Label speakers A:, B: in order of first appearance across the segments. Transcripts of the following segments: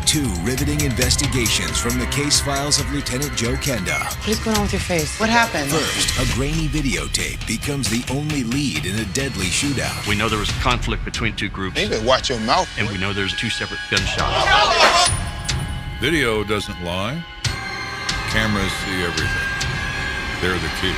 A: Two riveting investigations from the case files of Lieutenant Joe Kenda.
B: What is going on with your face? What happened?
A: First, a grainy videotape becomes the only lead in a deadly shootout.
C: We know there was a conflict between two groups.
D: You better watch your mouth.
C: And we know there's two separate gunshots.
E: Video doesn't lie. Cameras see everything. They're the key.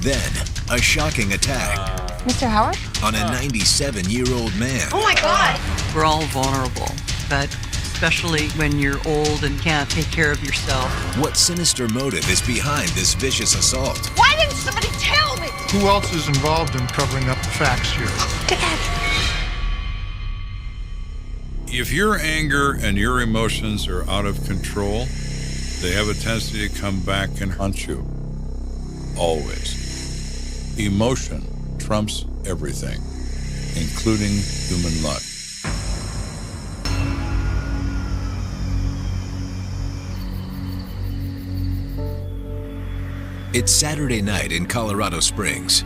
A: Then, a shocking attack.
B: Mr. Howard?
A: On a 97-year-old man.
B: Oh my God!
F: We're all vulnerable, but especially when you're old and can't take care of yourself.
A: What sinister motive is behind this vicious assault?
G: Why didn't somebody tell me?
H: Who else is involved in covering up the facts here?
G: Dad.
E: If your anger and your emotions are out of control, they have a tendency to come back and haunt you. Always. Emotion trumps everything, including human luck.
A: It's Saturday night in Colorado Springs.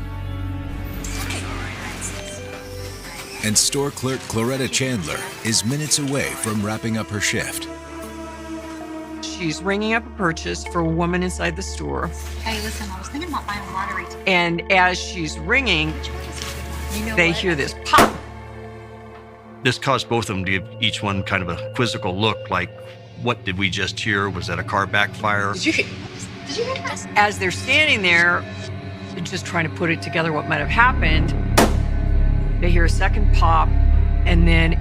A: And store clerk Claretta Chandler is minutes away from wrapping up her shift.
F: She's ringing up a purchase for a woman inside the store.
G: Hey, listen, I was thinking about buying a lottery ticket.
F: And as she's ringing,
G: You know
F: they
G: what?
F: hear this pop.
C: This caused both of them to give each one kind of a quizzical look, like, what did we just hear? Was that a car backfire?
G: Did you hear that?
F: As they're standing there, just trying to put it together what might have happened, they hear a second pop, and then...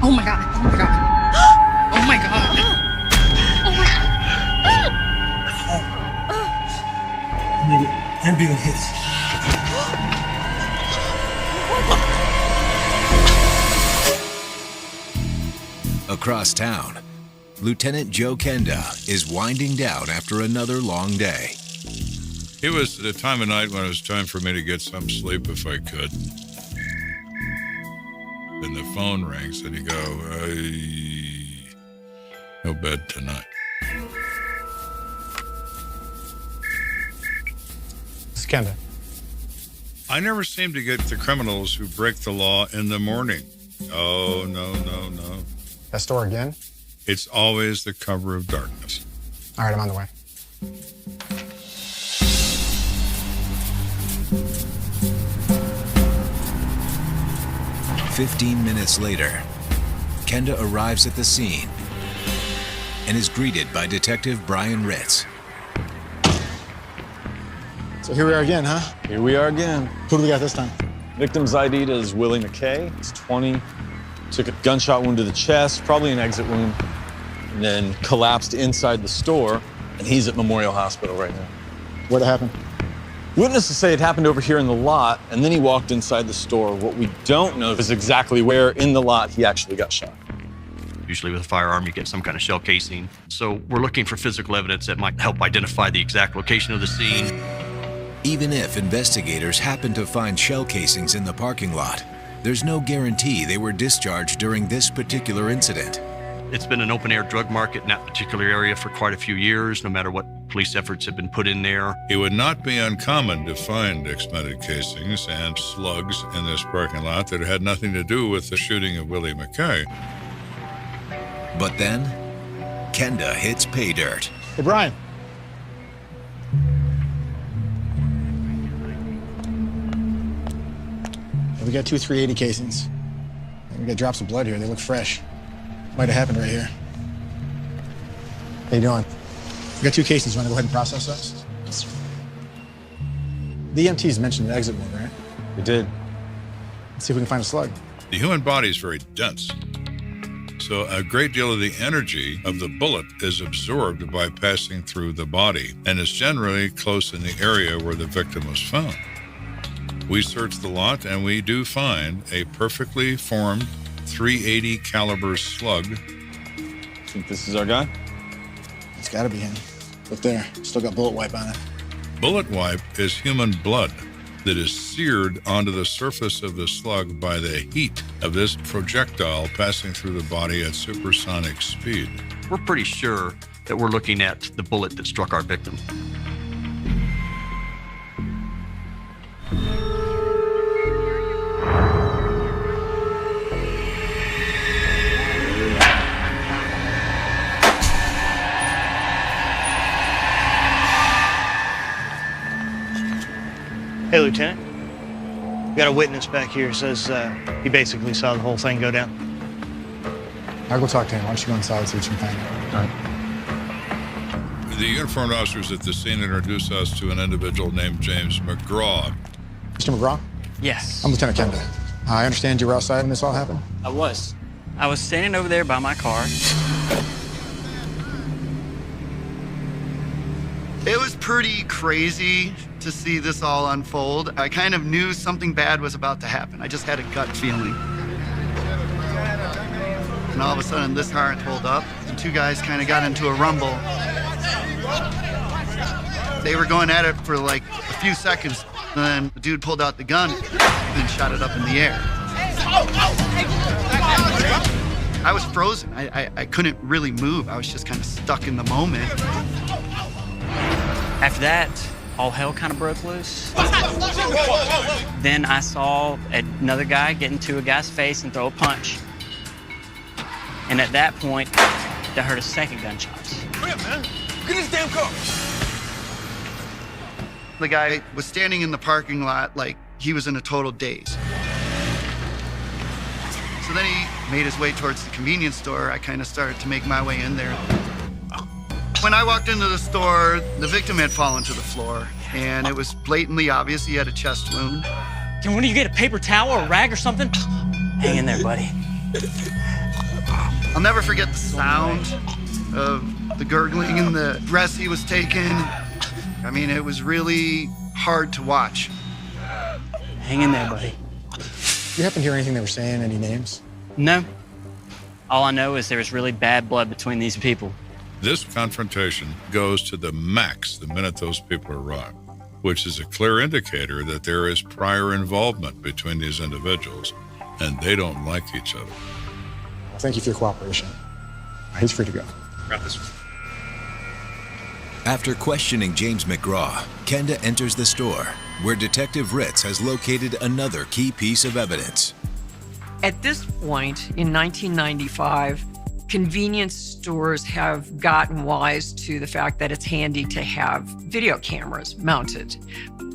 G: Oh my God. Oh my God. Oh my God. Oh my God.
H: Ambulance.
A: Across town, Lieutenant Joe Kenda is winding down after another long day.
E: It was the time of night when it was time for me to get some sleep if I could. Then the phone rings and you go, no bed tonight.
H: It's Kenda.
E: I never seem to get the criminals who break the law in the morning. Oh, no.
H: That store again?
E: It's always the cover of darkness.
H: All right, I'm on the way.
A: "15 minutes later, Kenda arrives at the scene and is greeted by Detective Brian Ritz.
H: So here we are again, huh?
I: Here we are again.
H: Who do we got this time?
I: Victim's ID'd as Willie McKay. He's 20. Took a gunshot wound to the chest, probably an exit wound, and then collapsed inside the store. And he's at Memorial Hospital right now.
H: Where'd it happen?
I: Witnesses say it happened over here in the lot, and then he walked inside the store. What we don't know is exactly where in the lot he actually got shot.
C: Usually with a firearm, you get some kind of shell casing. So we're looking for physical evidence that might help identify the exact location of the scene.
A: Even if investigators happen to find shell casings in the parking lot, there's no guarantee they were discharged during this particular incident.
C: It's been an open-air drug market in that particular area for quite a few years, no matter what police efforts have been put in there.
E: It would not be uncommon to find expended casings and slugs in this parking lot that had nothing to do with the shooting of Willie McKay.
A: But then, Kenda hits pay dirt.
H: Hey, Brian. We got 2 380 casings. We got drops of blood here. They look fresh. Might have happened right here. How you doing? We got 2 casings. You want to go ahead and process those?
G: Yes, sir.
H: The EMTs mentioned an exit wound, right?
I: They did.
H: Let's see if we can find a slug.
E: The human body is very dense, so a great deal of the energy of the bullet is absorbed by passing through the body and is generally close in the area where the victim was found. We search the lot and we do find a perfectly formed .380 caliber slug.
I: Think this is our guy?
H: It's got to be him. Look there. Still got bullet wipe on it.
E: Bullet wipe is human blood that is seared onto the surface of the slug by the heat of this projectile passing through the body at supersonic speed.
C: We're pretty sure that we're looking at the bullet that struck our victim.
D: Hey, Lieutenant. We got a witness back here. Says he basically saw the whole thing go down.
H: I'll go talk to him. Why don't you go inside and see what you can find out?
I: All right.
E: The uniformed officers at the scene introduced us to an individual named James McGraw.
H: Mr. McGraw?
J: Yes.
H: I'm Lieutenant Kenda. I understand you were outside when this all happened?
J: I was standing over there by my car.
K: It was pretty crazy to see this all unfold. I kind of knew something bad was about to happen. I just had a gut feeling. And all of a sudden, this car pulled up. The two guys kind of got into a rumble. They were going at it for like a few seconds. And then the dude pulled out the gun and shot it up in the air. I was frozen. I couldn't really move. I was just kind of stuck in the moment.
J: After that, all hell kind of broke loose. Then I saw another guy get into a guy's face and throw a punch. And at that point, I heard a second gunshot.
D: Hurry up, man. Get in this damn car.
K: The guy was standing in the parking lot like he was in a total daze. So then he made his way towards the convenience store. I kind of started to make my way in there. When I walked into the store, the victim had fallen to the floor, and it was blatantly obvious he had a chest wound.
J: Can one of you get a paper towel or a rag or something? Hang in there, buddy.
K: I'll never forget the sound of the gurgling and the dress he was taking. I mean, it was really hard to watch.
J: Hang in there, buddy.
H: You happen to hear anything they were saying, any names?
J: No. All I know is there was really bad blood between these people.
E: This confrontation goes to the max the minute those people arrive, which is a clear indicator that there is prior involvement between these individuals, and they don't like each other.
H: Well, thank you for your cooperation. He's free to go.
I: Got this.
A: After questioning James McGraw, Kenda enters the store, where Detective Ritz has located another key piece of evidence.
F: At this point in 1995, convenience stores have gotten wise to the fact that it's handy to have video cameras mounted,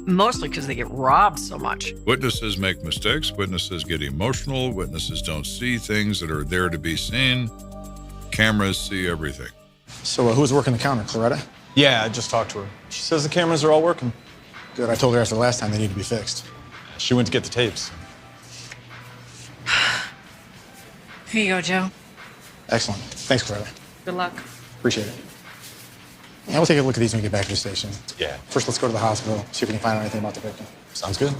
F: mostly because they get robbed so much.
E: Witnesses make mistakes, witnesses get emotional, witnesses don't see things that are there to be seen. Cameras see everything.
H: So who was working the counter, Claretta?
I: Yeah, I just talked to her. She says the cameras are all working.
H: Good, I told her after the last time they need to be fixed.
I: She went to get the tapes.
G: Here you go, Joe.
H: Excellent. Thanks, Claretta.
G: Good luck.
H: Appreciate it. Yeah, we'll take a look at these when we get back to the station.
I: Yeah.
H: First, let's go to the hospital, see if we can find out anything about the victim.
I: Sounds good.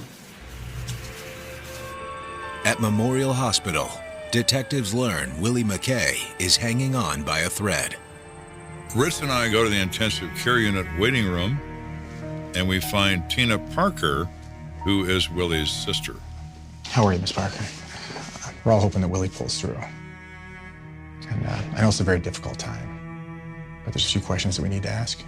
A: At Memorial Hospital, detectives learn Willie McKay is hanging on by a thread.
E: Ritz and I go to the intensive care unit waiting room, and we find Tina Parker, who is Willie's sister.
H: How are you, Miss Parker? We're all hoping that Willie pulls through. And I know it's a very difficult time, but there's a few questions that we need to ask.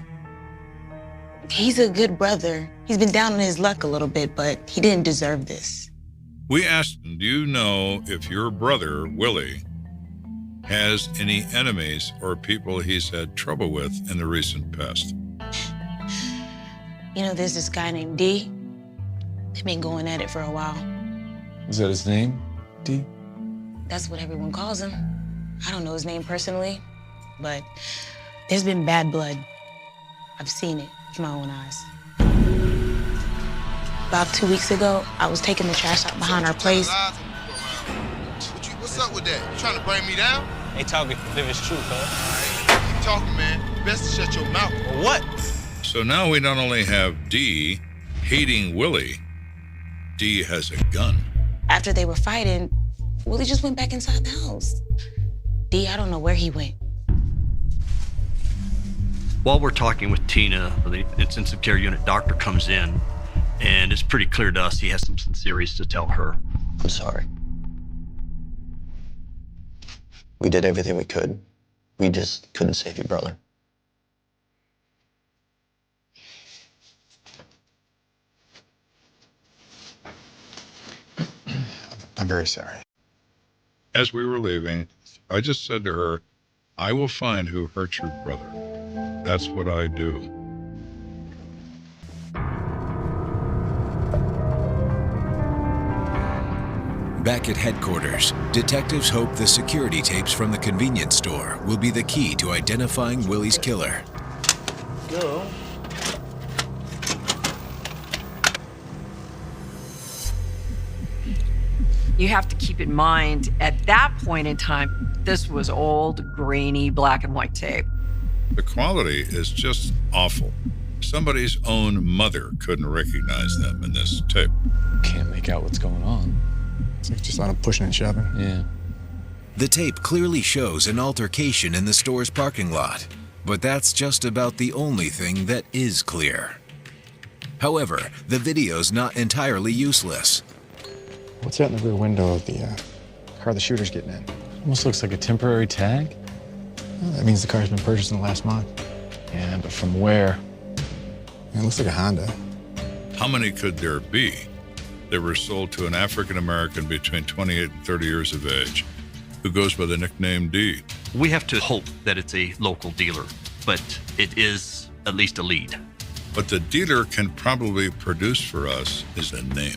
L: He's a good brother. He's been down on his luck a little bit, but he didn't deserve this.
E: We asked him, do you know if your brother, Willie, has any enemies or people he's had trouble with in the recent past?
L: You know, there's this guy named D. They've been going at it for a while.
I: Is that his name, D?
L: That's what everyone calls him. I don't know his name personally, but there's been bad blood. I've seen it with my own eyes. About 2 weeks ago, I was taking the trash out behind our place.
M: What's up with that? You trying to bring me down?
D: Ain't talking live his truth, huh?
M: All right, keep talking, man. Best to shut your mouth.
D: Or what?
E: So now we not only have D hating Willie, D has a gun.
L: After they were fighting, Willie just went back inside the house. D, I don't know where he went.
C: While we're talking with Tina, the intensive care unit doctor comes in, and it's pretty clear to us he has some sinceries to tell her.
N: I'm sorry. We did everything we could. We just couldn't save your brother.
H: I'm very sorry.
E: As we were leaving, I just said to her, I will find who hurt your brother. That's what I do.
A: Back at headquarters, detectives hope the security tapes from the convenience store will be the key to identifying Willie's killer.
D: Go.
F: You have to keep in mind, at that point in time, this was old, grainy, black and white tape.
E: The quality is just awful. Somebody's own mother couldn't recognize them in this tape.
I: Can't make out what's going on.
H: It's like just a lot of pushing and shoving.
I: Yeah.
A: The tape clearly shows an altercation in the store's parking lot, but that's just about the only thing that is clear. However, the video's not entirely useless.
H: What's that in the rear window of the car the shooter's getting in?
I: Almost looks like a temporary tag.
H: Well, that means the car's been purchased in the last month.
I: Yeah, but from where?
H: It looks like a Honda.
E: How many could there be? They were sold to an African-American between 28 and 30 years of age who goes by the nickname D.
C: We have to hope that it's a local dealer, but it is at least a lead.
E: What the dealer can probably produce for us is a name.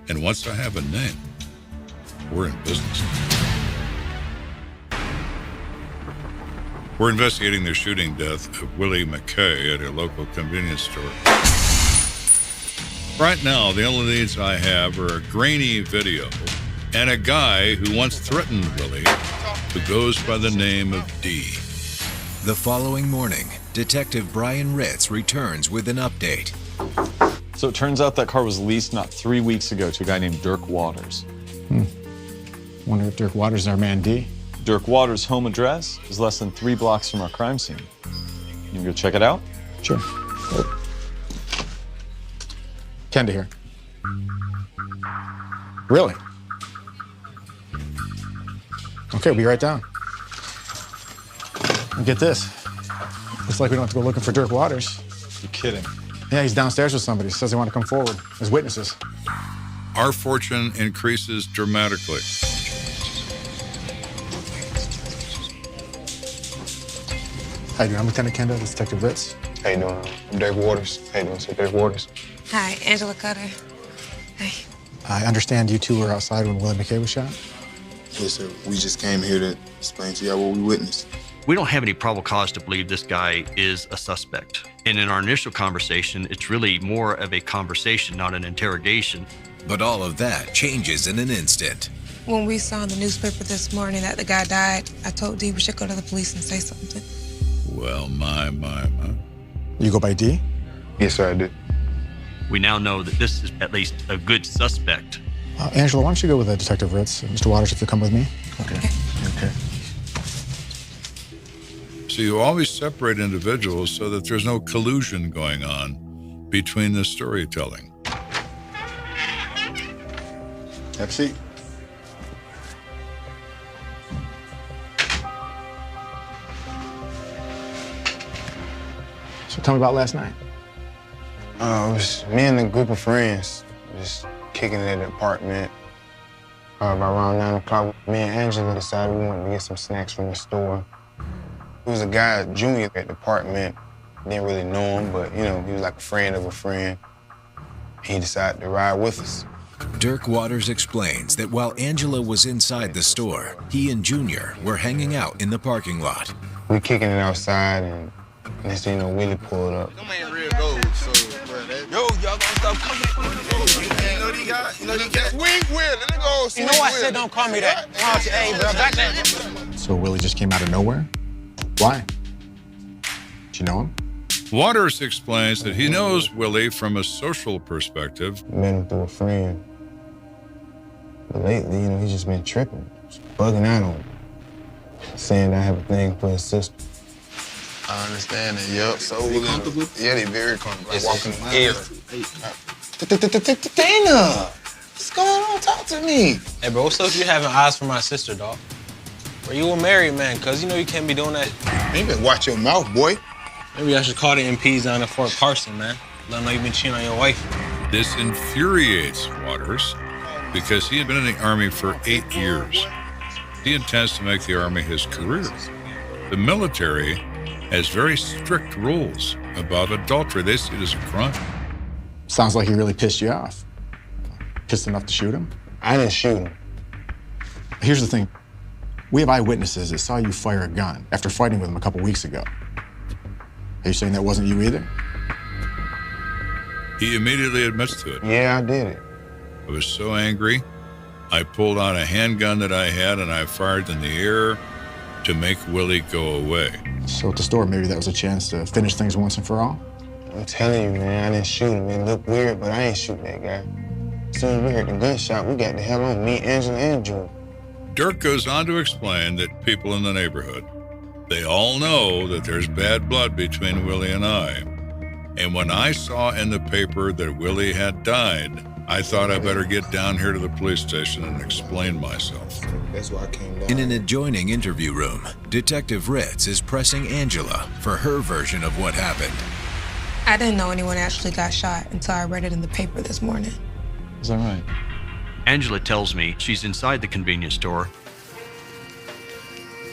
E: And once I have a name, we're in business. We're investigating the shooting death of Willie McKay at a local convenience store. Right now, the only leads I have are a grainy video and a guy who once threatened Willie, who goes by the name of D.
A: The following morning, Detective Brian Ritz returns with an update.
I: So it turns out that car was leased not 3 weeks ago to a guy named Dirk Waters.
H: Wonder if Dirk Waters is our man D.
I: Dirk Waters' home address is less than 3 blocks from our crime scene. You can go check it out?
H: Sure. Kenda here. Really? Okay, we'll be right down. And get this. Looks like we don't have to go looking for Dirk Waters.
I: You're kidding.
H: Yeah, he's downstairs with somebody. Says they want to come forward as witnesses.
E: Our fortune increases dramatically.
H: How you doing? I'm Lieutenant Kenda. This is Detective Ritz.
N: How you doing? I'm Dirk Waters. How you doing, sir? Dirk Waters.
L: Hi, Angela Cutter. Hi.
H: I understand you two were outside when Willie McKay was shot?
M: Yes, sir. We just came here to explain to y'all what we witnessed.
C: We don't have any probable cause to believe this guy is a suspect. And in our initial conversation, it's really more of a conversation, not an interrogation.
A: But all of that changes in an instant.
O: When we saw in the newspaper this morning that the guy died, I told Dee we should go to the police and say something.
E: Well, my.
H: You go by D?
N: Yes, sir, I do.
C: We now know that this is at least a good suspect.
H: Angela, why don't you go with Detective Ritz? Mr. Waters, if you'll come with me.
N: Okay.
E: So you always separate individuals so that there's no collusion going on between the storytelling.
H: Have a seat. So tell me about last night.
N: It was me and a group of friends just kicking it at the apartment. By around 9 o'clock, me and Angela decided we wanted to get some snacks from the store. There was a guy, Junior, at the apartment. Didn't really know him, but, you know, he was like a friend of a friend. He decided to ride with us.
A: Dirk Waters explains that while Angela was inside the store, he and Junior were hanging out in the parking lot.
N: We kicking it outside, and next thing you know, Willie pulled up.
M: Them ain't real gold, so, bro, yo, y'all gonna stop coming. You know these guys? You know these guys? Swing Willie, let go.
H: You know I said don't call me that. Hey, bro, back that. So Willie just came out of nowhere? Why? Do you know him?
E: Waters explains that he knows Willie from a social perspective.
N: Met him through a friend. But lately, you know, he's just been tripping, just bugging out on me. Saying I have a thing for his sister.
M: I understand it, yup. So they comfortable? Yeah, they very comfortable. Like walking
P: Dana!
M: What's going on? Talk to me.
P: Hey, bro, what's up with you having eyes for my sister, dog? Bro, you a married man, cuz you know you can't be doing that.
M: You better watch your mouth, boy.
P: Maybe I should call the MPs down at Fort Carson, man. Let them know you've been cheating on your wife.
E: This infuriates Waters because he had been in the Army for 8 years. He intends to make the Army his career. The military has very strict rules about adultery. They see it as a crime.
H: Sounds like he really pissed you off. Pissed enough to shoot him?
N: I didn't shoot him.
H: Here's the thing. We have eyewitnesses that saw you fire a gun after fighting with him a couple weeks ago. Are you saying that wasn't you either?
E: He immediately admits to it.
N: Yeah, I did it.
E: I was so angry, I pulled out a handgun that I had and I fired in the air to make Willie go away.
H: So at the store, maybe that was a chance to finish things once and for all?
N: I'm telling you, man, I didn't shoot him. It looked weird, but I ain't shoot that guy. As soon as we heard the gunshot, we got the hell on, me, Angela, and June.
E: Dirk goes on to explain that people in the neighborhood, they all know that there's bad blood between Willie and I. And when I saw in the paper that Willie had died, I thought I better get down here to the police station and explain myself.
N: That's why I came down.
A: In an adjoining interview room, Detective Ritz is pressing Angela for her version of what happened.
O: I didn't know anyone actually got shot until I read it in the paper this morning.
I: Is that right?
C: Angela tells me she's inside the convenience store.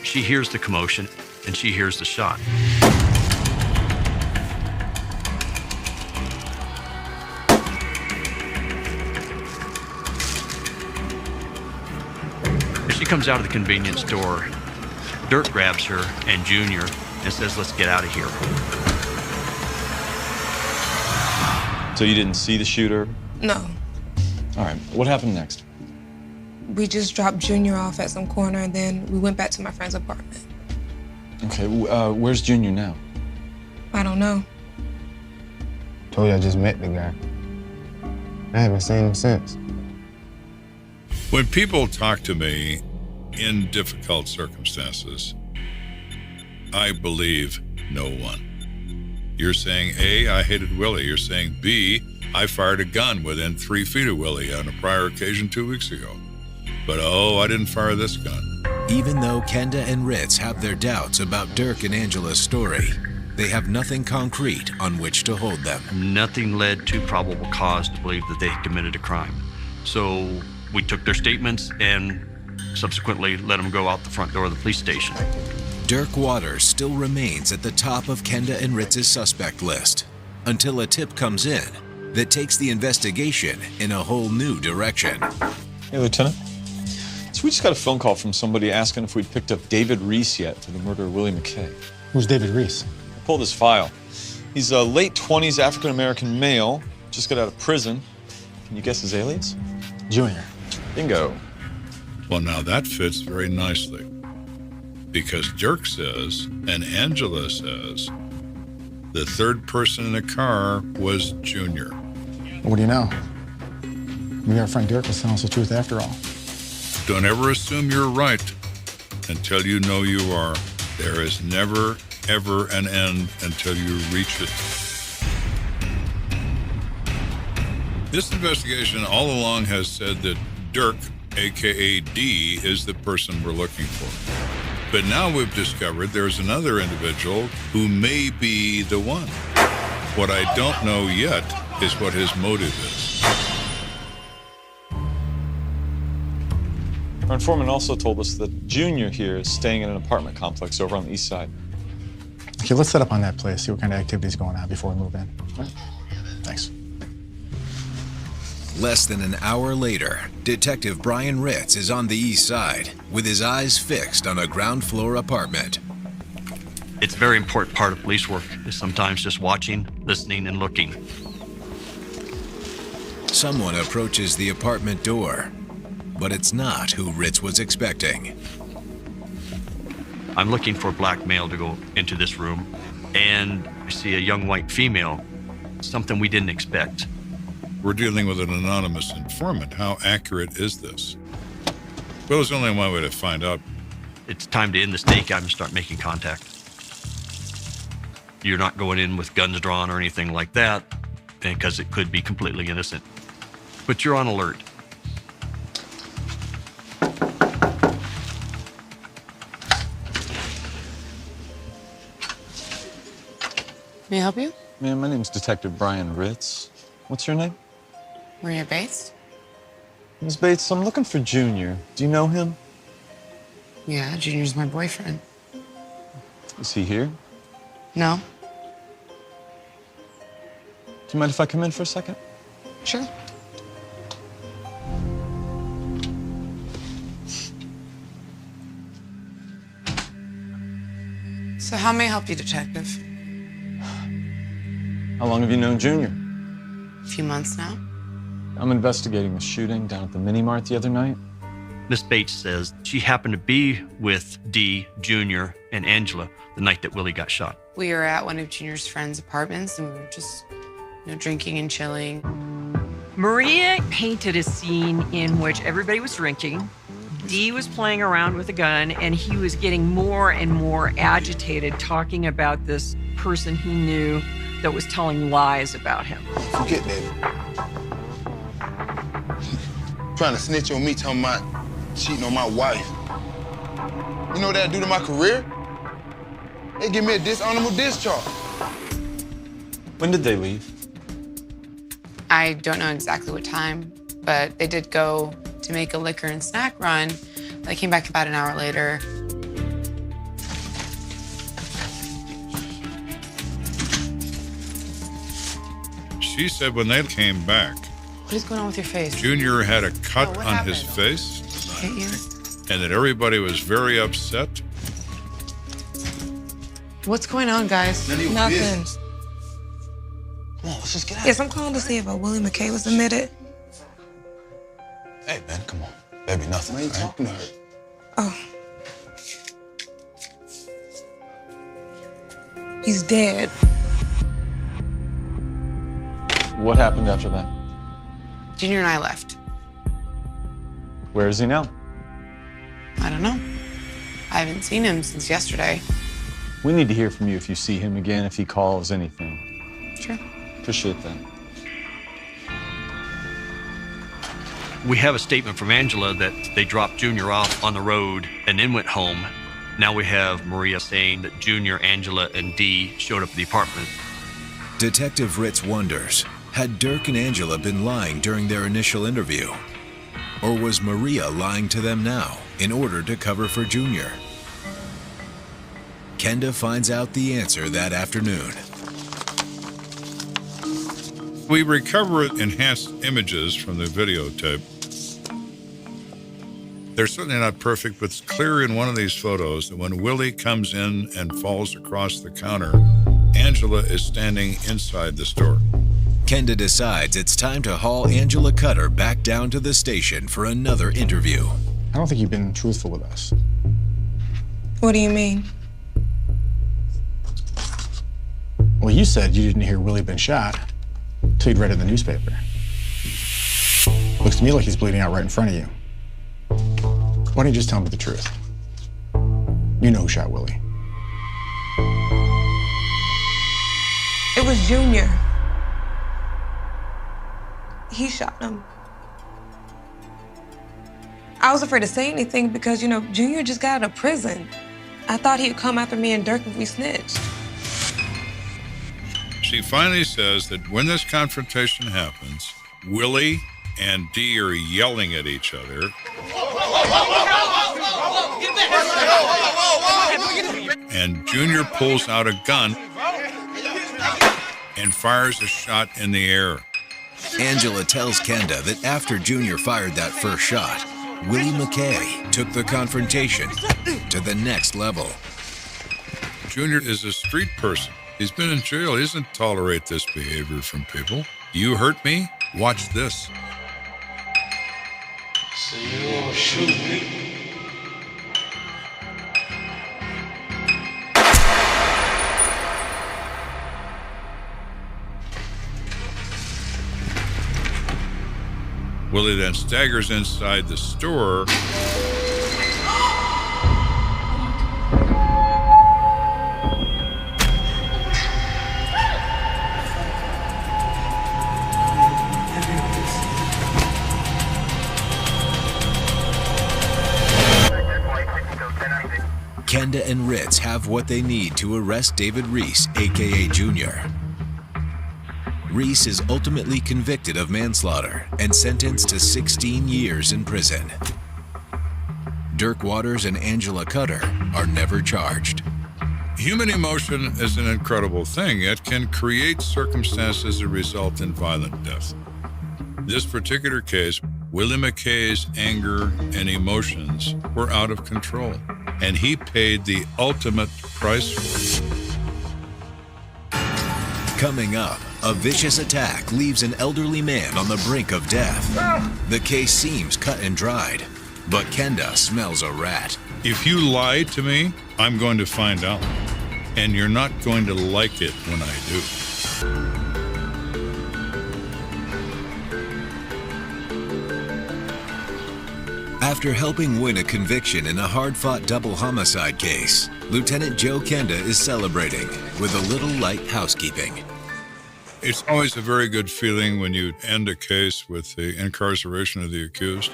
C: She hears the commotion and she hears the shot. As she comes out of the convenience store, Dirk grabs her and Junior and says, "Let's get out of here."
I: So you didn't see the shooter?
O: No.
I: All right, what happened next?
O: We just dropped Junior off at some corner, and then we went back to my friend's apartment.
I: Okay, where's Junior now?
O: I don't know.
N: Told you I just met the guy. I haven't seen him since.
E: When people talk to me in difficult circumstances, I believe no one. You're saying A, I hated Willie. You're saying B, I fired a gun within 3 feet of Willie on a prior occasion 2 weeks ago. But oh, I didn't fire this gun.
A: Even though Kenda and Ritz have their doubts about Dirk and Angela's story, they have nothing concrete on which to hold them.
C: Nothing led to probable cause to believe that they had committed a crime. So we took their statements and subsequently let them go out the front door of the police station.
A: Dirk Waters still remains at the top of Kenda and Ritz's suspect list until a tip comes in that takes the investigation in a whole new direction.
I: Hey, Lieutenant. So we just got a phone call from somebody asking if we'd picked up David Reese yet for the murder of Willie McKay.
H: Who's David Reese?
I: I pulled his file. He's a late 20s African-American male, just got out of prison. Can you guess his alias?
H: Junior.
I: Bingo.
E: Well, now that fits very nicely. Because Dirk says, and Angela says, the third person in the car was Junior.
H: What do you know? Maybe our friend Dirk was telling us the truth after all.
E: Don't ever assume you're right until you know you are. There is never, ever an end until you reach it. This investigation all along has said that Dirk, aka D, is the person we're looking for. But now we've discovered there's another individual who may be the one. What I don't know yet is what his motive is.
I: Our informant also told us that Junior here is staying in an apartment complex over on the east side.
H: Okay, let's set up on that place, see what kind of activity's going on before we move in. Right. Thanks.
A: Less than an hour later, Detective Brian Ritz is on the east side with his eyes fixed on a ground floor apartment.
C: It's a very important part of police work, is sometimes just watching, listening, and looking.
A: Someone approaches the apartment door, but it's not who Ritz was expecting.
C: I'm looking for a black male to go into this room, and I see a young white female, something we didn't expect.
E: We're dealing with an anonymous informant. How accurate is this? Well, there's only one way to find out.
C: It's time to end the stakeout and start making contact. You're not going in with guns drawn or anything like that, because it could be completely innocent. But you're on alert.
B: May I help you?
I: Ma'am, my name's Detective Brian Ritz. What's your name?
B: Where are you based?
I: Ms. Bates, I'm looking for Junior. Do you know him?
B: Yeah, Junior's my boyfriend.
I: Is he here?
B: No?
I: Do you mind if I come in for a second?
B: Sure. So how may I help you, Detective?
I: How long have you known Junior?
B: A few months now.
I: I'm investigating a shooting down at the mini mart the other night.
C: Miss Bates says she happened to be with Dee, Junior, and Angela the night that Willie got shot.
B: We were at one of Junior's friends' apartments, and we were just, drinking and chilling.
F: Maria painted a scene in which everybody was drinking. Dee was playing around with a gun, and he was getting more and more agitated, talking about this person he knew that was telling lies about him.
M: Forget that. Trying to snitch on me, talking about cheating on my wife. You know what that'd do to my career? They give me a dishonorable discharge.
I: When did they leave?
B: I don't know exactly what time, but they did go to make a liquor and snack run. They came back about an hour later.
E: She said when they came back,
B: What is going on with your face?
E: Junior had a cut
B: what
E: on
B: happened?
E: his face,
B: Hit you?
E: and that everybody was very upset.
B: What's going on, guys?
O: Nothing.
M: Come on, let's just get out.
O: Yes, I'm calling to see if Willie McKay was admitted.
M: Hey, man, come on. Baby, nothing. I ain't talking to her.
O: Oh. He's dead.
I: What happened after that?
B: Junior and I left.
I: Where is he now?
B: I don't know. I haven't seen him since yesterday.
I: We need to hear from you if you see him again, if he calls, anything.
B: Sure.
I: Appreciate that.
C: We have a statement from Angela that they dropped Junior off on the road and then went home. Now we have Maria saying that Junior, Angela, and Dee showed up at the apartment.
A: Detective Ritz wonders, had Dirk and Angela been lying during their initial interview? Or was Maria lying to them now in order to cover for Junior? Kenda finds out the answer that afternoon.
E: We recover enhanced images from the videotape. They're certainly not perfect, but it's clear in one of these photos that when Willie comes in and falls across the counter, Angela is standing inside the store.
A: Kenda decides it's time to haul Angela Cutter back down to the station for another interview.
H: I don't think you've been truthful with us.
O: What do you mean?
H: Well, you said you didn't hear Willie been shot till you'd read it in the newspaper. Looks to me like he's bleeding out right in front of you. Why don't you just tell me the truth? You know who shot Willie.
O: It was Junior. He shot him. I was afraid to say anything because, Junior just got out of prison. I thought he'd come after me and Dirk if we snitched.
E: She finally says that when this confrontation happens, Willie and Dee are yelling at each other. And Junior pulls out a gun and fires a shot in the air.
A: Angela tells Kenda that after Junior fired that first shot, Willie McKay took the confrontation to the next level.
E: Junior is a street person. He's been in jail. He doesn't tolerate this behavior from people. You hurt me? Watch this.
M: So you won't shoot me?
E: Willie then staggers inside the store.
A: Kenda and Ritz have what they need to arrest David Reese, aka Junior. Reese is ultimately convicted of manslaughter and sentenced to 16 years in prison. Dirk Waters and Angela Cutter are never charged.
E: Human emotion is an incredible thing. It can create circumstances that result in violent death. This particular case, Willie McKay's anger and emotions were out of control, and he paid the ultimate price for it.
A: Coming up, a vicious attack leaves an elderly man on the brink of death. The case seems cut and dried, but Kenda smells a rat.
E: If you lie to me, I'm going to find out, and you're not going to like it when I do.
A: After helping win a conviction in a hard-fought double homicide case, Lieutenant Joe Kenda is celebrating with a little light housekeeping.
E: It's always a very good feeling when you end a case with the incarceration of the accused.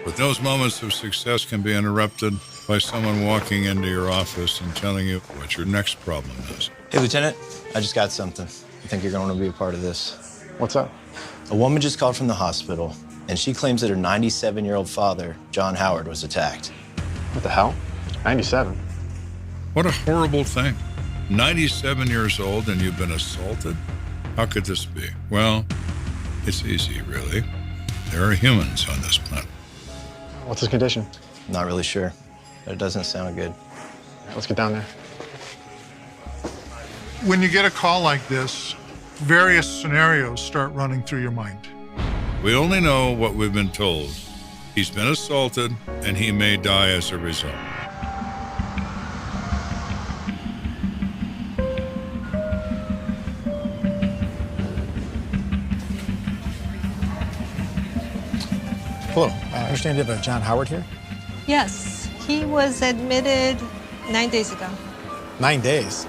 E: But those moments of success can be interrupted by someone walking into your office and telling you what your next problem is.
Q: Hey, Lieutenant, I just got something. I think you're going to want to be a part of this.
H: What's up?
Q: A woman just called from the hospital, and she claims that her 97-year-old father, John Howard, was attacked.
H: What the hell? 97?
E: What a horrible thing. 97 years old and you've been assaulted? How could this be? Well, it's easy, really. There are humans on this planet.
H: What's his condition?
Q: Not really sure, but it doesn't sound good.
H: Let's get down there.
R: When you get a call like this, various scenarios start running through your mind.
E: We only know what we've been told. He's been assaulted, and he may die as a result.
H: Hello. I understand you have a John Howard here?
S: Yes, he was admitted 9 days ago.
H: 9 days?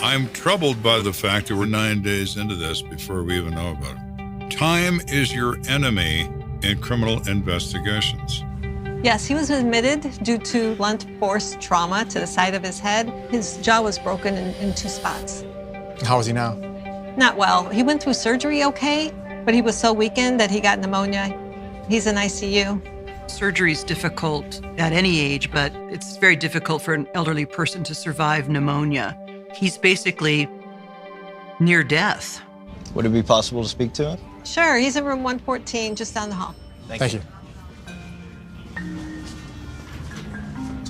E: I'm troubled by the fact that we're 9 days into this before we even know about it. Time is your enemy in criminal investigations.
S: Yes, he was admitted due to blunt force trauma to the side of his head. His jaw was broken in 2 spots.
H: How is he now?
S: Not well. He went through surgery okay, but he was so weakened that he got pneumonia. He's in ICU.
F: Surgery is difficult at any age, but it's very difficult for an elderly person to survive pneumonia. He's basically near death.
Q: Would it be possible to speak to him?
S: Sure, he's in room 114, just down the hall.
Q: Thank you.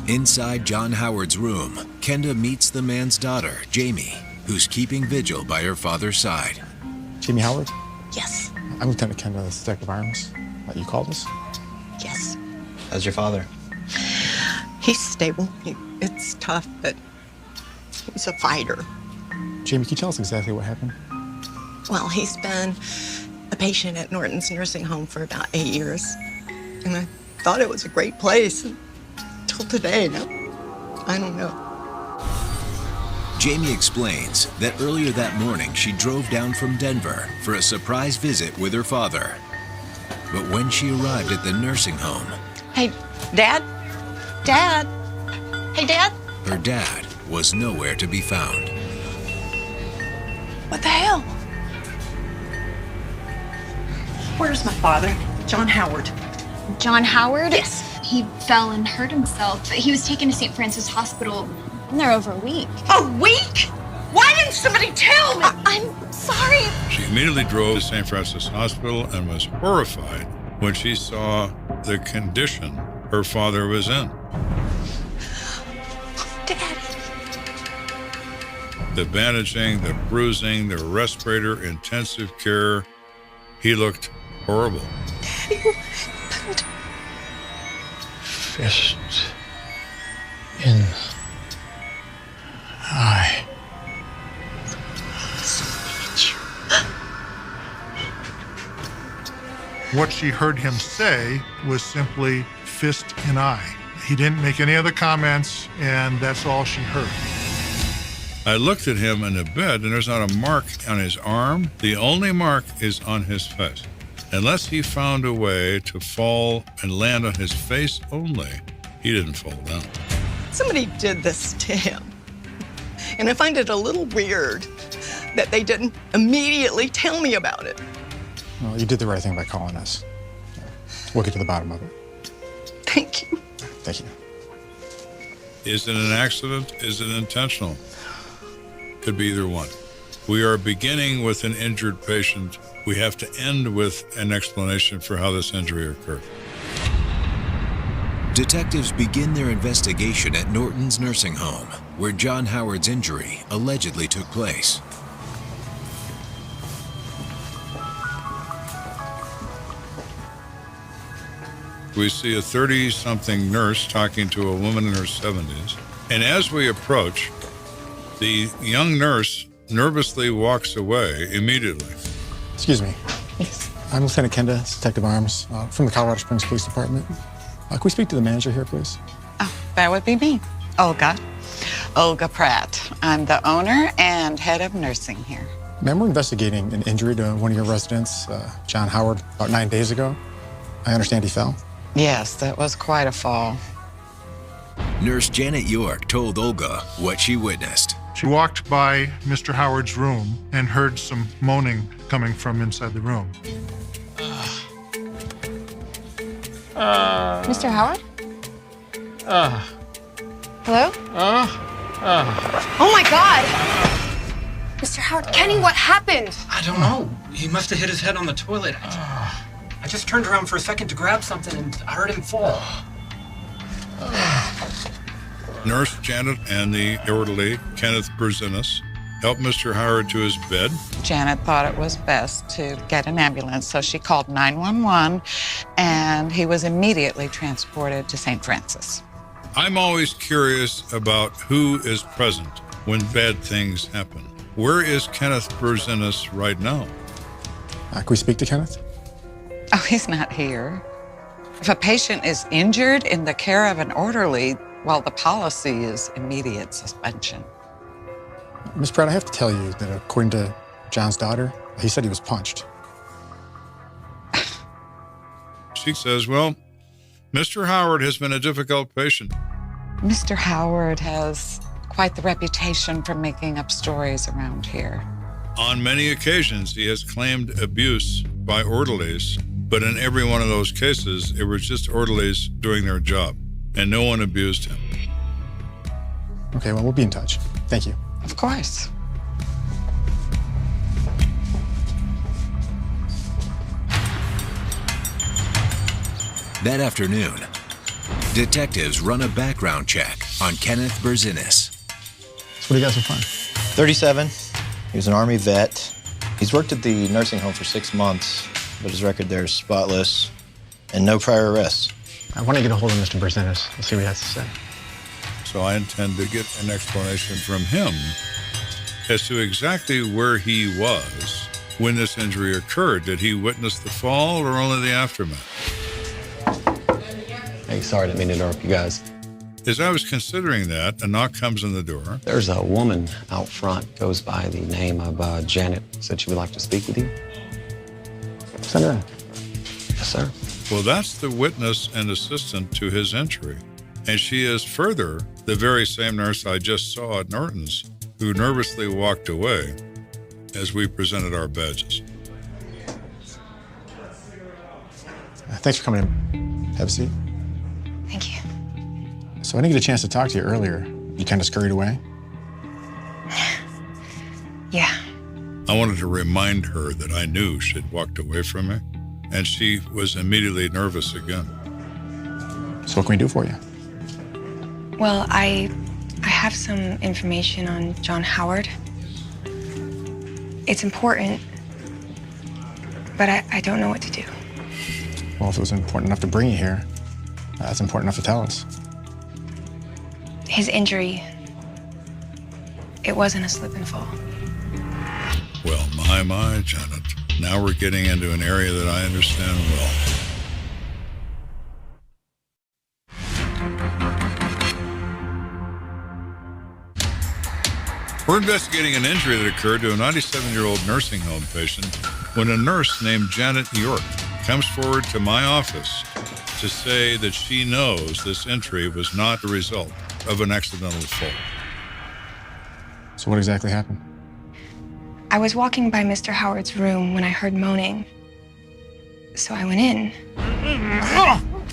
A: Inside John Howard's room, Kenda meets the man's daughter, Jamie, who's keeping vigil by her father's side.
H: Jamie Howard?
S: Yes.
H: I'm Lieutenant Kenda, the Detective Irons. You called us?
S: Yes.
Q: How's your father?
T: He's stable. It's tough, but he's a fighter.
H: Jamie, can you tell us exactly what happened?
T: Well, he's been a patient at Norton's nursing home for about 8 years. And I thought it was a great place until today. No, I don't know.
A: Jamie explains that earlier that morning she drove down from Denver for a surprise visit with her father. But when she arrived at the nursing home...
T: Hey, Dad? Dad? Hey, Dad?
A: Her dad was nowhere to be found.
T: What the hell? Where's my father? John Howard.
U: John Howard?
T: Yes.
U: He fell and hurt himself. He was taken to St. Francis Hospital. Been there over a week.
T: A week? Why didn't somebody tell me?
U: I'm sorry.
E: She immediately drove to St. Francis Hospital and was horrified when she saw the condition her father was in.
T: Daddy.
E: The bandaging, the bruising, the respirator, intensive care. He looked horrible.
T: Daddy, what happened?
H: Fist in eye.
R: What she heard him say was simply fist in eye. He didn't make any other comments, and that's all she heard.
E: I looked at him in the bed, and there's not a mark on his arm. The only mark is on his face. Unless he found a way to fall and land on his face only, he didn't fall down.
T: Somebody did this to him. And I find it a little weird that they didn't immediately tell me about it.
H: Well, you did the right thing by calling us. We'll get to the bottom of it.
T: Thank you.
H: Thank you.
E: Is it an accident? Is it intentional? Could be either one. We are beginning with an injured patient. We have to end with an explanation for how this injury occurred.
A: Detectives begin their investigation at Norton's nursing home, where John Howard's injury allegedly took place.
E: We see a 30-something nurse talking to a woman in her 70s. And as we approach, the young nurse nervously walks away immediately.
H: Excuse me. Yes. I'm Lieutenant Kenda, Detective Arms, from the Colorado Springs Police Department. Can we speak to the manager here, please?
K: Oh, that would be me, Olga. Olga Pratt. I'm the owner and head of nursing here.
H: Ma'am, we're investigating an injury to one of your residents, John Howard, about 9 days ago. I understand he fell.
K: Yes, that was quite a fall.
A: Nurse Janet York told Olga what she witnessed.
R: She walked by Mr. Howard's room and heard some moaning coming from inside the room.
O: Mr. Howard? Hello? Oh my God! Mr. Howard, Kenny, what happened?
V: I don't know. He must have hit his head on the toilet. I just turned around for a second to grab something and I heard him fall.
E: Nurse Janet and the orderly, Kenneth Brzezinski, helped Mr. Howard to his bed.
K: Janet thought it was best to get an ambulance, so she called 911, and he was immediately transported to St. Francis.
E: I'm always curious about who is present when bad things happen. Where is Kenneth Brzezinski right now?
H: Can we speak to Kenneth?
K: Oh, he's not here. If a patient is injured in the care of an orderly, well, the policy is immediate suspension.
H: Ms. Pratt, I have to tell you that according to John's daughter, he said he was punched.
E: She says, well, Mr. Howard has been a difficult patient.
K: Mr. Howard has quite the reputation for making up stories around here.
E: On many occasions, he has claimed abuse by orderlies, but in every one of those cases, it was just orderlies doing their job, and no one abused him.
H: Okay, well, we'll be in touch. Thank you.
K: Of course.
A: That afternoon, detectives run a background check on Kenneth Brzezinski.
H: So what do you got so far?
Q: 37. He was an Army vet. He's worked at the nursing home for 6 months, but his record there is spotless and no prior arrests.
H: I want to get a hold of Mr. Brzezinski and see what he has to say.
E: So I intend to get an explanation from him as to exactly where he was when this injury occurred. Did he witness the fall or only the aftermath?
W: Hey, sorry, didn't mean to interrupt you guys.
E: As I was considering that, a knock comes on the door.
W: There's a woman out front, goes by the name of Janet, said she would like to speak with you.
H: Send her in.
W: Yes, sir.
E: Well, that's the witness and assistant to his injury. And she is further the very same nurse I just saw at Norton's, who nervously walked away as we presented our badges.
H: Thanks for coming in. Have a seat.
O: Thank you.
H: So I didn't get a chance to talk to you earlier. You kind of scurried away?
O: Yeah.
E: I wanted to remind her that I knew she'd walked away from me, and she was immediately nervous again.
H: So what can we do for you?
X: Well, I have some information on John Howard. It's important, but I don't know what to do.
H: Well, if it was important enough to bring you here, that's important enough to tell us.
X: His injury, it wasn't a slip and fall.
E: Well, my, Janet. Now we're getting into an area that I understand well. We're investigating an injury that occurred to a 97-year-old nursing home patient when a nurse named Janet York comes forward to my office to say that she knows this injury was not the result of an accidental fall.
H: So what exactly happened?
X: I was walking by Mr. Howard's room when I heard moaning. So I went in.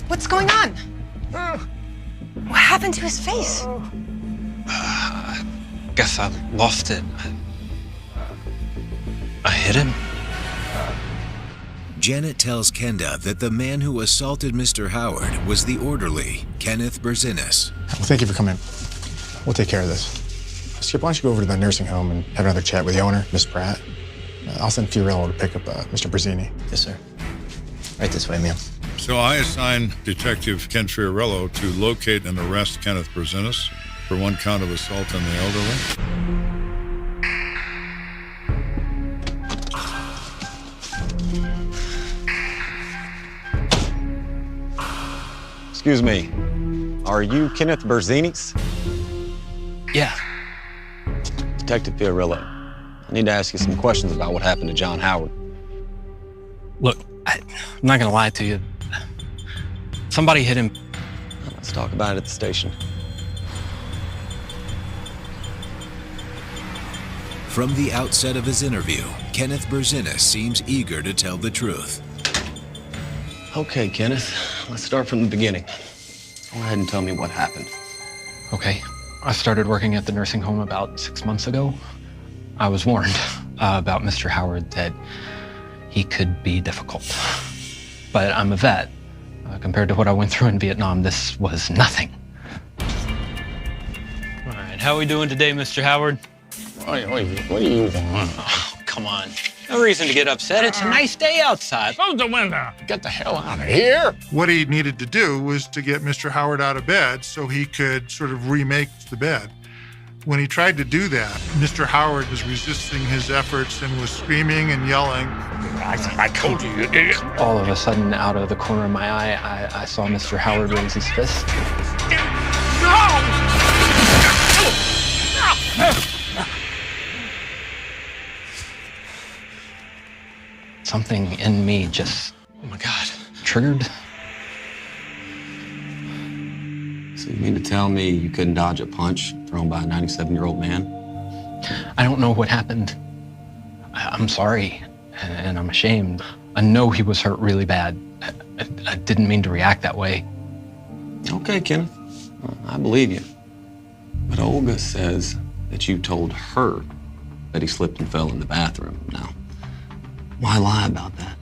X: What's going on? What happened to his face?
V: Guess I lost it. hit him.
A: Janet tells Kenda that the man who assaulted Mr. Howard was the orderly, Kenneth Berzinis.
H: Well, thank you for coming. We'll take care of this. Skip, why don't you go over to the nursing home and have another chat with the owner, Miss Pratt. I'll send Fiorello to pick up Mr. Berzini.
Q: Yes, sir. Right this way, ma'am.
E: So I assign Detective Ken Fiorello to locate and arrest Kenneth Berzinis for one count of assault on the elderly.
W: Excuse me, are you Kenneth Berzinis?
V: Yeah.
W: Detective Fiorello, I need to ask you some questions about what happened to John Howard.
V: Look, I'm not gonna lie to you. Somebody hit him.
W: Let's talk about it at the station.
A: From the outset of his interview, Kenneth Berzinis seems eager to tell the truth.
W: Okay, Kenneth, let's start from the beginning. Go ahead and tell me what happened.
V: Okay. I started working at the nursing home about 6 months ago. I was warned about Mr. Howard that he could be difficult. But I'm a vet. Compared to what I went through in Vietnam, this was nothing. All right, how are we doing today, Mr. Howard?
D: What do you want?
V: Oh, come on. No reason to get upset. It's a nice day outside.
D: Close the window. Get the hell out of here.
R: What he needed to do was to get Mr. Howard out of bed so he could sort of remake the bed. When he tried to do that, Mr. Howard was resisting his efforts and was screaming and yelling.
D: I told you, you idiot.
V: All of a sudden, out of the corner of my eye, I saw Mr. Howard raise his fist. Something in me just, oh my God, triggered.
W: So you mean to tell me you couldn't dodge a punch thrown by a 97-year-old man?
V: I don't know what happened. I'm sorry, and I'm ashamed. I know he was hurt really bad. I didn't mean to react that way.
W: Okay, Kenneth, I believe you. But Olga says that you told her that he slipped and fell in the bathroom. Now, why lie about that?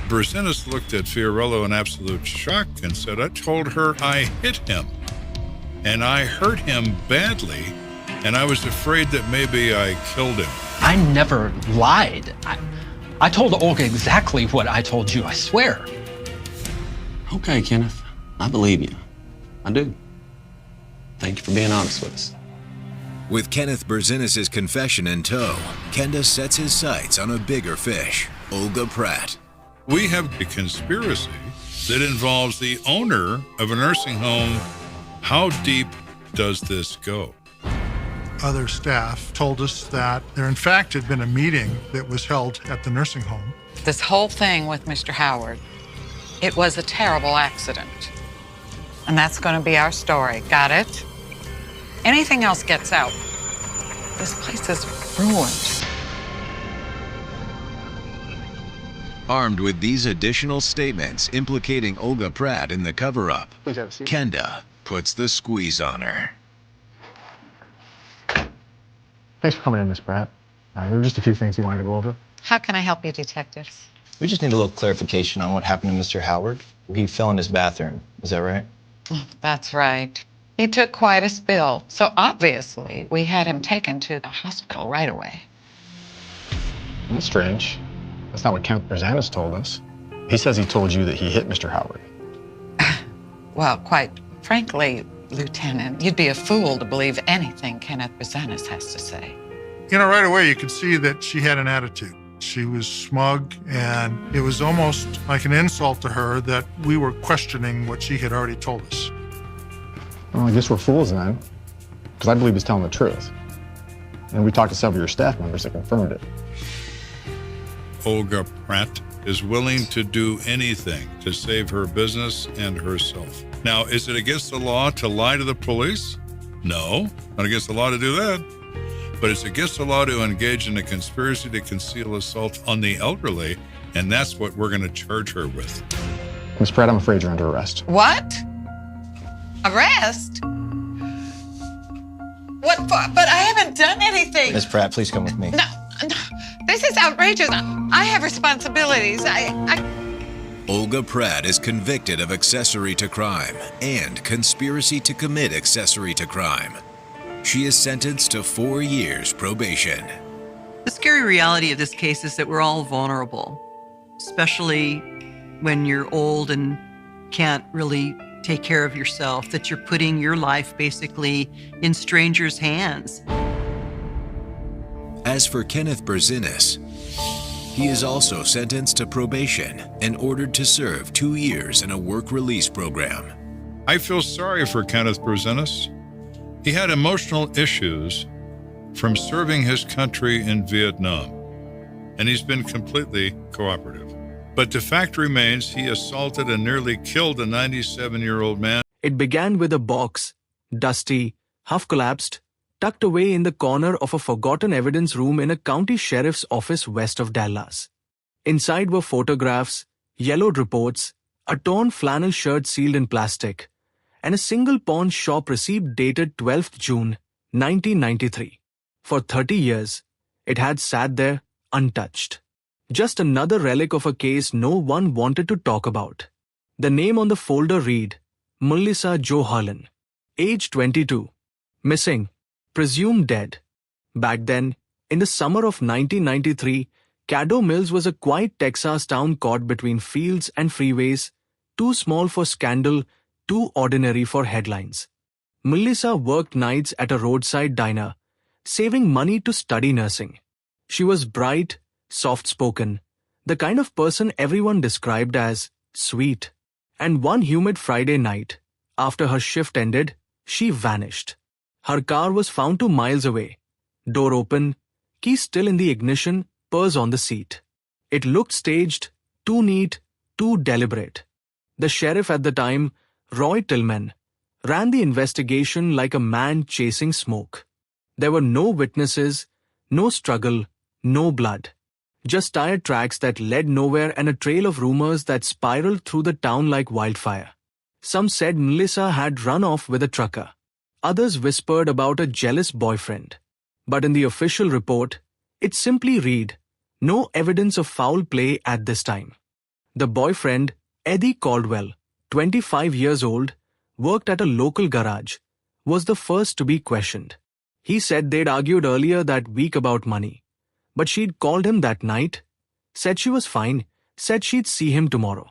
E: Berzinis looked at Fiorello in absolute shock and said, I told her I hit him. And I hurt him badly, and I was afraid that maybe I killed him.
V: I never lied. I told Olga exactly what I told you, I swear.
W: Okay, Kenneth, I believe you. I do. Thank you for being honest with us.
A: With Kenneth Berzinis' confession in tow, Kenda sets his sights on a bigger fish, Olga Pratt.
E: We have a conspiracy that involves the owner of a nursing home. How deep does this go?
R: Other staff told us that there in fact had been a meeting that was held at the nursing home.
K: This whole thing with Mr. Howard, it was a terrible accident. And that's going to be our story. Got it? Anything else gets out, this place is ruined.
A: Armed with these additional statements implicating Olga Pratt in the cover-up, Kenda puts the squeeze on her.
H: Thanks for coming in, Miss Pratt. There were just a few things we wanted to go over.
K: How can I help you, detectives?
Q: We just need a little clarification on what happened to Mr. Howard. He fell in his bathroom. Is that right?
K: That's right. He took quite a spill, so obviously we had him taken to the hospital right away.
H: That's strange. That's not what Count Berzanis told us. He says he told you that he hit Mr. Howard.
K: Well, quite frankly, Lieutenant, you'd be a fool to believe anything Kenneth Berzanis has to say.
R: You know, right away you could see that she had an attitude. She was smug, and it was almost like an insult to her that we were questioning what she had already told us.
H: Well, I guess we're fools then, because I believe he's telling the truth. And we talked to several of your staff members that confirmed it.
E: Olga Pratt is willing to do anything to save her business and herself. Now, is it against the law to lie to the police? No, not against the law to do that. But it's against the law to engage in a conspiracy to conceal assault on the elderly, and that's what we're going to charge her with.
H: Miss Pratt, I'm afraid you're under arrest.
K: What? Arrest? What for? But I haven't done anything.
Q: Miss Pratt, please come with me.
K: No, this is outrageous. I have responsibilities.
A: Olga Pratt is convicted of accessory to crime and conspiracy to commit accessory to crime. She is sentenced to 4 years probation.
F: The scary reality of this case is that we're all vulnerable, especially when you're old and can't really take care of yourself, that you're putting your life basically in strangers' hands.
A: As for Kenneth Berzinis, he is also sentenced to probation and ordered to serve 2 years in a work release program.
E: I feel sorry for Kenneth Berzinis. He had emotional issues from serving his country in Vietnam, and he's been completely cooperative. But the fact remains he assaulted and nearly killed a 97-year-old man.
G: It began with a box, dusty, half-collapsed, tucked away in the corner of a forgotten evidence room in a county sheriff's office west of Dallas. Inside were photographs, yellowed reports, a torn flannel shirt sealed in plastic, and a single pawn shop receipt dated 12th June, 1993. For 30 years, it had sat there untouched. Just another relic of a case no one wanted to talk about. The name on the folder read, Melissa Jo Harlan, age 22, missing, presumed dead. Back then, in the summer of 1993, Caddo Mills was a quiet Texas town caught between fields and freeways, too small for scandal, too ordinary for headlines. Melissa worked nights at a roadside diner, saving money to study nursing. She was bright, soft-spoken, the kind of person everyone described as sweet. And one humid Friday night, after her shift ended, she vanished. Her car was found 2 miles away. Door open, key still in the ignition, purse on the seat. It looked staged, too neat, too deliberate. The sheriff at the time, Roy Tillman, ran the investigation like a man chasing smoke. There were no witnesses, no struggle, no blood. Just tire tracks that led nowhere and a trail of rumors that spiraled through the town like wildfire. Some said Melissa had run off with a trucker. Others whispered about a jealous boyfriend. But in the official report, it simply read, no evidence of foul play at this time. The boyfriend, Eddie Caldwell, 25 years old, worked at a local garage, was the first to be questioned. He said they'd argued earlier that week about money. But she'd called him that night, said she was fine, said she'd see him tomorrow.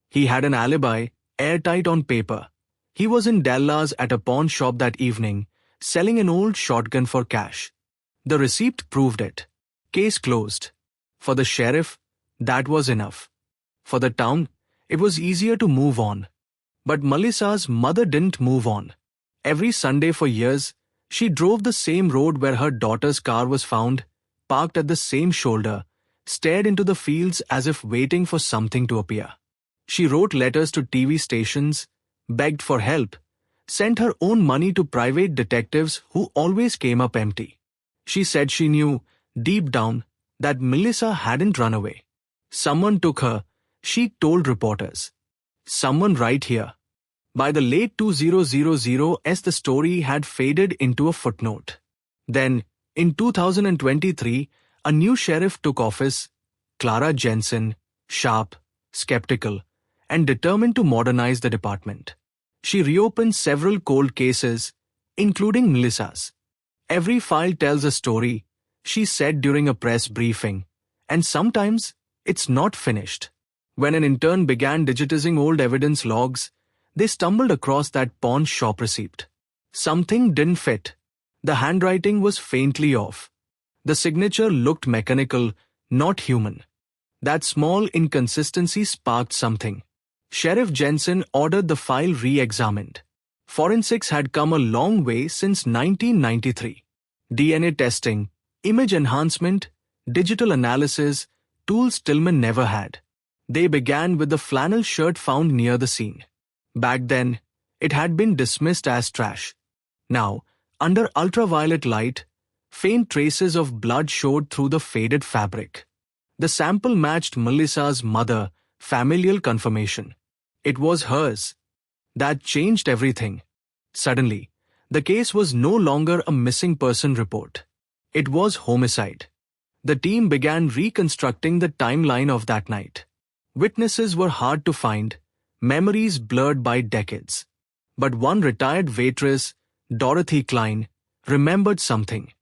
G: He had an alibi, airtight on paper. He was in Dallas at a pawn shop that evening, selling an old shotgun for cash. The receipt proved it. Case closed. For the sheriff, that was enough. For the town, it was easier to move on. But Melissa's mother didn't move on. Every Sunday for years, she drove the same road where her daughter's car was found, parked at the same shoulder, stared into the fields as if waiting for something to appear. She wrote letters to TV stations, begged for help, sent her own money to private detectives who always came up empty. She said she knew, deep down, that Melissa hadn't run away. Someone took her, she told reporters. Someone right here. By the late 2000s, the story had faded into a footnote. Then, in 2023, a new sheriff took office, Clara Jensen, sharp, skeptical, and determined to modernize the department. She reopened several cold cases, including Melissa's. Every file tells a story, she said during a press briefing, and sometimes it's not finished. When an intern began digitizing old evidence logs, they stumbled across that pawn shop receipt. Something didn't fit. The handwriting was faintly off. The signature looked mechanical, not human. That small inconsistency sparked something. Sheriff Jensen ordered the file re-examined. Forensics had come a long way since 1993. DNA testing, image enhancement, digital analysis, tools Tillman never had. They began with the flannel shirt found near the scene. Back then, it had been dismissed as trash. Now, under ultraviolet light, faint traces of blood showed through the faded fabric. The sample matched Melissa's mother, familial confirmation. It was hers. That changed everything. Suddenly, the case was no longer a missing person report. It was homicide. The team began reconstructing the timeline of that night. Witnesses were hard to find, memories blurred by decades. But one retired waitress, Dorothy Klein, remembered something.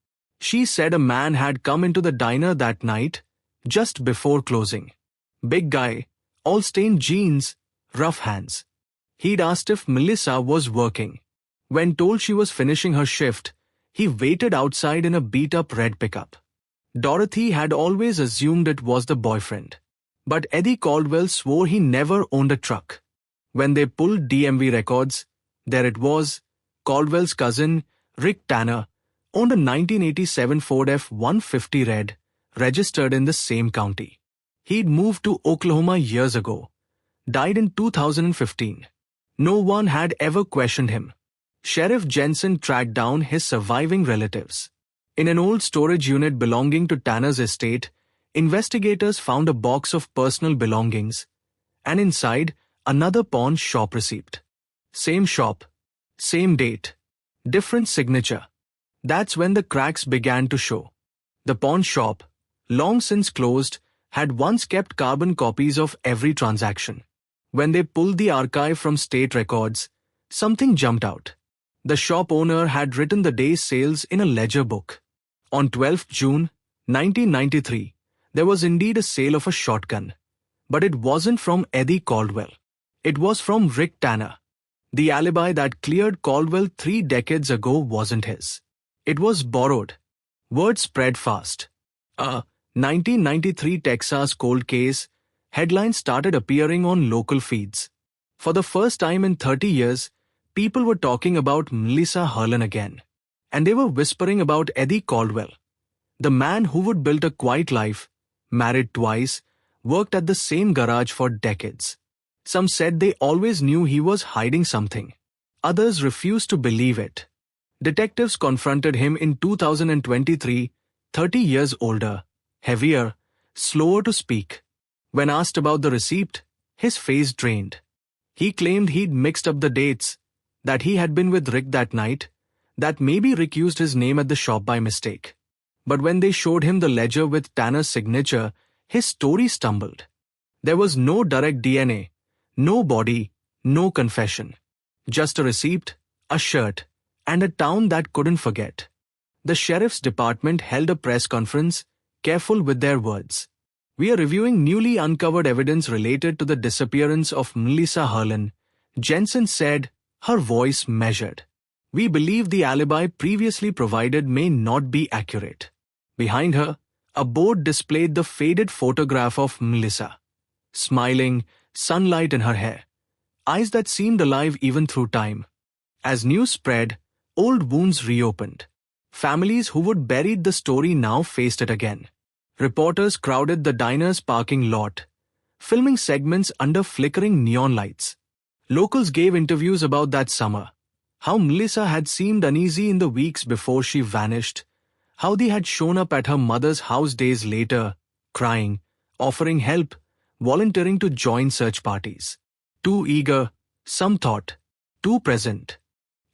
G: She said a man had come into the diner that night, just before closing. Big guy, all stained jeans, rough hands. He'd asked if Melissa was working. When told she was finishing her shift, he waited outside in a beat-up red pickup. Dorothy had always assumed it was the boyfriend. But Eddie Caldwell swore he never owned a truck. When they pulled DMV records, there it was, Caldwell's cousin, Rick Tanner, owned a 1987 Ford F-150 Red, registered in the same county. He'd moved to Oklahoma years ago, died in 2015. No one had ever questioned him. Sheriff Jensen tracked down his surviving relatives. In an old storage unit belonging to Tanner's estate, investigators found a box of personal belongings, and inside, another pawn shop receipt. Same shop, same date, different signature. That's when the cracks began to show. The pawn shop, long since closed, had once kept carbon copies of every transaction. When they pulled the archive from state records, something jumped out. The shop owner had written the day's sales in a ledger book. On 12 June 1993, there was indeed a sale of a shotgun. But it wasn't from Eddie Caldwell. It was from Rick Tanner. The alibi that cleared Caldwell 3 decades ago wasn't his. It was borrowed. Word spread fast. A 1993 Texas cold case, headlines started appearing on local feeds. For the first time in 30 years, people were talking about Melissa Harlan again. And they were whispering about Eddie Caldwell, the man who would build a quiet life, married twice, worked at the same garage for decades. Some said they always knew he was hiding something. Others refused to believe it. Detectives confronted him in 2023, 30 years older, heavier, slower to speak. When asked about the receipt, his face drained. He claimed he'd mixed up the dates, that he had been with Rick that night, that maybe Rick used his name at the shop by mistake. But when they showed him the ledger with Tanner's signature, his story stumbled. There was no direct DNA, no body, no confession. Just a receipt, a shirt, and a town that couldn't forget. The sheriff's department held a press conference, careful with their words. We are reviewing newly uncovered evidence related to the disappearance of Melissa Harlan, Jensen said, her voice measured. We believe the alibi previously provided may not be accurate. Behind her, a board displayed the faded photograph of Melissa. Smiling, sunlight in her hair. Eyes that seemed alive even through time. As news spread, old wounds reopened. Families who would buried the story now faced it again. Reporters crowded the diner's parking lot, filming segments under flickering neon lights. Locals gave interviews about that summer. How Melissa had seemed uneasy in the weeks before she vanished. How they had shown up at her mother's house days later, crying, offering help, volunteering to join search parties. Too eager, some thought, too present.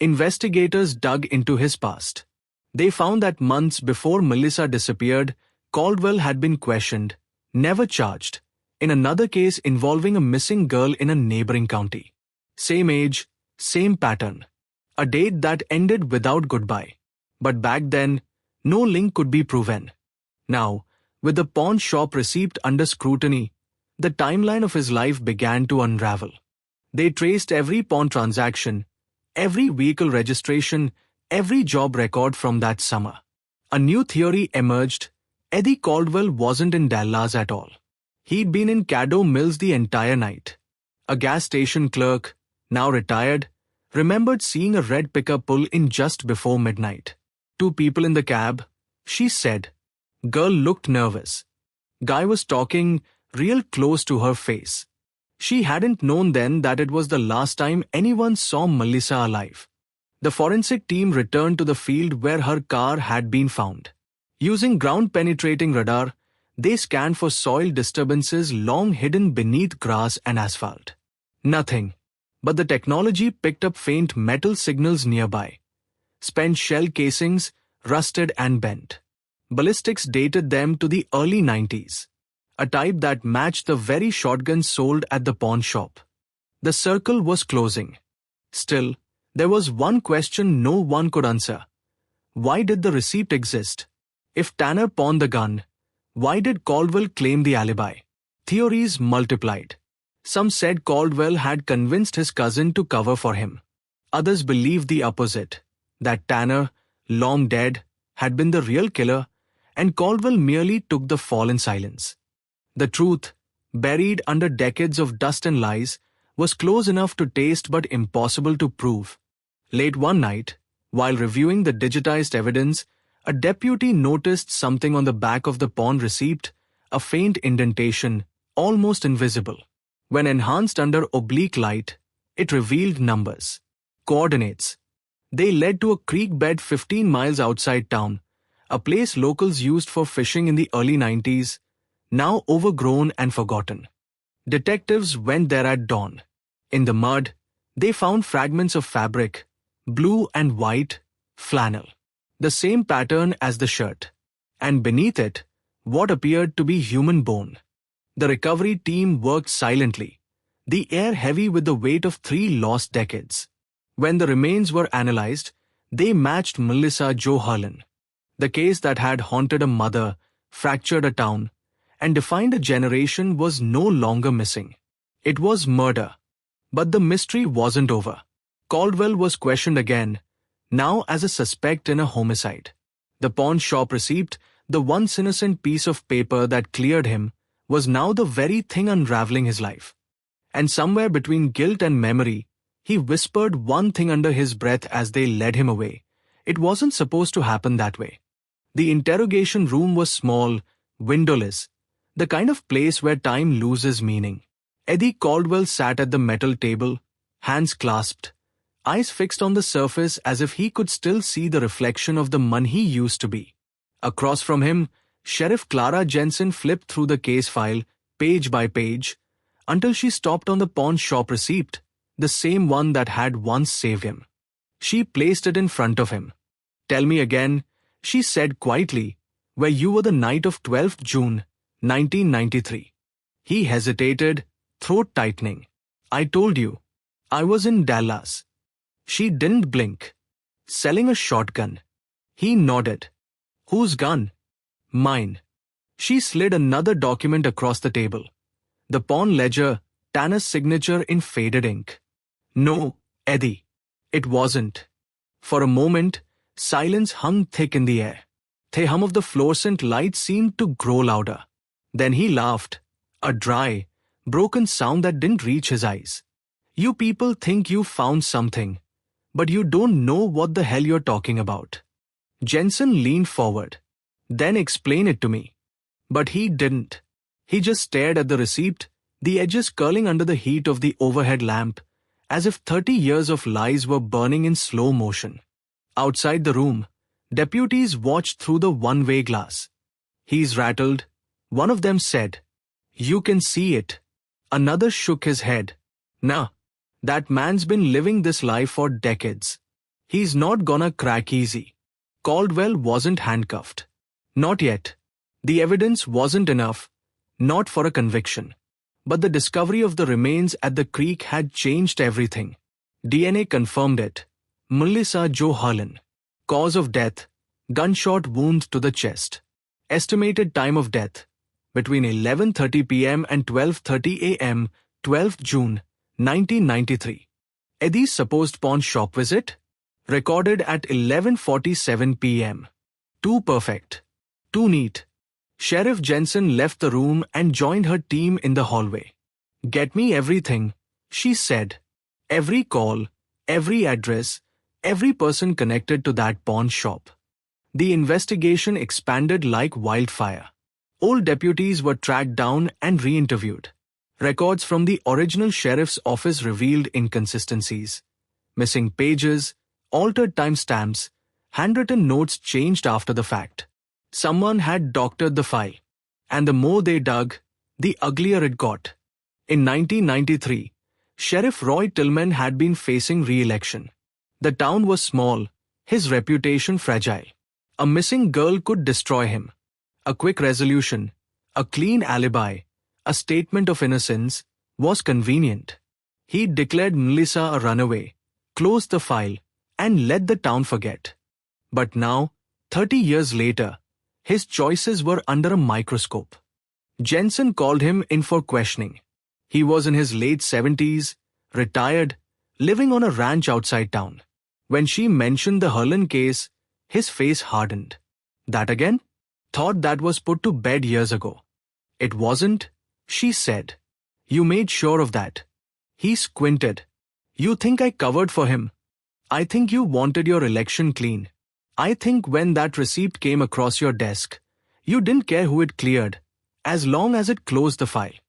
G: Investigators dug into his past. They found that months before Melissa disappeared, Caldwell had been questioned, never charged, in another case involving a missing girl in a neighboring county. Same age, same pattern. A date that ended without goodbye. But back then, no link could be proven. Now, with the pawn shop receipt under scrutiny, the timeline of his life began to unravel. They traced every pawn transaction, every vehicle registration, every job record from that summer. A new theory emerged. Eddie Caldwell wasn't in Dallas at all. He'd been in Caddo Mills the entire night. A gas station clerk, now retired, remembered seeing a red pickup pull in just before midnight. 2 people in the cab, she said. Girl looked nervous. Guy was talking real close to her face. She hadn't known then that it was the last time anyone saw Melissa alive. The forensic team returned to the field where her car had been found. Using ground-penetrating radar, they scanned for soil disturbances long hidden beneath grass and asphalt. Nothing. But the technology picked up faint metal signals nearby. Spent shell casings, rusted and bent. Ballistics dated them to the early 90s, a type that matched the very shotguns sold at the pawn shop. The circle was closing. Still, there was one question no one could answer. Why did the receipt exist? If Tanner pawned the gun, why did Caldwell claim the alibi? Theories multiplied. Some said Caldwell had convinced his cousin to cover for him. Others believed the opposite, that Tanner, long dead, had been the real killer, and Caldwell merely took the fall in silence. The truth, buried under decades of dust and lies, was close enough to taste but impossible to prove. Late one night, while reviewing the digitized evidence, a deputy noticed something on the back of the pawn receipt, a faint indentation, almost invisible. When enhanced under oblique light, it revealed numbers, coordinates. They led to a creek bed 15 miles outside town, a place locals used for fishing in the early 90s, now overgrown and forgotten. Detectives went there at dawn. In the mud, they found fragments of fabric, blue and white, flannel, the same pattern as the shirt, and beneath it, what appeared to be human bone. The recovery team worked silently, the air heavy with the weight of 3 lost decades. When the remains were analyzed, they matched Melissa Jo Harlan. The case that had haunted a mother, fractured a town, and defined a generation was no longer missing. It was murder. But the mystery wasn't over. Caldwell was questioned again, now as a suspect in a homicide. The pawn shop receipt, the once innocent piece of paper that cleared him, was now the very thing unraveling his life. And somewhere between guilt and memory, he whispered one thing under his breath as they led him away. It wasn't supposed to happen that way. The interrogation room was small, windowless, the kind of place where time loses meaning. Eddie Caldwell sat at the metal table, hands clasped, eyes fixed on the surface as if he could still see the reflection of the man he used to be. Across from him, Sheriff Clara Jensen flipped through the case file, page by page, until she stopped on the pawn shop receipt, the same one that had once saved him. She placed it in front of him. "Tell me again," she said quietly, "where you were the night of 12th June, 1993. He hesitated, throat tightening. "I told you. I was in Dallas." She didn't blink. "Selling a shotgun." He nodded. "Whose gun?" "Mine." She slid another document across the table. The pawn ledger, Tanner's signature in faded ink. "No, Eddie. It wasn't." For a moment, silence hung thick in the air. The hum of the fluorescent light seemed to grow louder. Then he laughed, a dry, broken sound that didn't reach his eyes. "You people think you found something, but you don't know what the hell you're talking about." Jensen leaned forward. "Then explain it to me." But he didn't. He just stared at the receipt, the edges curling under the heat of the overhead lamp, as if 30 years of lies were burning in slow motion. Outside the room, deputies watched through the one-way glass. "He's rattled," one of them said. "You can see it." Another shook his head. "Nah, that man's been living this life for decades. He's not gonna crack easy." Caldwell wasn't handcuffed. Not yet. The evidence wasn't enough, not for a conviction. But the discovery of the remains at the creek had changed everything. DNA confirmed it. Melissa Jo Harlan. Cause of death, gunshot wound to the chest. Estimated time of death, between 11:30 p.m. and 12:30 a.m., 12th June, 1993. Eddie's supposed pawn shop visit? Recorded at 11:47 p.m. Too perfect. Too neat. Sheriff Jensen left the room and joined her team in the hallway. "Get me everything," she said. "Every call, every address, every person connected to that pawn shop." The investigation expanded like wildfire. Old deputies were tracked down and re-interviewed. Records from the original sheriff's office revealed inconsistencies. Missing pages, altered timestamps, handwritten notes changed after the fact. Someone had doctored the file, and the more they dug, the uglier it got. In 1993, Sheriff Roy Tillman had been facing re-election. The town was small, his reputation fragile. A missing girl could destroy him. A quick resolution, a clean alibi, a statement of innocence was convenient. He declared Melissa a runaway, closed the file, and let the town forget. But now, 30 years later, his choices were under a microscope. Jensen called him in for questioning. He was in his late 70s, retired, living on a ranch outside town. When she mentioned the Herlin case, his face hardened. That again? Thought that was put to bed years ago. It wasn't, she said. You made sure of that. He squinted. You think I covered for him? I think you wanted your election clean. I think when that receipt came across your desk, you didn't care who it cleared, as long as it closed the file.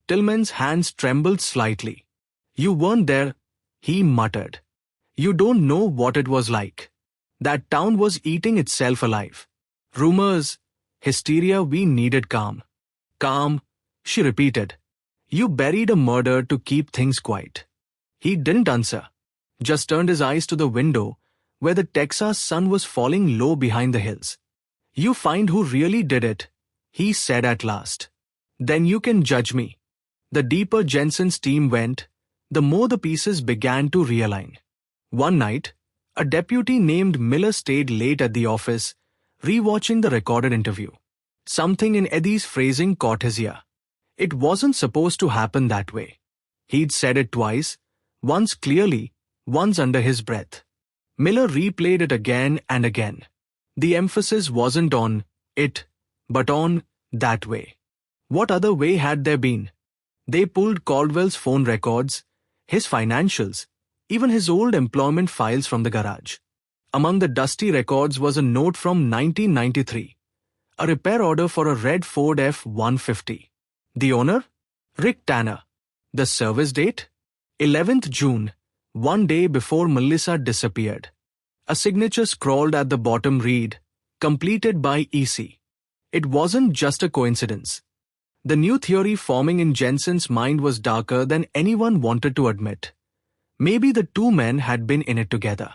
G: Tillman's hands trembled slightly. You weren't there, he muttered. You don't know what it was like. That town was eating itself alive. Rumors, hysteria, we needed calm. Calm, she repeated. You buried a murder to keep things quiet. He didn't answer, just turned his eyes to the window where the Texas sun was falling low behind the hills. You find who really did it, he said at last. Then you can judge me. The deeper Jensen's team went, the more the pieces began to realign. One night, a deputy named Miller stayed late at the office, rewatching the recorded interview. Something in Eddie's phrasing caught his ear. It wasn't supposed to happen that way. He'd said it twice, once clearly, once under his breath. Miller replayed it again and again. The emphasis wasn't on it, but on that way. What other way had there been? They pulled Caldwell's phone records, his financials, even his old employment files from the garage. Among the dusty records was a note from 1993, a repair order for a red Ford F-150. The owner? Rick Tanner. The service date? 11th June, one day before Melissa disappeared. A signature scrawled at the bottom read, completed by EC. It wasn't just a coincidence. The new theory forming in Jensen's mind was darker than anyone wanted to admit. Maybe the two men had been in it together.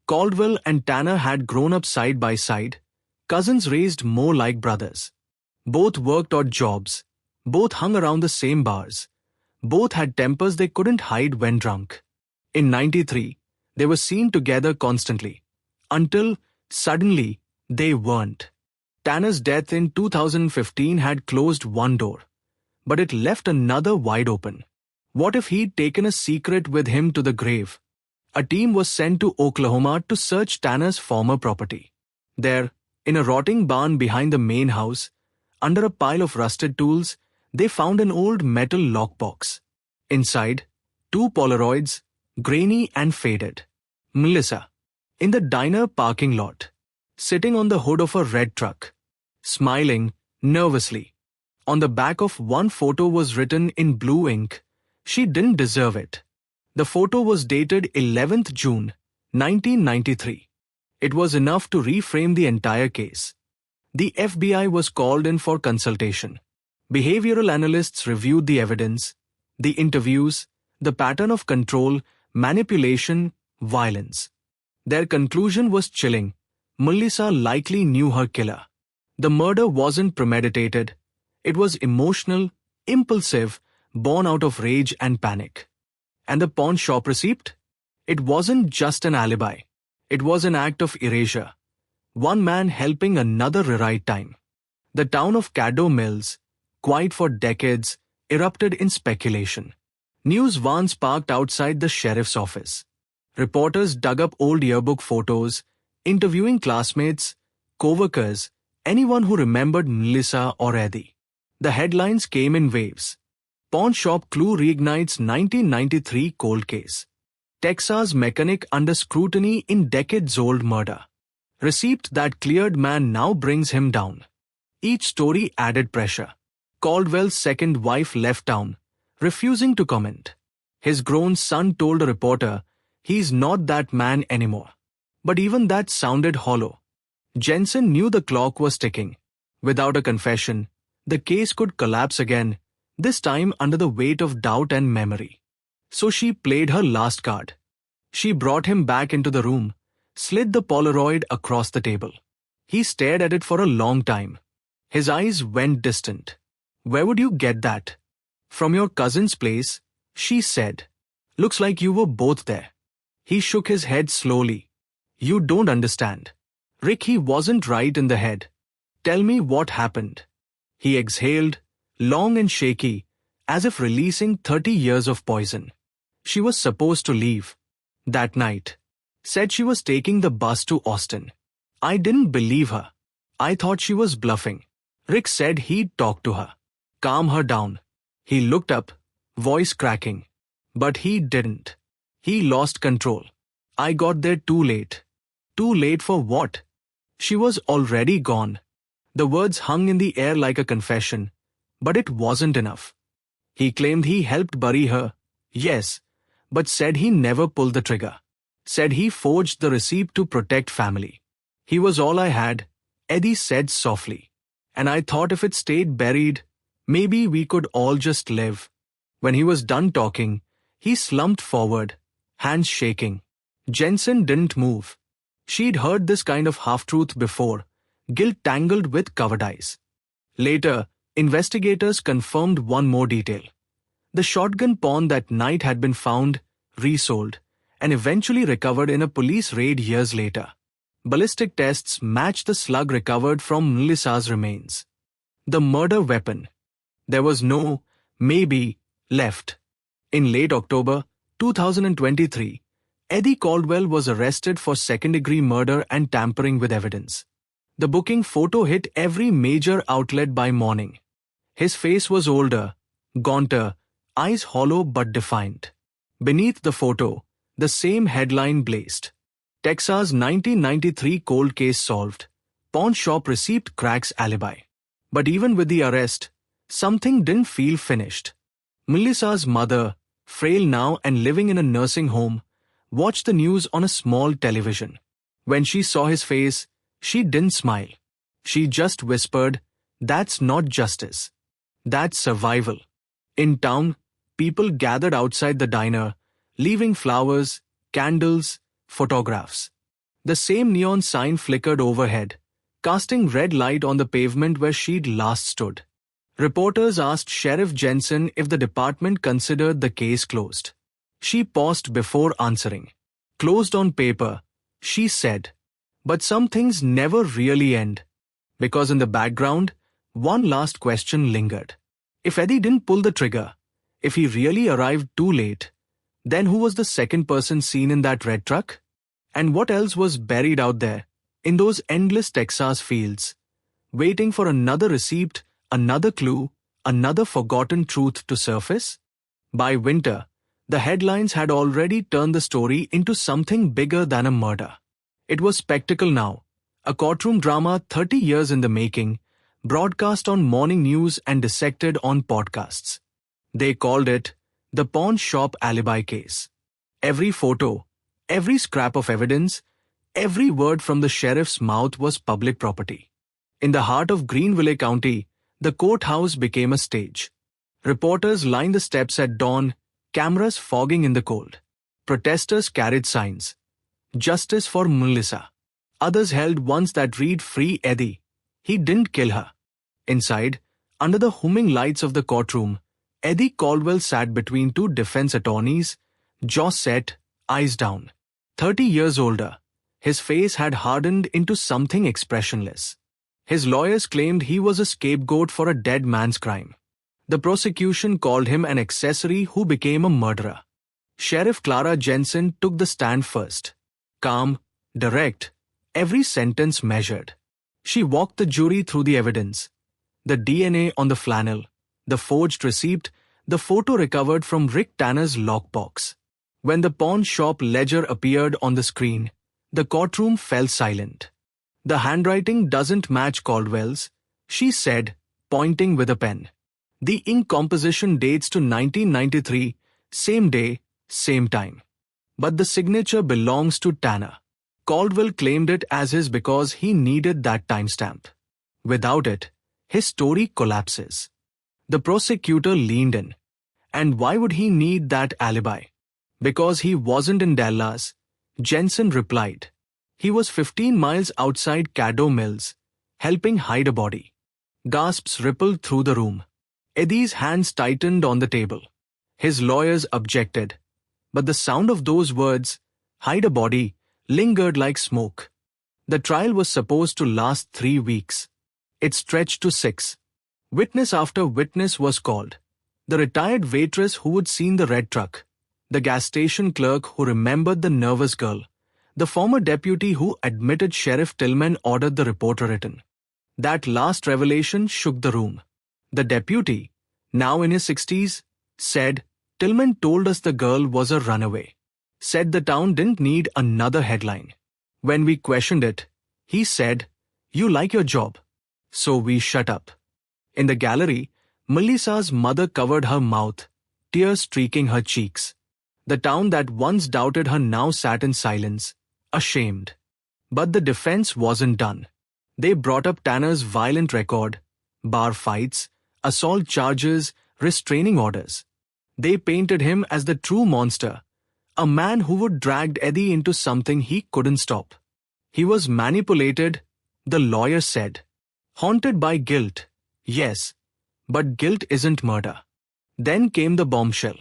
G: Caldwell and Tanner had grown up side by side, cousins raised more like brothers. Both worked odd jobs. Both hung around the same bars. Both had tempers they couldn't hide when drunk. In '93, they were seen together constantly. Until, suddenly, they weren't. Tanner's death in 2015 had closed one door, but it left another wide open. What if he'd taken a secret with him to the grave? A team was sent to Oklahoma to search Tanner's former property. There, in a rotting barn behind the main house, under a pile of rusted tools, they found an old metal lockbox. Inside, 2 Polaroids, grainy and faded. Melissa, in the diner parking lot, sitting on the hood of a red truck, smiling nervously. On the back of one photo was written in blue ink, "She didn't deserve it." The photo was dated 11th June, 1993. It was enough to reframe the entire case. The FBI was called in for consultation. Behavioral analysts reviewed the evidence, the interviews, the pattern of control, manipulation, violence. Their conclusion was chilling. Melissa likely knew her killer. The murder wasn't premeditated. It was emotional, impulsive, born out of rage and panic. And the pawn shop receipt? It wasn't just an alibi. It was an act of erasure. One man helping another rewrite time. The town of Caddo Mills, quiet for decades, erupted in speculation. News vans parked outside the sheriff's office. Reporters dug up old yearbook photos, interviewing classmates, co-workers, anyone who remembered Melissa or Eddie. The headlines came in waves. Pawn shop clue reignites 1993 cold case. Texas mechanic under scrutiny in decades-old murder. Receipt that cleared man now brings him down. Each story added pressure. Caldwell's second wife left town, refusing to comment. His grown son told a reporter, "He's not that man anymore." But even that sounded hollow. Jensen knew the clock was ticking. Without a confession, the case could collapse again, this time under the weight of doubt and memory. So she played her last card. She brought him back into the room, slid the Polaroid across the table. He stared at it for a long time. His eyes went distant. Where would you get that? From your cousin's place, she said. Looks like you were both there. He shook his head slowly. You don't understand. Rick, he wasn't right in the head. Tell me what happened. He exhaled, long and shaky, as if releasing 30 years of poison. She was supposed to leave. That night. Said she was taking the bus to Austin. I didn't believe her. I thought she was bluffing. Rick said he'd talk to her. Calm her down. He looked up, voice cracking. But he didn't. He lost control. I got there too late. Too late for what? She was already gone. The words hung in the air like a confession, but it wasn't enough. He claimed he helped bury her, yes, but said he never pulled the trigger. Said he forged the receipt to protect family. He was all I had, Eddie said softly. And I thought if it stayed buried, maybe we could all just live. When he was done talking, he slumped forward, hands shaking. Jensen didn't move. She'd heard this kind of half-truth before, guilt tangled with covered eyes. Later, investigators confirmed one more detail. The shotgun pawn that night had been found, resold, and eventually recovered in a police raid years later. Ballistic tests matched the slug recovered from Melissa's remains. The murder weapon. There was no, maybe, left. In late October 2023, Eddie Caldwell was arrested for second-degree murder and tampering with evidence. The booking photo hit every major outlet by morning. His face was older, gaunter, eyes hollow but defiant. Beneath the photo, the same headline blazed. Texas 1993 cold case solved. Pawn shop receipt cracks alibi. But even with the arrest, something didn't feel finished. Melissa's mother, frail now and living in a nursing home, watched the news on a small television. When she saw his face, she didn't smile. She just whispered, "That's not justice. That's survival." In town, people gathered outside the diner, leaving flowers, candles, photographs. The same neon sign flickered overhead, casting red light on the pavement where she'd last stood. Reporters asked Sheriff Jensen if the department considered the case closed. She paused before answering. Closed on paper, she said. But some things never really end. Because in the background, one last question lingered. If Eddie didn't pull the trigger, if he really arrived too late, then who was the second person seen in that red truck? And what else was buried out there, in those endless Texas fields, waiting for another receipt, another clue, another forgotten truth to surface? By winter, the headlines had already turned the story into something bigger than a murder. It was spectacle now, a courtroom drama 30 years in the making, broadcast on morning news and dissected on podcasts. They called it the pawn shop alibi case. Every photo, every scrap of evidence, every word from the sheriff's mouth was public property. In the heart of Greenville County, the courthouse became a stage. Reporters lined the steps at dawn, cameras fogging in the cold. Protesters carried signs. Justice for Melissa. Others held ones that read "Free Eddie. He didn't kill her." Inside, under the humming lights of the courtroom, Eddie Caldwell sat between two defense attorneys, jaw set, eyes down. 30 years older, his face had hardened into something expressionless. His lawyers claimed he was a scapegoat for a dead man's crime. The prosecution called him an accessory who became a murderer. Sheriff Clara Jensen took the stand first. Calm, direct, every sentence measured. She walked the jury through the evidence. The DNA on the flannel, the forged receipt, the photo recovered from Rick Tanner's lockbox. When the pawn shop ledger appeared on the screen, the courtroom fell silent. "The handwriting doesn't match Caldwell's," she said, pointing with a pen. "The ink composition dates to 1993, same day, same time. But the signature belongs to Tanner. Caldwell claimed it as his because he needed that timestamp. Without it, his story collapses." The prosecutor leaned in. And why would he need that alibi? Because he wasn't in Dallas, Jensen replied. He was 15 miles outside Caddo Mills, helping hide a body. Gasps rippled through the room. Eddie's hands tightened on the table. His lawyers objected, but the sound of those words, hide a body, lingered like smoke. The trial was supposed to last 3 weeks. It stretched to 6. Witness after witness was called. The retired waitress who would seen the red truck, the gas station clerk who remembered the nervous girl, the former deputy who admitted Sheriff Tillman ordered the report written. That last revelation shook the room. The deputy, now in his 60s, said, Tillman told us the girl was a runaway. Said the town didn't need another headline. When we questioned it, he said, you like your job. So we shut up. In the gallery, Melissa's mother covered her mouth, tears streaking her cheeks. The town that once doubted her now sat in silence, ashamed. But the defense wasn't done. They brought up Tanner's violent record, bar fights, assault charges, restraining orders. They painted him as the true monster, a man who would drag Eddie into something he couldn't stop. He was manipulated, the lawyer said. Haunted by guilt, yes, but guilt isn't murder. Then came the bombshell.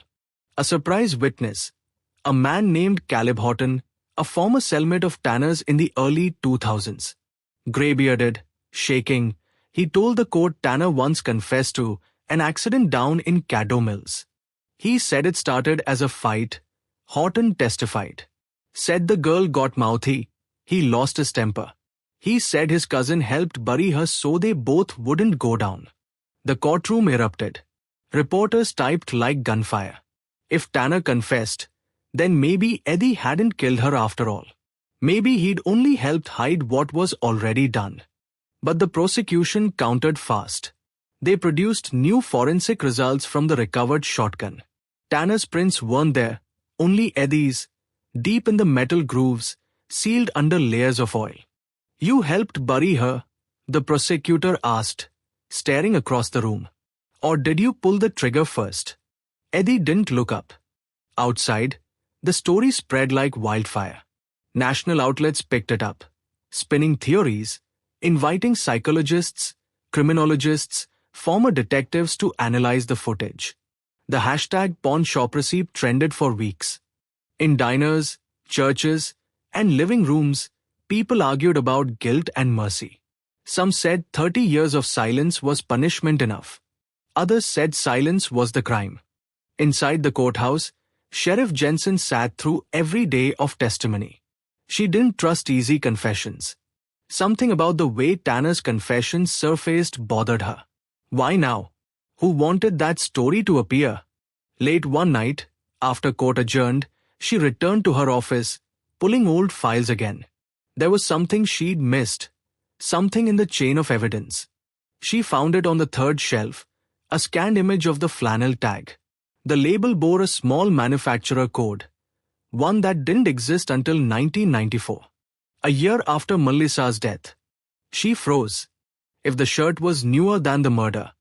G: A surprise witness, a man named Caleb Horton, a former cellmate of Tanner's in the early 2000s. Grey-bearded, shaking, he told the court Tanner once confessed to an accident down in Caddo Mills. He said it started as a fight. Horton testified. Said the girl got mouthy. He lost his temper. He said his cousin helped bury her so they both wouldn't go down. The courtroom erupted. Reporters typed like gunfire. If Tanner confessed, then maybe Eddie hadn't killed her after all. Maybe he'd only helped hide what was already done. But the prosecution countered fast. They produced new forensic results from the recovered shotgun. Tanner's prints weren't there, only Eddie's, deep in the metal grooves, sealed under layers of oil. You helped bury her, the prosecutor asked, staring across the room. Or did you pull the trigger first? Eddie didn't look up. Outside, the story spread like wildfire. National outlets picked it up, spinning theories, inviting psychologists, criminologists, former detectives to analyze the footage. The hashtag pawn shop receipt trended for weeks. In diners, churches, and living rooms, people argued about guilt and mercy. Some said 30 years of silence was punishment enough. Others said silence was the crime. Inside the courthouse, Sheriff Jensen sat through every day of testimony. She didn't trust easy confessions. Something about the way Tanner's confession surfaced bothered her. Why now? Who wanted that story to appear? Late one night, after court adjourned, she returned to her office, pulling old files again. There was something she'd missed, something in the chain of evidence. She found it on the third shelf, a scanned image of the flannel tag. The label bore a small manufacturer code, one that didn't exist until 1994, a year after Melissa's death. She froze. If the shirt was newer than the murder,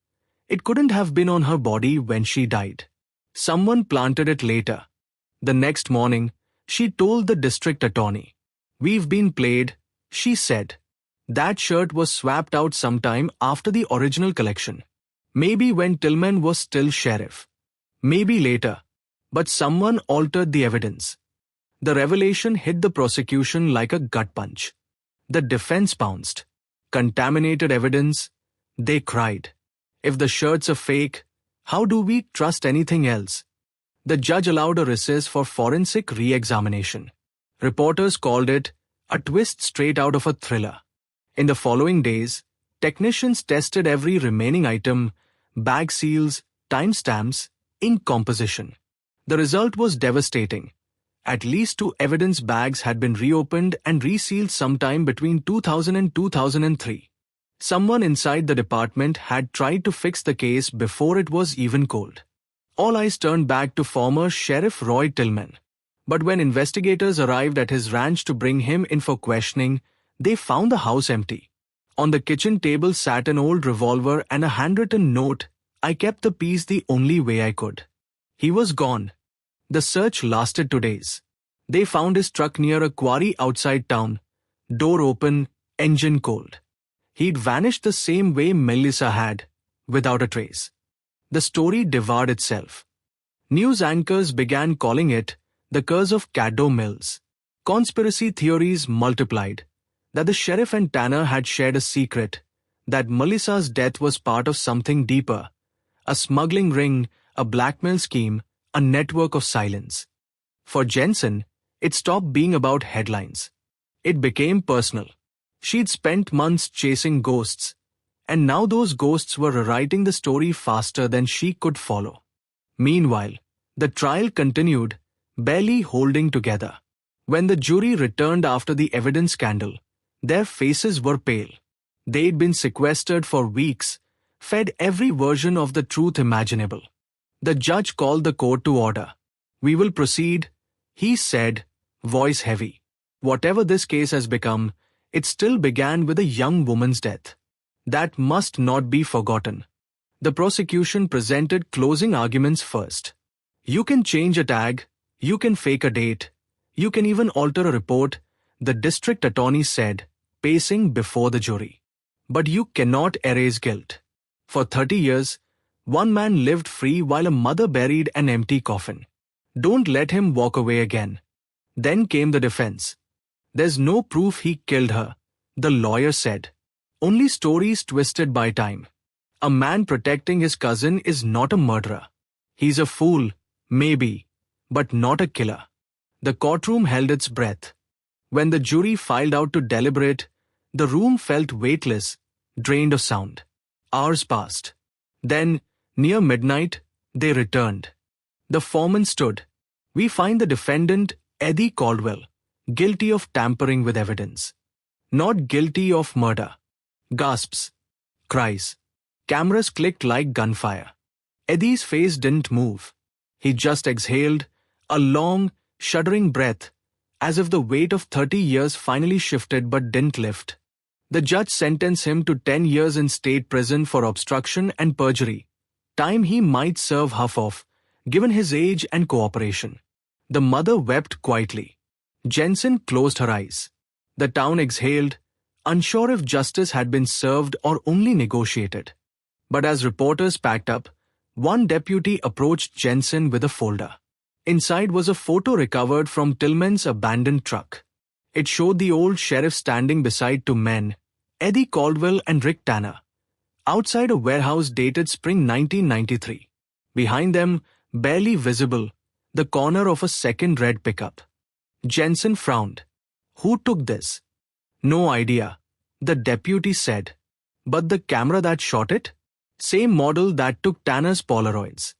G: it couldn't have been on her body when she died. Someone planted it later. The next morning, she told the district attorney, "We've been played," she said. That shirt was swapped out sometime after the original collection. Maybe when Tillman was still sheriff. Maybe later. But someone altered the evidence. The revelation hit the prosecution like a gut punch. The defense pounced. Contaminated evidence. They cried. If the shirt's a fake, how do we trust anything else? The judge allowed a recess for forensic re-examination. Reporters called it a twist straight out of a thriller. In the following days, technicians tested every remaining item, bag seals, timestamps, ink composition. The result was devastating. At least 2 evidence bags had been reopened and resealed sometime between 2000 and 2003. Someone inside the department had tried to fix the case before it was even cold. All eyes turned back to former Sheriff Roy Tillman. But when investigators arrived at his ranch to bring him in for questioning, they found the house empty. On the kitchen table sat an old revolver and a handwritten note, "I kept the peace the only way I could." He was gone. The search lasted 2 days. They found his truck near a quarry outside town, Door open, engine cold. He'd vanished the same way Melissa had, without a trace. The story devoured itself. News anchors began calling it the curse of Caddo Mills. Conspiracy theories multiplied. That the sheriff and Tanner had shared a secret, that Melissa's death was part of something deeper, a smuggling ring, a blackmail scheme, a network of silence. For Jensen, it stopped being about headlines. It became personal. She'd spent months chasing ghosts, and now those ghosts were rewriting the story faster than she could follow. Meanwhile, the trial continued, barely holding together. When the jury returned after the evidence scandal, their faces were pale. They'd been sequestered for weeks, fed every version of the truth imaginable. The judge called the court to order. "We will proceed," he said, voice heavy. Whatever this case has become, it still began with a young woman's death. That must not be forgotten. The prosecution presented closing arguments first. You can change a tag, you can fake a date, you can even alter a report, the district attorney said, pacing before the jury. But you cannot erase guilt. For 30 years, one man lived free while a mother buried an empty coffin. Don't let him walk away again. Then came the defense. There's no proof he killed her, the lawyer said. Only stories twisted by time. A man protecting his cousin is not a murderer. He's a fool, maybe, but not a killer. The courtroom held its breath. When the jury filed out to deliberate, the room felt weightless, drained of sound. Hours passed. Then, near midnight, they returned. The foreman stood. "We find the defendant, Eddie Caldwell, guilty of tampering with evidence. Not guilty of murder." Gasps. Cries. Cameras clicked like gunfire. Eddie's face didn't move. He just exhaled, a long, shuddering breath, as if the weight of 30 years finally shifted but didn't lift. The judge sentenced him to 10 years in state prison for obstruction and perjury, time he might serve half of, given his age and cooperation. The mother wept quietly. Jensen closed her eyes. The town exhaled, unsure if justice had been served or only negotiated. But as reporters packed up, one deputy approached Jensen with a folder. Inside was a photo recovered from Tillman's abandoned truck. It showed the old sheriff standing beside two men, Eddie Caldwell and Rick Tanner, outside a warehouse dated spring 1993. Behind them, barely visible, the corner of a second red pickup. Jensen frowned. "Who took this?" "No idea," the deputy said. "But the camera that shot it? Same model that took Tanner's Polaroids."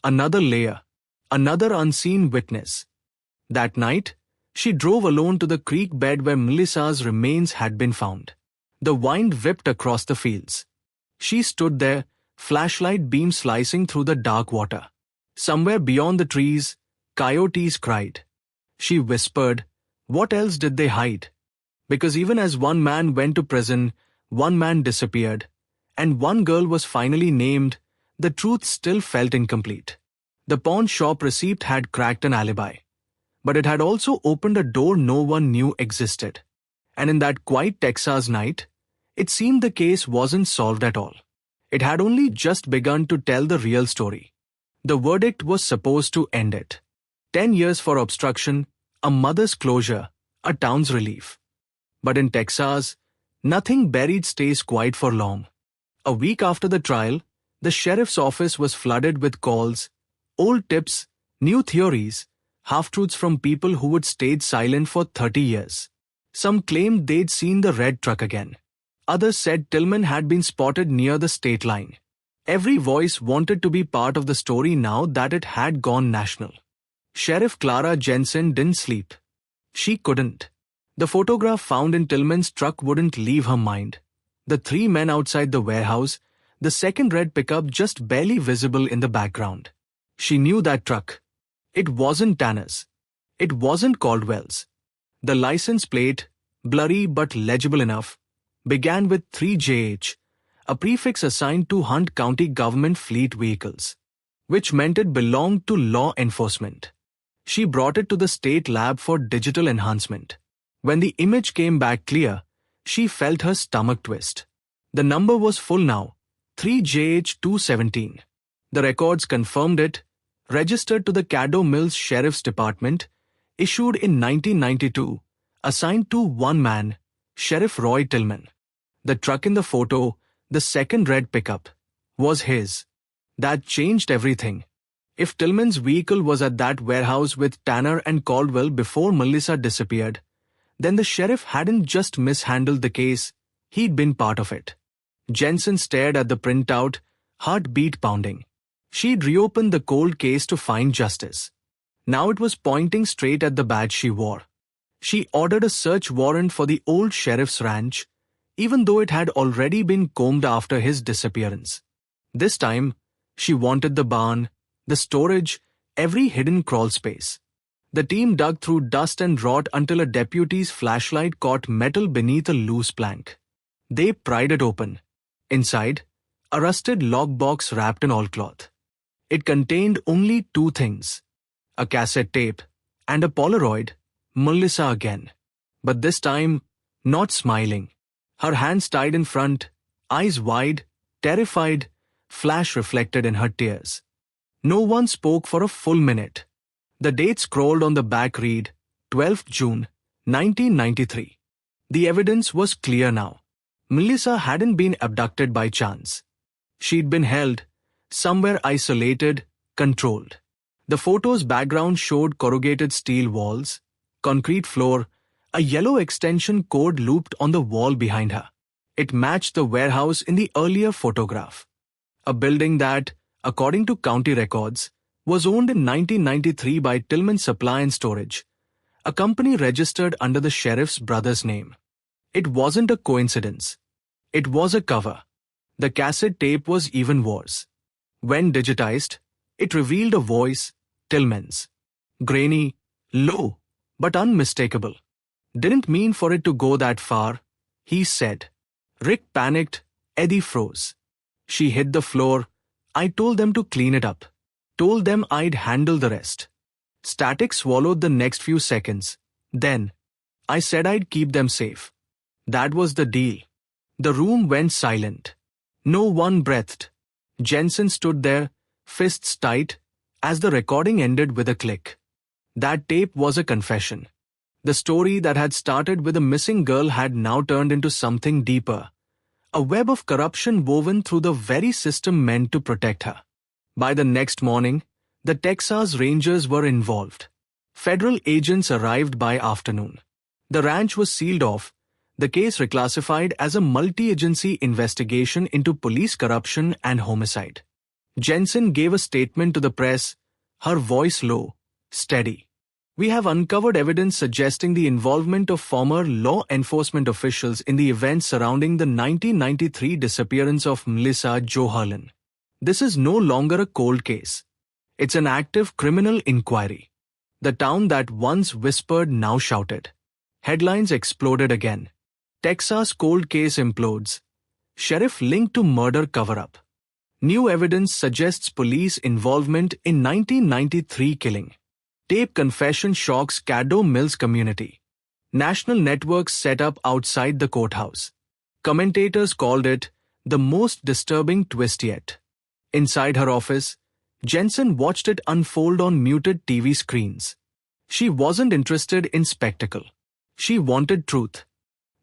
G: Another layer. Another unseen witness. That night, she drove alone to the creek bed where Melissa's remains had been found. The wind whipped across the fields. She stood there, flashlight beam slicing through the dark water. Somewhere beyond the trees, coyotes cried. She whispered, what else did they hide? Because even as one man went to prison, one man disappeared, and one girl was finally named, the truth still felt incomplete. The pawn shop receipt had cracked an alibi, but it had also opened a door no one knew existed. And in that quiet Texas night, it seemed the case wasn't solved at all. It had only just begun to tell the real story. The verdict was supposed to end it. 10 years for obstruction, a mother's closure, a town's relief. But in Texas, nothing buried stays quiet for long. A week after the trial, the sheriff's office was flooded with calls, old tips, new theories, half-truths from people who had stayed silent for 30 years. Some claimed they'd seen the red truck again. Others said Tillman had been spotted near the state line. Every voice wanted to be part of the story now that it had gone national. Sheriff Clara Jensen didn't sleep. She couldn't. The photograph found in Tillman's truck wouldn't leave her mind. The three men outside the warehouse, the second red pickup just barely visible in the background. She knew that truck. It wasn't Tanner's. It wasn't Caldwell's. The license plate, blurry but legible enough, began with 3JH, a prefix assigned to Hunt County government fleet vehicles, which meant it belonged to law enforcement. She brought it to the state lab for digital enhancement. When the image came back clear, she felt her stomach twist. The number was full now, 3JH217. The records confirmed it, registered to the Caddo Mills Sheriff's Department, issued in 1992, assigned to one man, Sheriff Roy Tillman. The truck in the photo, the second red pickup, was his. That changed everything. If Tillman's vehicle was at that warehouse with Tanner and Caldwell before Melissa disappeared, then the sheriff hadn't just mishandled the case, he'd been part of it. Jensen stared at the printout, heartbeat pounding. She'd reopened the cold case to find justice. Now it was pointing straight at the badge she wore. She ordered a search warrant for the old sheriff's ranch, even though it had already been combed after his disappearance. This time, she wanted the barn, the storage, every hidden crawl space. The team dug through dust and rot until a deputy's flashlight caught metal beneath a loose plank. They pried it open. Inside, a rusted lockbox wrapped in oilcloth. It contained only two things: a cassette tape and a Polaroid, Melissa again. But this time, not smiling. Her hands tied in front, eyes wide, terrified, flash reflected in her tears. No one spoke for a full minute. The date scrolled on the back read, 12th June, 1993. The evidence was clear now. Melissa hadn't been abducted by chance. She'd been held, somewhere isolated, controlled. The photo's background showed corrugated steel walls, concrete floor, a yellow extension cord looped on the wall behind her. It matched the warehouse in the earlier photograph. A building that, according to county records, was owned in 1993 by Tillman Supply and Storage, a company registered under the sheriff's brother's name. It wasn't a coincidence. It was a cover. The cassette tape was even worse. When digitized, it revealed a voice, Tillman's. Grainy, low, but unmistakable. Didn't mean for it to go that far, he said. Rick panicked, Eddie froze. She hit the floor. I told them to clean it up. Told them I'd handle the rest. Static swallowed the next few seconds. Then, I said I'd keep them safe. That was the deal. The room went silent. No one breathed. Jensen stood there, fists tight, as the recording ended with a click. That tape was a confession. The story that had started with a missing girl had now turned into something deeper. A web of corruption woven through the very system meant to protect her. By the next morning, the Texas Rangers were involved. Federal agents arrived by afternoon. The ranch was sealed off, the case reclassified as a multi-agency investigation into police corruption and homicide. Jensen gave a statement to the press, her voice low, steady. We have uncovered evidence suggesting the involvement of former law enforcement officials in the events surrounding the 1993 disappearance of Melissa Jo Herlin. This is no longer a cold case. It's an active criminal inquiry. The town that once whispered now shouted. Headlines exploded again. Texas cold case implodes. Sheriff linked to murder cover-up. New evidence suggests police involvement in 1993 killing. Tape confession shocks Caddo Mills community. National networks set up outside the courthouse. Commentators called it the most disturbing twist yet. Inside her office, Jensen watched it unfold on muted TV screens. She wasn't interested in spectacle. She wanted truth.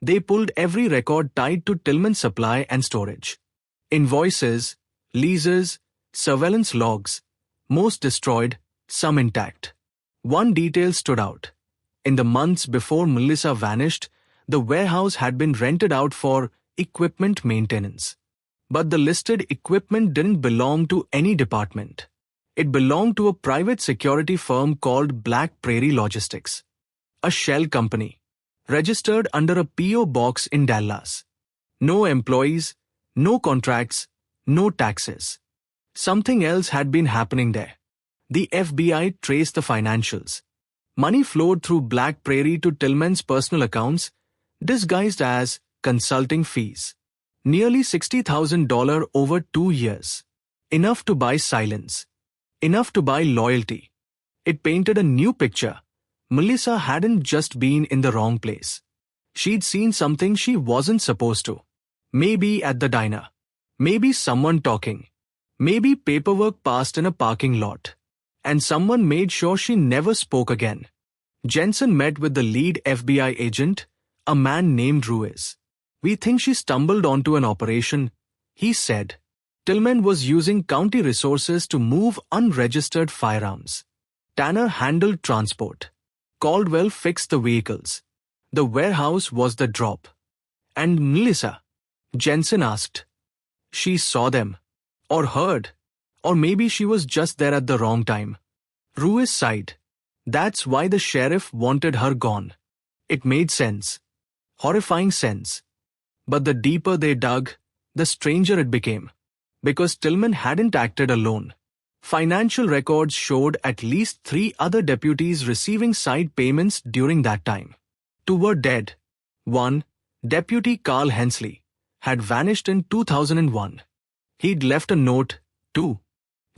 G: They pulled every record tied to Tillman Supply and Storage. Invoices, leases, surveillance logs, most destroyed, some intact. One detail stood out. In the months before Melissa vanished, the warehouse had been rented out for equipment maintenance. But the listed equipment didn't belong to any department. It belonged to a private security firm called Black Prairie Logistics, a shell company, registered under a P.O. box in Dallas. No employees, no contracts, no taxes. Something else had been happening there. The FBI traced the financials. Money flowed through Black Prairie to Tillman's personal accounts, disguised as consulting fees. Nearly $60,000 over 2 years. Enough to buy silence. Enough to buy loyalty. It painted a new picture, Melissa hadn't just been in the wrong place. She'd seen something she wasn't supposed to. Maybe at the diner. Maybe someone talking. Maybe paperwork passed in a parking lot. And someone made sure she never spoke again. Jensen met with the lead FBI agent, a man named Ruiz. "We think she stumbled onto an operation," he said. Tillman was using county resources to move unregistered firearms. Tanner handled transport. Caldwell fixed the vehicles. The warehouse was the drop. And Melissa? Jensen asked. She saw them. Or heard. Or maybe she was just there at the wrong time. Ruiz sighed. That's why the sheriff wanted her gone. It made sense. Horrifying sense. But the deeper they dug, the stranger it became. Because Tillman hadn't acted alone. Financial records showed at least 3 other deputies receiving side payments during that time. 2 were dead. One, Deputy Carl Hensley, had vanished in 2001. He'd left a note, too.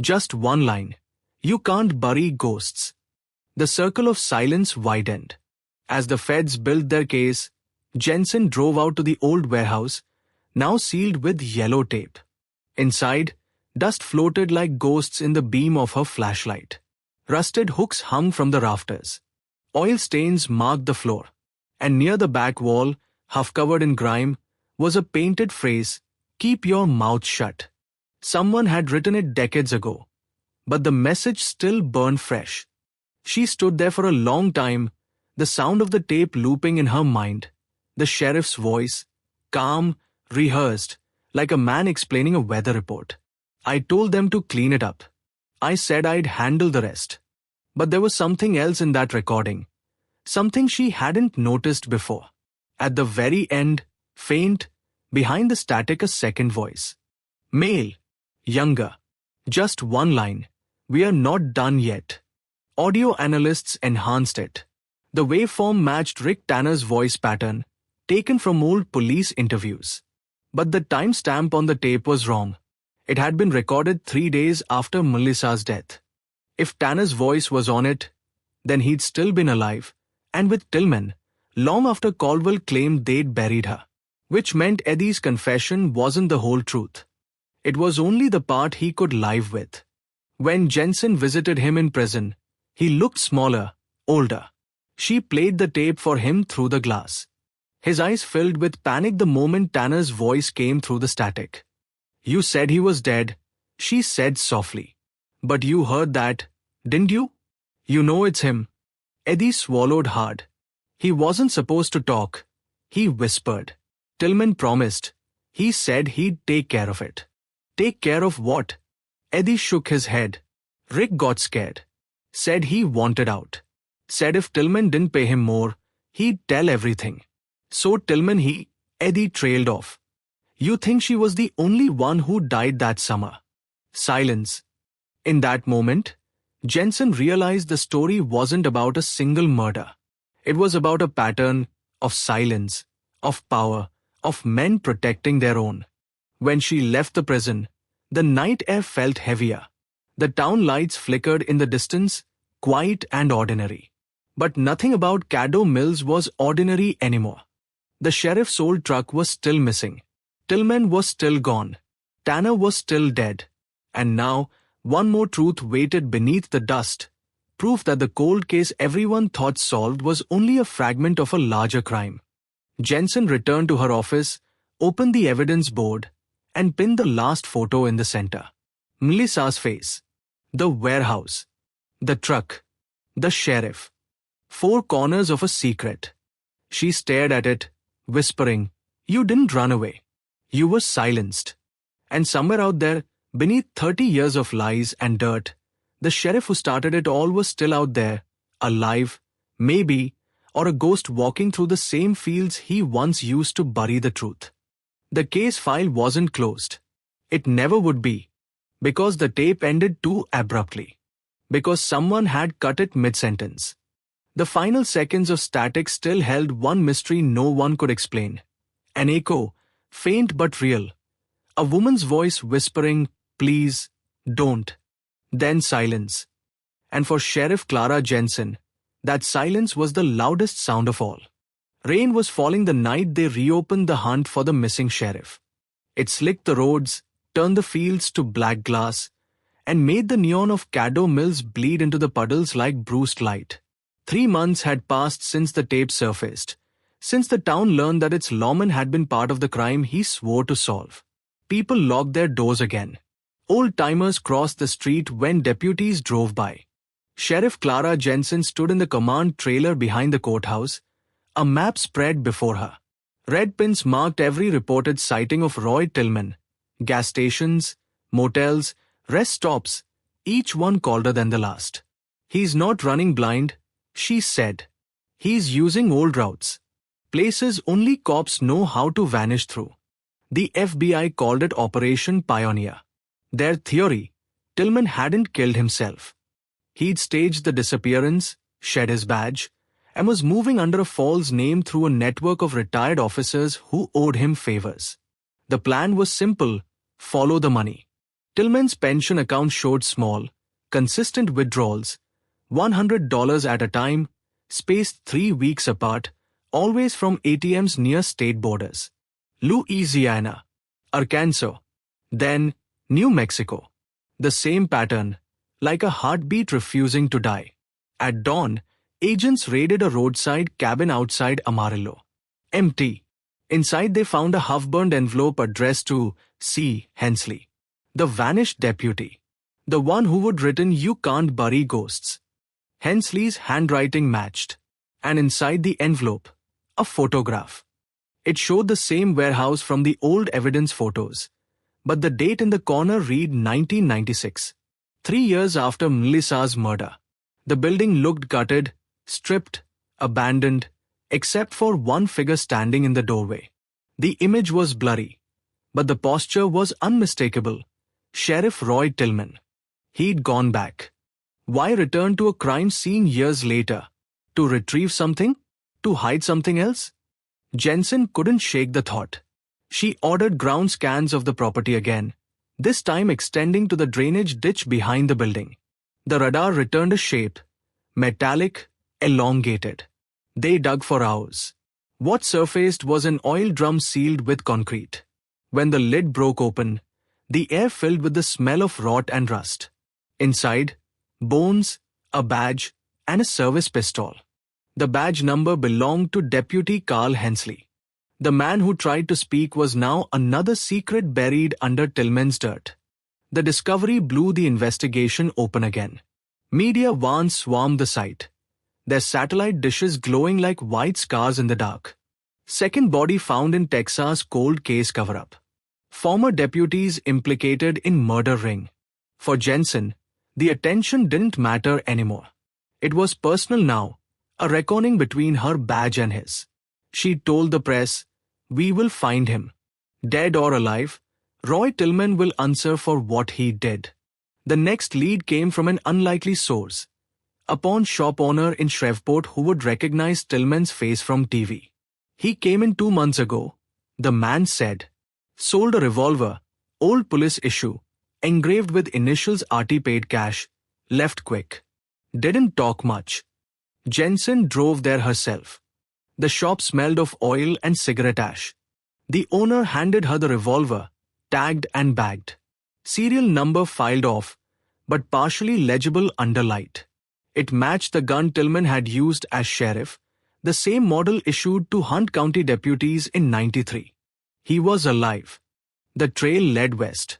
G: Just one line. "You can't bury ghosts." The circle of silence widened. As the feds built their case, Jensen drove out to the old warehouse, now sealed with yellow tape. Inside, dust floated like ghosts in the beam of her flashlight. Rusted hooks hung from the rafters. Oil stains marked the floor. And near the back wall, half covered in grime, was a painted phrase, "Keep your mouth shut." Someone had written it decades ago. But the message still burned fresh. She stood there for a long time, the sound of the tape looping in her mind. The sheriff's voice, calm, rehearsed, like a man explaining a weather report. "I told them to clean it up. I said I'd handle the rest." But there was something else in that recording. Something she hadn't noticed before. At the very end, faint, behind the static, a second voice. Male. Younger. Just one line. "We are not done yet." Audio analysts enhanced it. The waveform matched Rick Tanner's voice pattern, taken from old police interviews. But the timestamp on the tape was wrong. It had been recorded 3 days after Melissa's death. If Tanner's voice was on it, then he'd still been alive, and with Tillman, long after Caldwell claimed they'd buried her. Which meant Eddie's confession wasn't the whole truth. It was only the part he could live with. When Jensen visited him in prison, he looked smaller, older. She played the tape for him through the glass. His eyes filled with panic the moment Tanner's voice came through the static. "You said he was dead," she said softly. "But you heard that, didn't you? You know it's him." Eddie swallowed hard. He wasn't supposed to talk. He whispered. "Tillman promised. He said he'd take care of it." Take care of what? Eddie shook his head. Rick got scared. Said he wanted out. Said if Tillman didn't pay him more, he'd tell everything. So Tillman Eddie trailed off. "You think she was the only one who died that summer?" Silence. In that moment, Jensen realized the story wasn't about a single murder. It was about a pattern of silence, of power, of men protecting their own. When she left the prison, the night air felt heavier. The town lights flickered in the distance, quiet and ordinary. But nothing about Caddo Mills was ordinary anymore. The sheriff's old truck was still missing. Tillman was still gone. Tanner was still dead. And now, one more truth waited beneath the dust. Proof that the cold case everyone thought solved was only a fragment of a larger crime. Jensen returned to her office, opened the evidence board, and pinned the last photo in the center. Melissa's face. The warehouse. The truck. The sheriff. 4 corners of a secret. She stared at it, whispering, "You didn't run away. You were silenced." And somewhere out there, beneath 30 years of lies and dirt, the sheriff who started it all was still out there, alive, maybe, or a ghost walking through the same fields he once used to bury the truth. The case file wasn't closed. It never would be. Because the tape ended too abruptly. Because someone had cut it mid-sentence. The final seconds of static still held one mystery no one could explain. An echo, faint but real. A woman's voice whispering, "Please, don't." Then silence. And for Sheriff Clara Jensen, That silence was the loudest sound of all. Rain was falling the night they reopened the hunt for the missing sheriff. It slicked the roads, turned the fields to black glass, and made the neon of Caddo Mills bleed into the puddles like bruised light. 3 months had passed since the tape surfaced, since the town learned that its lawman had been part of the crime he swore to solve. People locked their doors again. Old-timers crossed the street when deputies drove by. Sheriff Clara Jensen stood in the command trailer behind the courthouse, a map spread before her. Red pins marked every reported sighting of Roy Tillman. Gas stations, motels, rest stops, each one colder than the last. He's not running blind, she said. He's using old routes. Places only cops know how to vanish through. The FBI called it Operation Pioneer. Their theory, Tillman hadn't killed himself. He'd staged the disappearance, shed his badge, and was moving under a false name through a network of retired officers who owed him favors. The plan was simple: follow the money. Tillman's pension account showed small, consistent withdrawals, $100 at a time, spaced 3 weeks apart, always from ATMs near state borders. Louisiana, Arkansas, then New Mexico. The same pattern, like a heartbeat refusing to die. At dawn, agents raided a roadside cabin outside Amarillo. Empty. Inside they found a half-burned envelope addressed to C. Hensley, the vanished deputy, the one who would written "You can't bury ghosts." Hensley's handwriting matched, and inside the envelope, a photograph. It showed the same warehouse from the old evidence photos, but the date in the corner read 1996, 3 years after Melissa's murder. The building looked gutted, stripped, abandoned, except for one figure standing in the doorway. The image was blurry, but the posture was unmistakable. Sheriff Roy Tillman. He'd gone back. Why return to a crime scene years later? To retrieve something? To hide something else? Jensen couldn't shake the thought. She ordered ground scans of the property again, this time extending to the drainage ditch behind the building. The radar returned a shape, metallic, elongated. They dug for hours. What surfaced was an oil drum sealed with concrete. When the lid broke open, the air filled with the smell of rot and rust. Inside, bones, a badge, and a service pistol. The badge number belonged to Deputy Carl Hensley. The man who tried to speak was now another secret buried under Tillman's dirt. The discovery blew the investigation open again. Media vans swarmed the site, their satellite dishes glowing like white scars in the dark. Second body found in Texas cold case cover-up. Former deputies implicated in murder ring. For Jensen, the attention didn't matter anymore. It was personal now, a reckoning between her badge and his. She told the press, "We will find him. Dead or alive, Roy Tillman will answer for what he did." The next lead came from an unlikely source, a pawn shop owner in Shreveport who would recognize Tillman's face from TV. "He came in 2 months ago," the man said. "Sold a revolver, old police issue, engraved with initials RT paid cash, left quick. Didn't talk much." Jensen drove there herself. The shop smelled of oil and cigarette ash. The owner handed her the revolver, tagged and bagged. Serial number filed off, but partially legible under light. It matched the gun Tillman had used as sheriff, the same model issued to Hunt County deputies in '93. He was alive. The trail led west.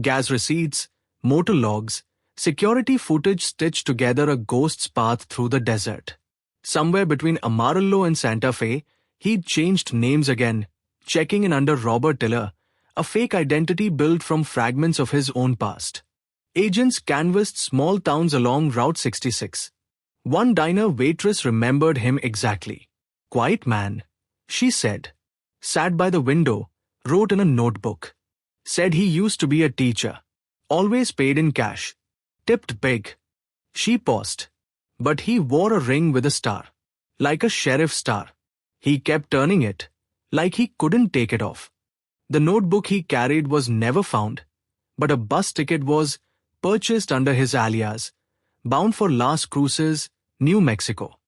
G: Gas receipts, motor logs, security footage stitched together a ghost's path through the desert. Somewhere between Amarillo and Santa Fe, he'd changed names again, checking in under Robert Tiller, a fake identity built from fragments of his own past. Agents canvassed small towns along Route 66. One diner waitress remembered him exactly. "Quiet man," she said. Sat by the window, wrote in a notebook. Said he used to be a teacher. Always paid in cash. Tipped big. She paused. But he wore a ring with a star. Like a sheriff's star. He kept turning it, like he couldn't take it off. The notebook he carried was never found, but a bus ticket was purchased under his alias, bound for Las Cruces, New Mexico.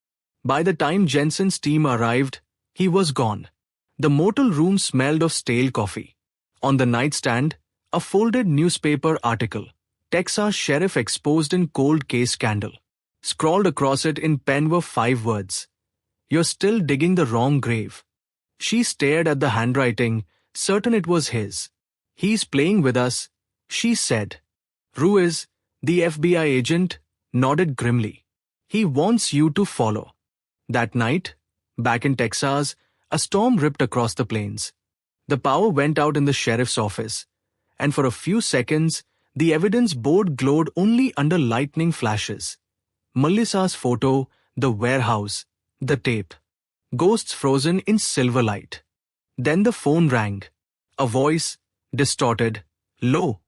G: By the time Jensen's team arrived, he was gone. The motel room smelled of stale coffee. On the nightstand, a folded newspaper article, Texas Sheriff Exposed in Cold Case Scandal. Scrawled across it in pen were 5 words. You're still digging the wrong grave. She stared at the handwriting, certain it was his. He's playing with us, she said. Ruiz, the FBI agent, nodded grimly. He wants you to follow. That night, back in Texas, a storm ripped across the plains. The power went out in the sheriff's office, and for a few seconds, the evidence board glowed only under lightning flashes. Melissa's photo, the warehouse, the tape. Ghosts frozen in silver light. Then the phone rang. A voice, distorted, low.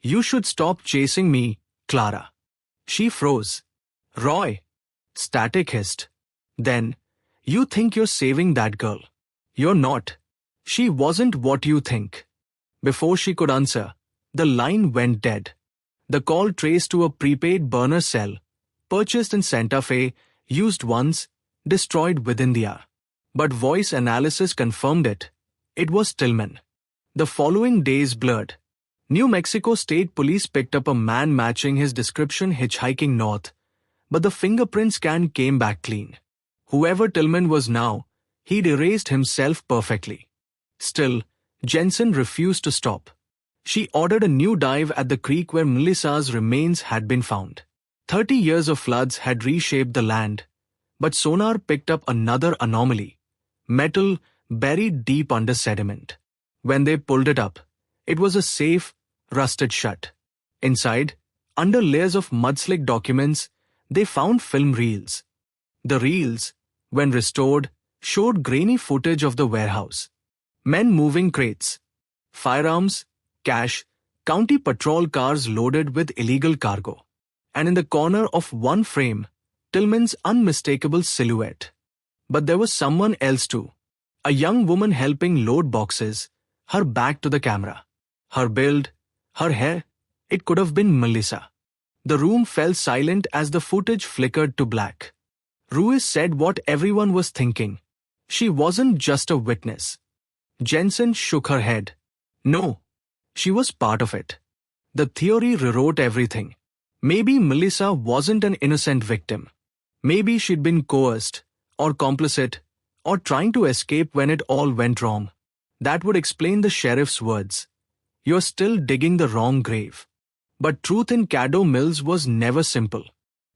G: You should stop chasing me, Clara. She froze. Roy. Static hissed. Then, you think you're saving that girl. You're not. She wasn't what you think. Before she could answer, the line went dead. The call traced to a prepaid burner cell, purchased in Santa Fe, used once, destroyed within the hour. But voice analysis confirmed it. It was Tillman. The following days blurred. New Mexico State Police picked up a man matching his description hitchhiking north, but the fingerprint scan came back clean. Whoever Tillman was now, he'd erased himself perfectly. Still, Jensen refused to stop. She ordered a new dive at the creek where Melissa's remains had been found. 30 years of floods had reshaped the land, but sonar picked up another anomaly. Metal buried deep under sediment. When they pulled it up, it was a safe, rusted shut. Inside, under layers of mudslick documents, they found film reels. The reels, when restored, showed grainy footage of the warehouse. Men moving crates, firearms, cash, county patrol cars loaded with illegal cargo. And in the corner of one frame, Tillman's unmistakable silhouette. But there was someone else too. A young woman helping load boxes, her back to the camera. Her build, her hair, it could have been Melissa. The room fell silent as the footage flickered to black. Ruiz said what everyone was thinking. She wasn't just a witness. Jensen shook her head. No, she was part of it. The theory rewrote everything. Maybe Melissa wasn't an innocent victim. Maybe she'd been coerced, or complicit, or trying to escape when it all went wrong. That would explain the sheriff's words. You're still digging the wrong grave. But truth in Caddo Mills was never simple.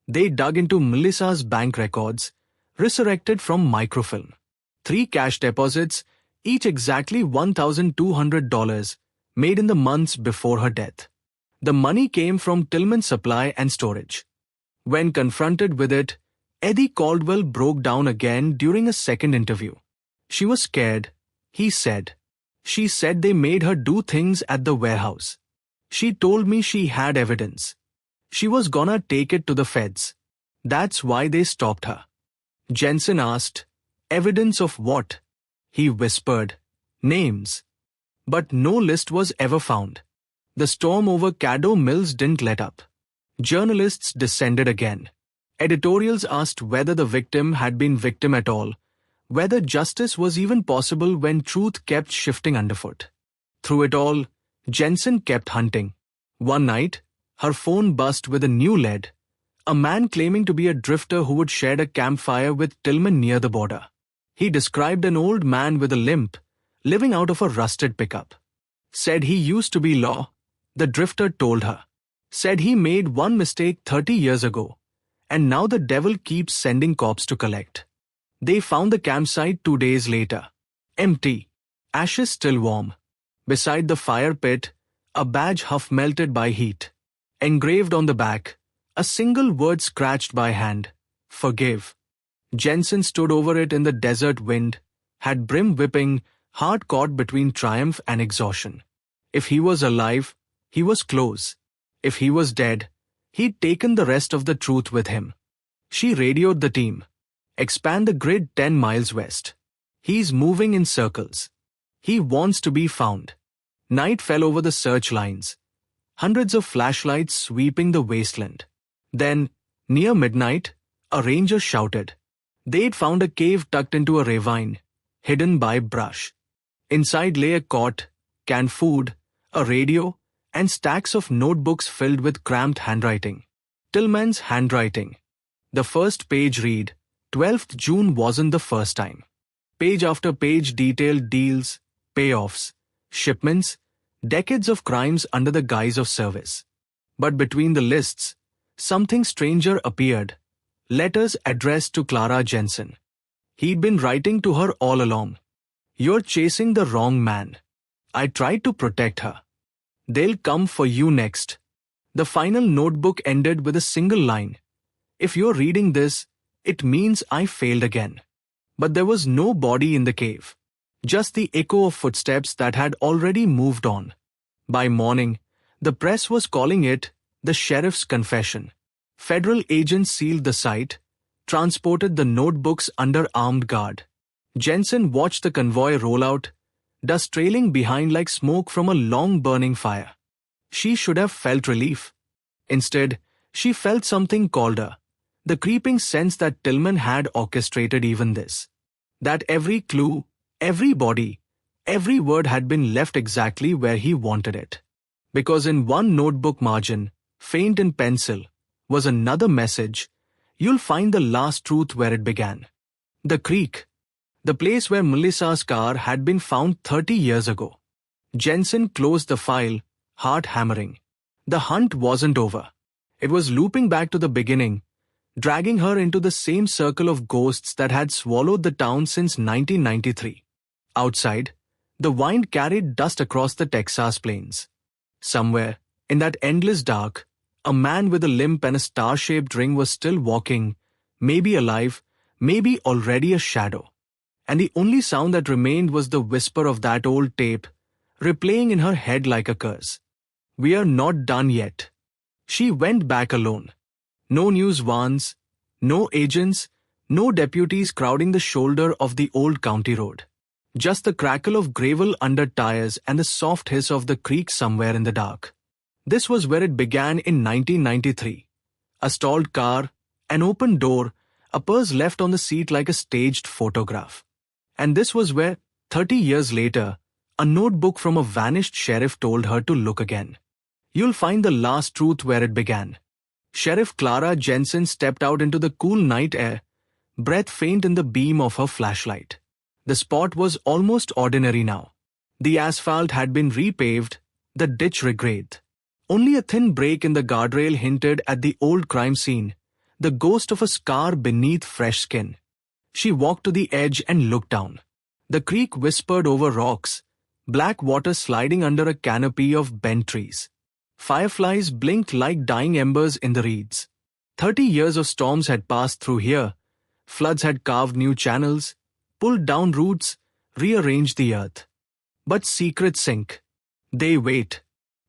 G: They dug into Melissa's bank records, resurrected from microfilm. 3 cash deposits, each exactly $1,200, made in the months before her death. The money came from Tillman Supply and Storage. When confronted with it, Eddie Caldwell broke down again during a second interview. She was scared, he said. She said they made her do things at the warehouse. She told me she had evidence. She was gonna take it to the feds. That's why they stopped her. Jensen asked, evidence of what? He whispered, names. But no list was ever found. The storm over Caddo Mills didn't let up. Journalists descended again. Editorials asked whether the victim had been victim at all, whether justice was even possible when truth kept shifting underfoot. Through it all, Jensen kept hunting. One night, her phone buzzed with a new lead. A man claiming to be a drifter who would share a campfire with Tillman near the border. He described an old man with a limp, living out of a rusted pickup. Said he used to be law, the drifter told her. Said he made one mistake 30 years ago, and now the devil keeps sending cops to collect. They found the campsite 2 days later. Empty. Ashes still warm. Beside the fire pit, a badge half melted by heat. Engraved on the back, a single word scratched by hand. Forgive. Jensen stood over it in the desert wind, had brim whipping, heart caught between triumph and exhaustion. If he was alive, he was close. If he was dead, he'd taken the rest of the truth with him. She radioed the team. Expand the grid 10 miles west. He's moving in circles. He wants to be found. Night fell over the search lines. Hundreds of flashlights sweeping the wasteland. Then, near midnight, a ranger shouted, They'd found a cave tucked into a ravine, hidden by brush. Inside lay a cot, canned food, a radio, and stacks of notebooks filled with cramped handwriting. Tillman's handwriting. The first page read, 12th June wasn't the first time. Page after page detailed deals, payoffs, shipments, decades of crimes under the guise of service. But between the lists, something stranger appeared. Letters addressed to Clara Jensen. He'd been writing to her all along. You're chasing the wrong man. I tried to protect her. They'll come for you next. The final notebook ended with a single line. If you're reading this, it means I failed again. But there was no body in the cave. Just the echo of footsteps that had already moved on. By morning, the press was calling it the sheriff's confession. Federal agents sealed the site, transported the notebooks under armed guard. Jensen watched the convoy roll out, dust trailing behind like smoke from a long burning fire. She should have felt relief. Instead, she felt something colder, the creeping sense that Tillman had orchestrated even this. That every clue, every body, every word had been left exactly where he wanted it. Because in one notebook margin, faint in pencil, was another message. You'll find the last truth where it began. The creek. The place where Melissa's car had been found 30 years ago. Jensen closed the file, heart hammering. The hunt wasn't over. It was looping back to the beginning, dragging her into the same circle of ghosts that had swallowed the town since 1993. Outside, the wind carried dust across the Texas plains. Somewhere, in that endless dark, a man with a limp and a star-shaped ring was still walking, maybe alive, maybe already a shadow. And the only sound that remained was the whisper of that old tape, replaying in her head like a curse. We are not done yet. She went back alone. No news vans, no agents, no deputies crowding the shoulder of the old county road. Just the crackle of gravel under tires and the soft hiss of the creek somewhere in the dark. This was where it began in 1993. A stalled car, an open door, a purse left on the seat like a staged photograph. And this was where, 30 years later, a notebook from a vanished sheriff told her to look again. You'll find the last truth where it began. Sheriff Clara Jensen stepped out into the cool night air, breath faint in the beam of her flashlight. The spot was almost ordinary now. The asphalt had been repaved, the ditch regraded. Only a thin break in the guardrail hinted at the old crime scene, the ghost of a scar beneath fresh skin. She walked to the edge and looked down. The creek whispered over rocks, black water sliding under a canopy of bent trees. Fireflies blinked like dying embers in the reeds. 30 years of storms had passed through here. Floods had carved new channels, pulled down roots, rearranged the earth. But secrets sink. They wait.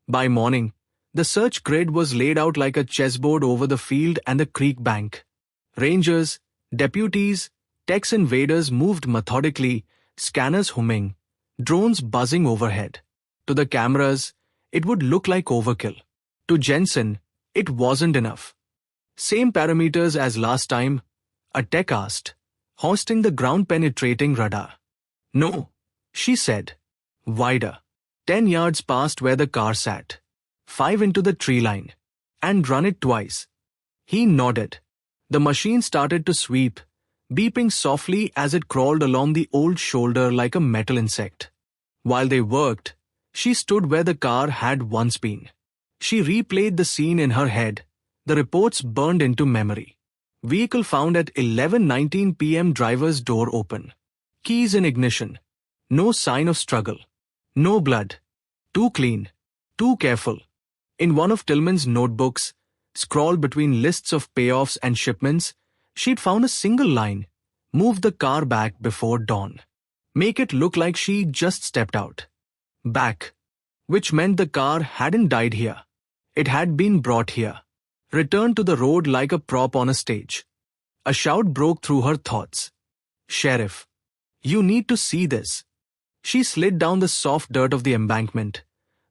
G: By morning, the search grid was laid out like a chessboard over the field and the creek bank. Rangers, deputies, Tex invaders moved methodically, scanners humming, drones buzzing overhead. To the cameras, it would look like overkill. To Jensen, it wasn't enough. Same parameters as last time, a tech asked, hoisting the ground-penetrating radar. No, she said. Wider. 10 yards past where the car sat. 5 into the tree line. And run it twice. He nodded. The machine started to sweep, beeping softly as it crawled along the old shoulder like a metal insect. While they worked, she stood where the car had once been. She replayed the scene in her head. The reports burned into memory. Vehicle found at 11:19 p.m. driver's door open. Keys in ignition. No sign of struggle. No blood. Too clean. Too careful. In one of Tillman's notebooks, scrawled between lists of payoffs and shipments, she'd found a single line. Move the car back before dawn. Make it look like she just stepped out. Back. Which meant the car hadn't died here. It had been brought here. Returned to the road like a prop on a stage. A shout broke through her thoughts. Sheriff, you need to see this. She slid down the soft dirt of the embankment,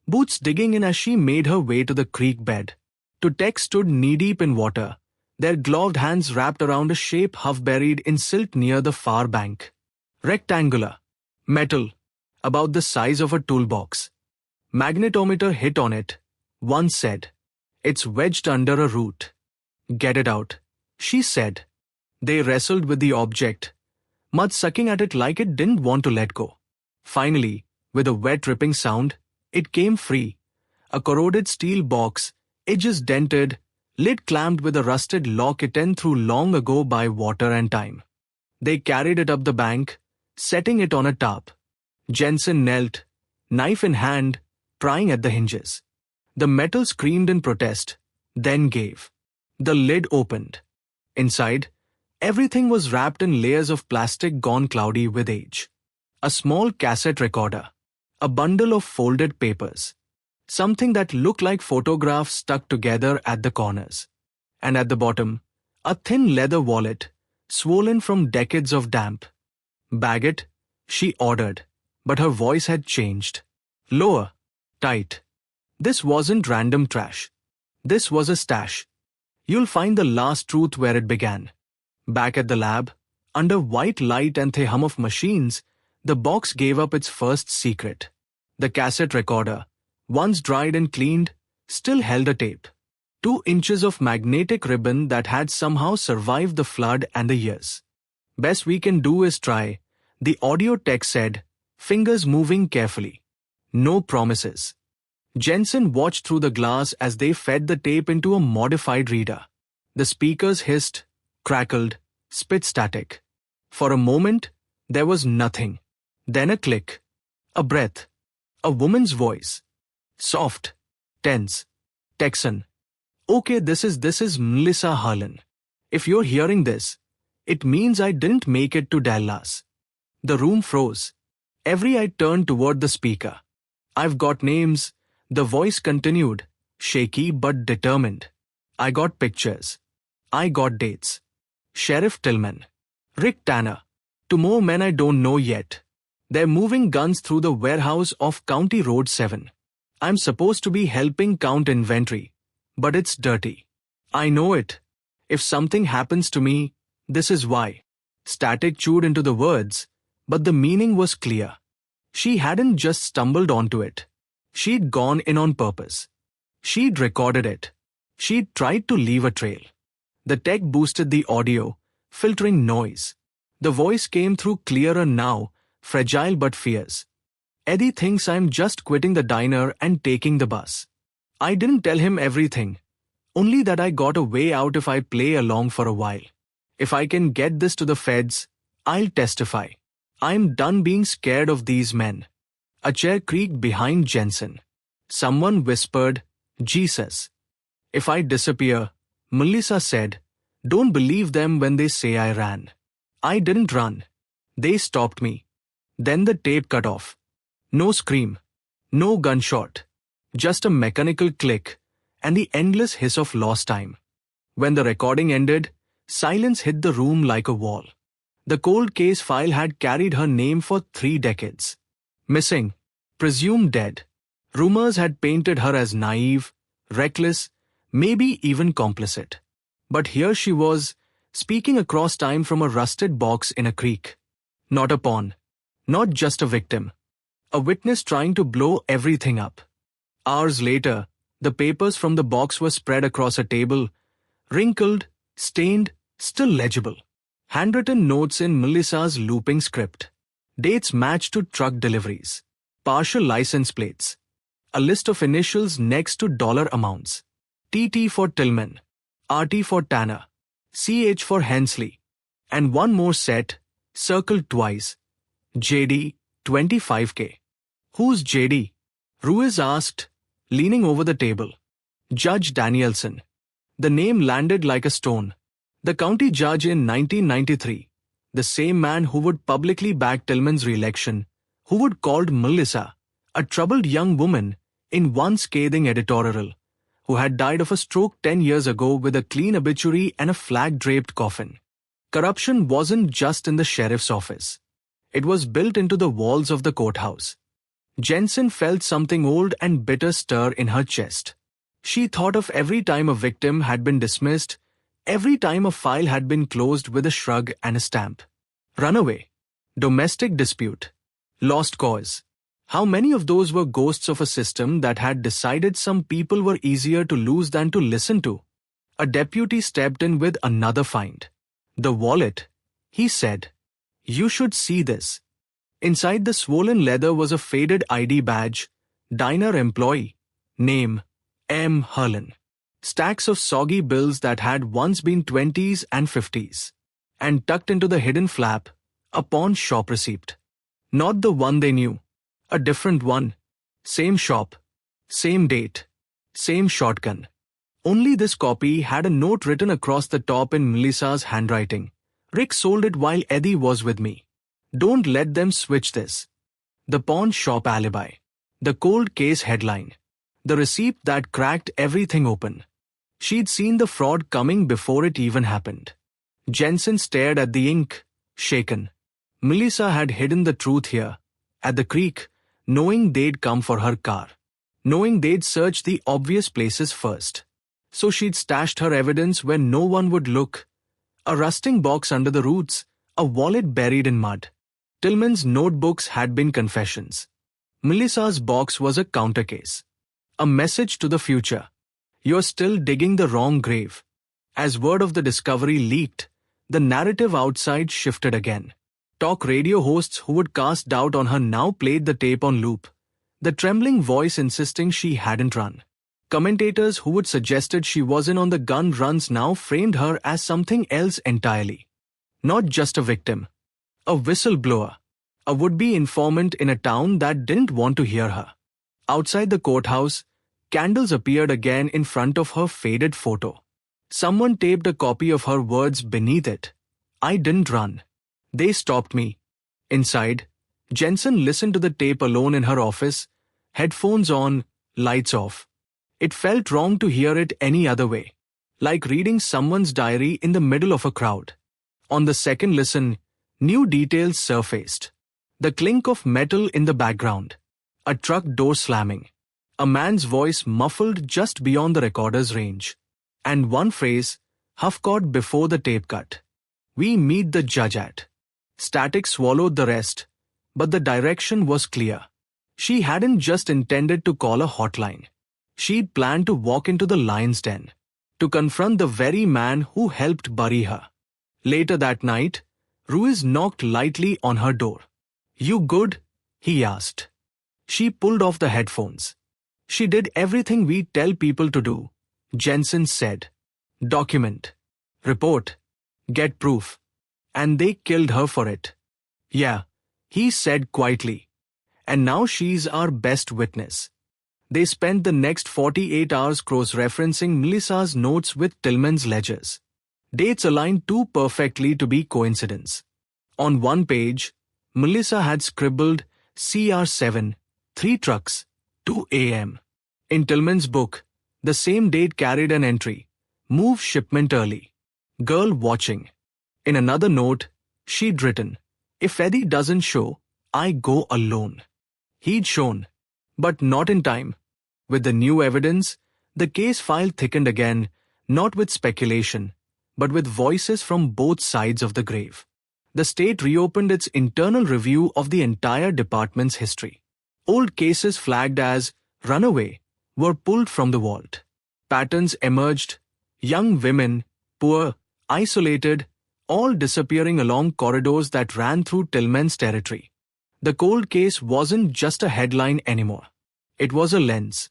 G: boots digging in as she made her way to the creek bed. To Tex stood knee-deep in water, their gloved hands wrapped around a shape half buried in silt near the far bank. Rectangular. Metal. About the size of a toolbox. Magnetometer hit on it. One said. It's wedged under a root. Get it out, she said. They wrestled with the object, mud sucking at it like it didn't want to let go. Finally, with a wet ripping sound, it came free. A corroded steel box, edges dented, lid clamped with a rusted lock eaten through long ago by water and time. They carried it up the bank, setting it on a tarp. Jensen knelt, knife in hand, prying at the hinges. The metal screamed in protest, then gave. The lid opened. Inside, everything was wrapped in layers of plastic gone cloudy with age. A small cassette recorder. A bundle of folded papers. Something that looked like photographs stuck together at the corners. And at the bottom, a thin leather wallet, swollen from decades of damp. Bag it, she ordered, but her voice had changed. Lower. Tight. This wasn't random trash. This was a stash. You'll find the last truth where it began. Back at the lab, under white light and the hum of machines, the box gave up its first secret. The cassette recorder, once dried and cleaned, still held a tape. 2 inches of magnetic ribbon that had somehow survived the flood and the years. Best we can do is try, the audio tech said, fingers moving carefully. No promises. Jensen watched through the glass as they fed the tape into a modified reader. The speakers hissed, crackled, spit static. For a moment, there was nothing. Then a click. A breath. A woman's voice. Soft. Tense. Texan. Okay, this is Melissa Harlan. If you're hearing this, it means I didn't make it to Dallas. The room froze. Every eye turned toward the speaker. I've got names. The voice continued, shaky but determined. I got pictures. I got dates. Sheriff Tillman. Rick Tanner. 2 more men I don't know yet. They're moving guns through the warehouse off County Road 7. I'm supposed to be helping count inventory, but it's dirty. I know it. If something happens to me, this is why. Static chewed into the words, but the meaning was clear. She hadn't just stumbled onto it. She'd gone in on purpose. She'd recorded it. She'd tried to leave a trail. The tech boosted the audio, filtering noise. The voice came through clearer now, fragile but fierce. Eddie thinks I'm just quitting the diner and taking the bus. I didn't tell him everything. Only that I got a way out if I play along for a while. If I can get this to the feds, I'll testify. I'm done being scared of these men. A chair creaked behind Jensen. Someone whispered, Jesus. If I disappear, Melissa said, don't believe them when they say I ran. I didn't run. They stopped me. Then the tape cut off. No scream. No gunshot. Just a mechanical click and the endless hiss of lost time. When the recording ended, silence hit the room like a wall. The cold case file had carried her name for 3 decades. Missing, presumed dead. Rumors had painted her as naive, reckless, maybe even complicit. But here she was, speaking across time from a rusted box in a creek. Not a pawn. Not just a victim. A witness trying to blow everything up. Hours later, the papers from the box were spread across a table, wrinkled, stained, still legible. Handwritten notes in Melissa's looping script. Dates matched to truck deliveries. Partial license plates. A list of initials next to dollar amounts. TT for Tillman. RT for Tanner. CH for Hensley. And one more set, circled twice. JD, 25K. Who's JD? Ruiz asked, leaning over the table. Judge Danielson. The name landed like a stone. The county judge in 1993. The same man who would publicly back Tillman's re-election, who would called Melissa a troubled young woman in one scathing editorial, who had died of a stroke 10 years ago with a clean obituary and a flag-draped coffin. Corruption wasn't just in the sheriff's office. It was built into the walls of the courthouse. Jensen felt something old and bitter stir in her chest. She thought of every time a victim had been dismissed, Every time a file had been closed with a shrug and a stamp. Runaway. Domestic dispute. Lost cause. How many of those were ghosts of a system that had decided some people were easier to lose than to listen to? A deputy stepped in with another find. The wallet. He said, "You should see this." Inside the swollen leather was a faded ID badge. Diner employee. Name, M. Herlin. Stacks of soggy bills that had once been 20s and 50s. And tucked into the hidden flap, a pawn shop receipt. Not the one they knew. A different one. Same shop. Same date. Same shotgun. Only this copy had a note written across the top in Melissa's handwriting. "Rick sold it while Eddie was with me. Don't let them switch this." The pawn shop alibi. The cold case headline. The receipt that cracked everything open. She'd seen the fraud coming before it even happened. Jensen stared at the ink, shaken. Melissa had hidden the truth here, at the creek, knowing they'd come for her car. Knowing they'd search the obvious places first. So she'd stashed her evidence where no one would look. A rusting box under the roots, a wallet buried in mud. Tillman's notebooks had been confessions. Melissa's box was a counter case. A message to the future. "You're still digging the wrong grave." As word of the discovery leaked, the narrative outside shifted again. Talk radio hosts who would cast doubt on her now played the tape on loop. The trembling voice insisting she hadn't run. Commentators who would suggested she wasn't on the gun runs now framed her as something else entirely. Not just a victim. A whistleblower. A would-be informant in a town that didn't want to hear her. Outside the courthouse, candles appeared again in front of her faded photo. Someone taped a copy of her words beneath it. "I didn't run. They stopped me." Inside, Jensen listened to the tape alone in her office, headphones on, lights off. It felt wrong to hear it any other way, like reading someone's diary in the middle of a crowd. On the second listen, new details surfaced. The clink of metal in the background. A truck door slamming. A man's voice muffled just beyond the recorder's range. And one phrase, half-caught before the tape cut. "We meet the judge at." Static swallowed the rest, but the direction was clear. She hadn't just intended to call a hotline. She'd planned to walk into the lion's den, to confront the very man who helped bury her. Later that night, Ruiz knocked lightly on her door. "You good?" he asked. She pulled off the headphones. "She did everything we tell people to do," Jensen said. "Document. Report. Get proof. And they killed her for it." "Yeah," he said quietly. "And now she's our best witness." They spent the next 48 hours cross-referencing Melissa's notes with Tillman's ledgers. Dates aligned too perfectly to be coincidence. On one page, Melissa had scribbled CR7, 3 trucks, 2 a.m. In Tillman's book, the same date carried an entry, "Move shipment early. Girl watching." In another note, she'd written, "If Eddie doesn't show, I go alone." He'd shown, but not in time. With the new evidence, the case file thickened again, not with speculation, but with voices from both sides of the grave. The state reopened its internal review of the entire department's history. Old cases flagged as runaway were pulled from the vault. Patterns emerged, young women, poor, isolated, all disappearing along corridors that ran through Tillman's territory. The cold case wasn't just a headline anymore. It was a lens.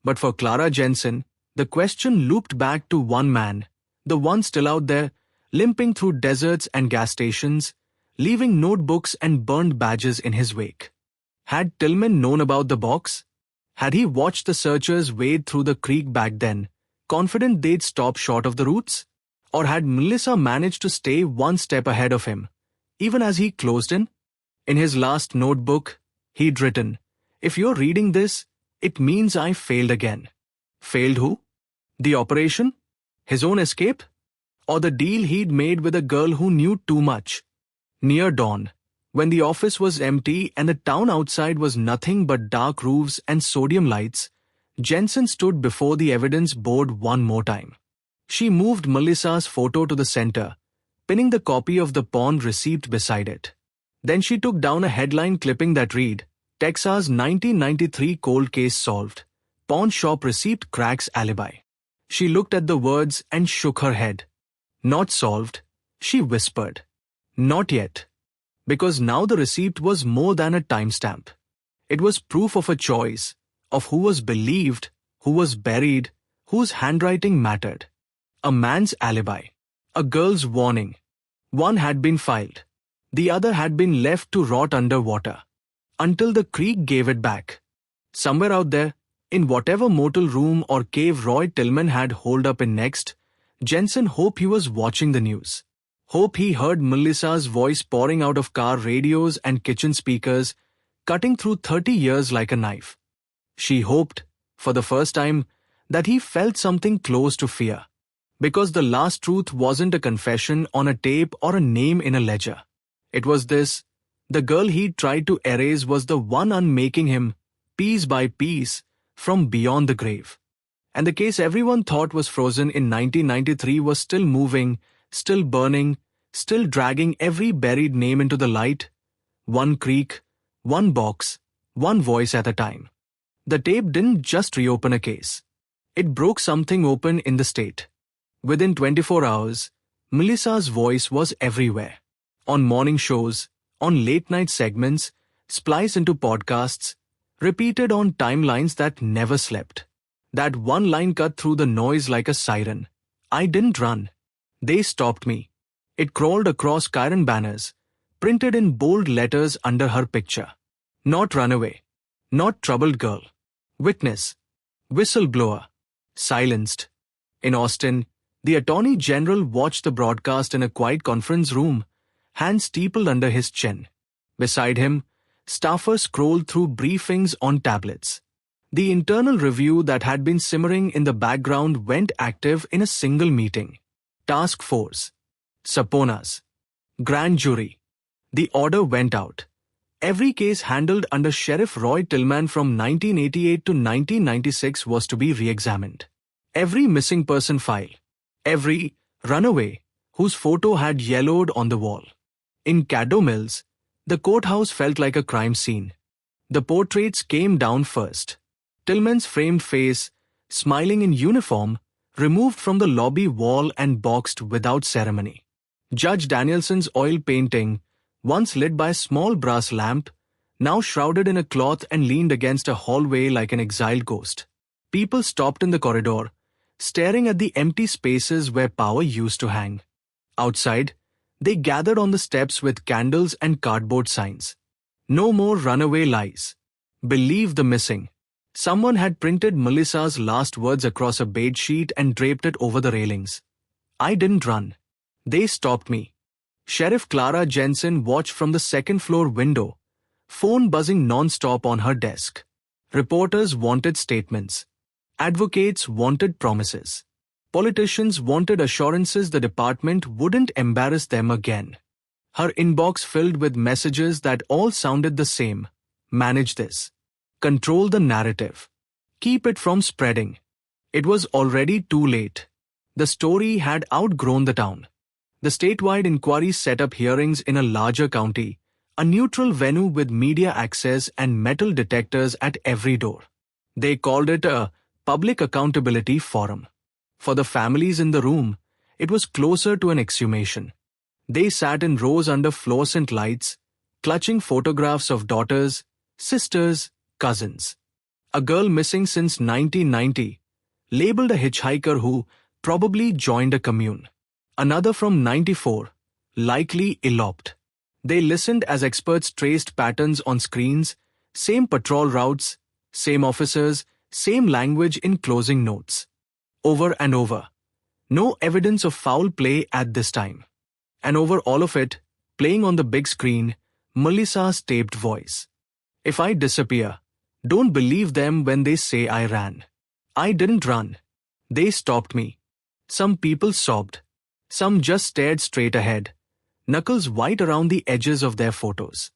G: But for Clara Jensen, the question looped back to one man, the one still out there, limping through deserts and gas stations, leaving notebooks and burned badges in his wake. Had Tillman known about the box? Had he watched the searchers wade through the creek back then, confident they'd stop short of the roots? Or had Melissa managed to stay one step ahead of him, even as he closed in? In his last notebook, he'd written, "If you're reading this, it means I failed again." Failed who? The operation? His own escape? Or the deal he'd made with a girl who knew too much? Near dawn, when the office was empty and the town outside was nothing but dark roofs and sodium lights, Jensen stood before the evidence board one more time. She moved Melissa's photo to the center, pinning the copy of the pawn receipt beside it. Then she took down a headline clipping that read, Texas 1993 cold case solved. Pawn shop receipt cracks alibi. She looked at the words and shook her head. Not solved, she whispered. Not yet. Because now the receipt was more than a timestamp. It was proof of a choice, of who was believed, who was buried, whose handwriting mattered. A man's alibi. A girl's warning. One had been filed. The other had been left to rot underwater. Until the creek gave it back. Somewhere out there, in whatever motel room or cave Roy Tillman had holed up in next, Jensen hoped he was watching the news. Hope he heard Melissa's voice pouring out of car radios and kitchen speakers, cutting through 30 years like a knife. She hoped, for the first time, that he felt something close to fear. Because the last truth wasn't a confession on a tape or a name in a ledger. It was this: the girl he'd tried to erase was the one unmaking him, piece by piece, from beyond the grave. And the case everyone thought was frozen in 1993 was still moving, still burning, still dragging every buried name into the light. One creak, one box, one voice at a time. The tape didn't just reopen a case. It broke something open in the state. Within 24 hours, Melissa's voice was everywhere. On morning shows, on late-night segments, spliced into podcasts, repeated on timelines that never slept. That one line cut through the noise like a siren. I didn't run. They stopped me. It crawled across Kyron banners, printed in bold letters under her picture. Not runaway. Not troubled girl. Witness. Whistleblower. Silenced. In Austin, the Attorney General watched the broadcast in a quiet conference room, hands steepled under his chin. Beside him, staffers scrolled through briefings on tablets. The internal review that had been simmering in the background went active in a single meeting. Task force. Subpoenas. Grand jury. The order went out. Every case handled under Sheriff Roy Tillman from 1988 to 1996 was to be re-examined. Every missing person file. Every runaway whose photo had yellowed on the wall. In Caddo Mills, the courthouse felt like a crime scene. The portraits came down first. Tillman's framed face, smiling in uniform, removed from the lobby wall and boxed without ceremony. Judge Danielson's oil painting, once lit by a small brass lamp, now shrouded in a cloth and leaned against a hallway like an exiled ghost. People stopped in the corridor, staring at the empty spaces where power used to hang. Outside, they gathered on the steps with candles and cardboard signs. No more runaway lies. Believe the missing. Someone had printed Melissa's last words across a beige sheet and draped it over the railings. I didn't run. They stopped me. Sheriff Clara Jensen watched from the second-floor window, phone buzzing non-stop on her desk. Reporters wanted statements. Advocates wanted promises. Politicians wanted assurances the department wouldn't embarrass them again. Her inbox filled with messages that all sounded the same. Manage this. Control the narrative. Keep it from spreading. It was already too late. The story had outgrown the town. The statewide inquiry set up hearings in a larger county, a neutral venue with media access and metal detectors at every door. They called it a public accountability forum. For the families in the room, it was closer to an exhumation. They sat in rows under fluorescent lights, clutching photographs of daughters, sisters, cousins. A girl missing since 1990, labeled a hitchhiker who probably joined a commune. Another from 94, likely eloped. They listened as experts traced patterns on screens, same patrol routes, same officers, same language in closing notes. Over and over. No evidence of foul play at this time. And over all of it, playing on the big screen, Melissa's taped voice. If I disappear, don't believe them when they say I ran. I didn't run. They stopped me. Some people sobbed. Some just stared straight ahead, knuckles white around the edges of their photos.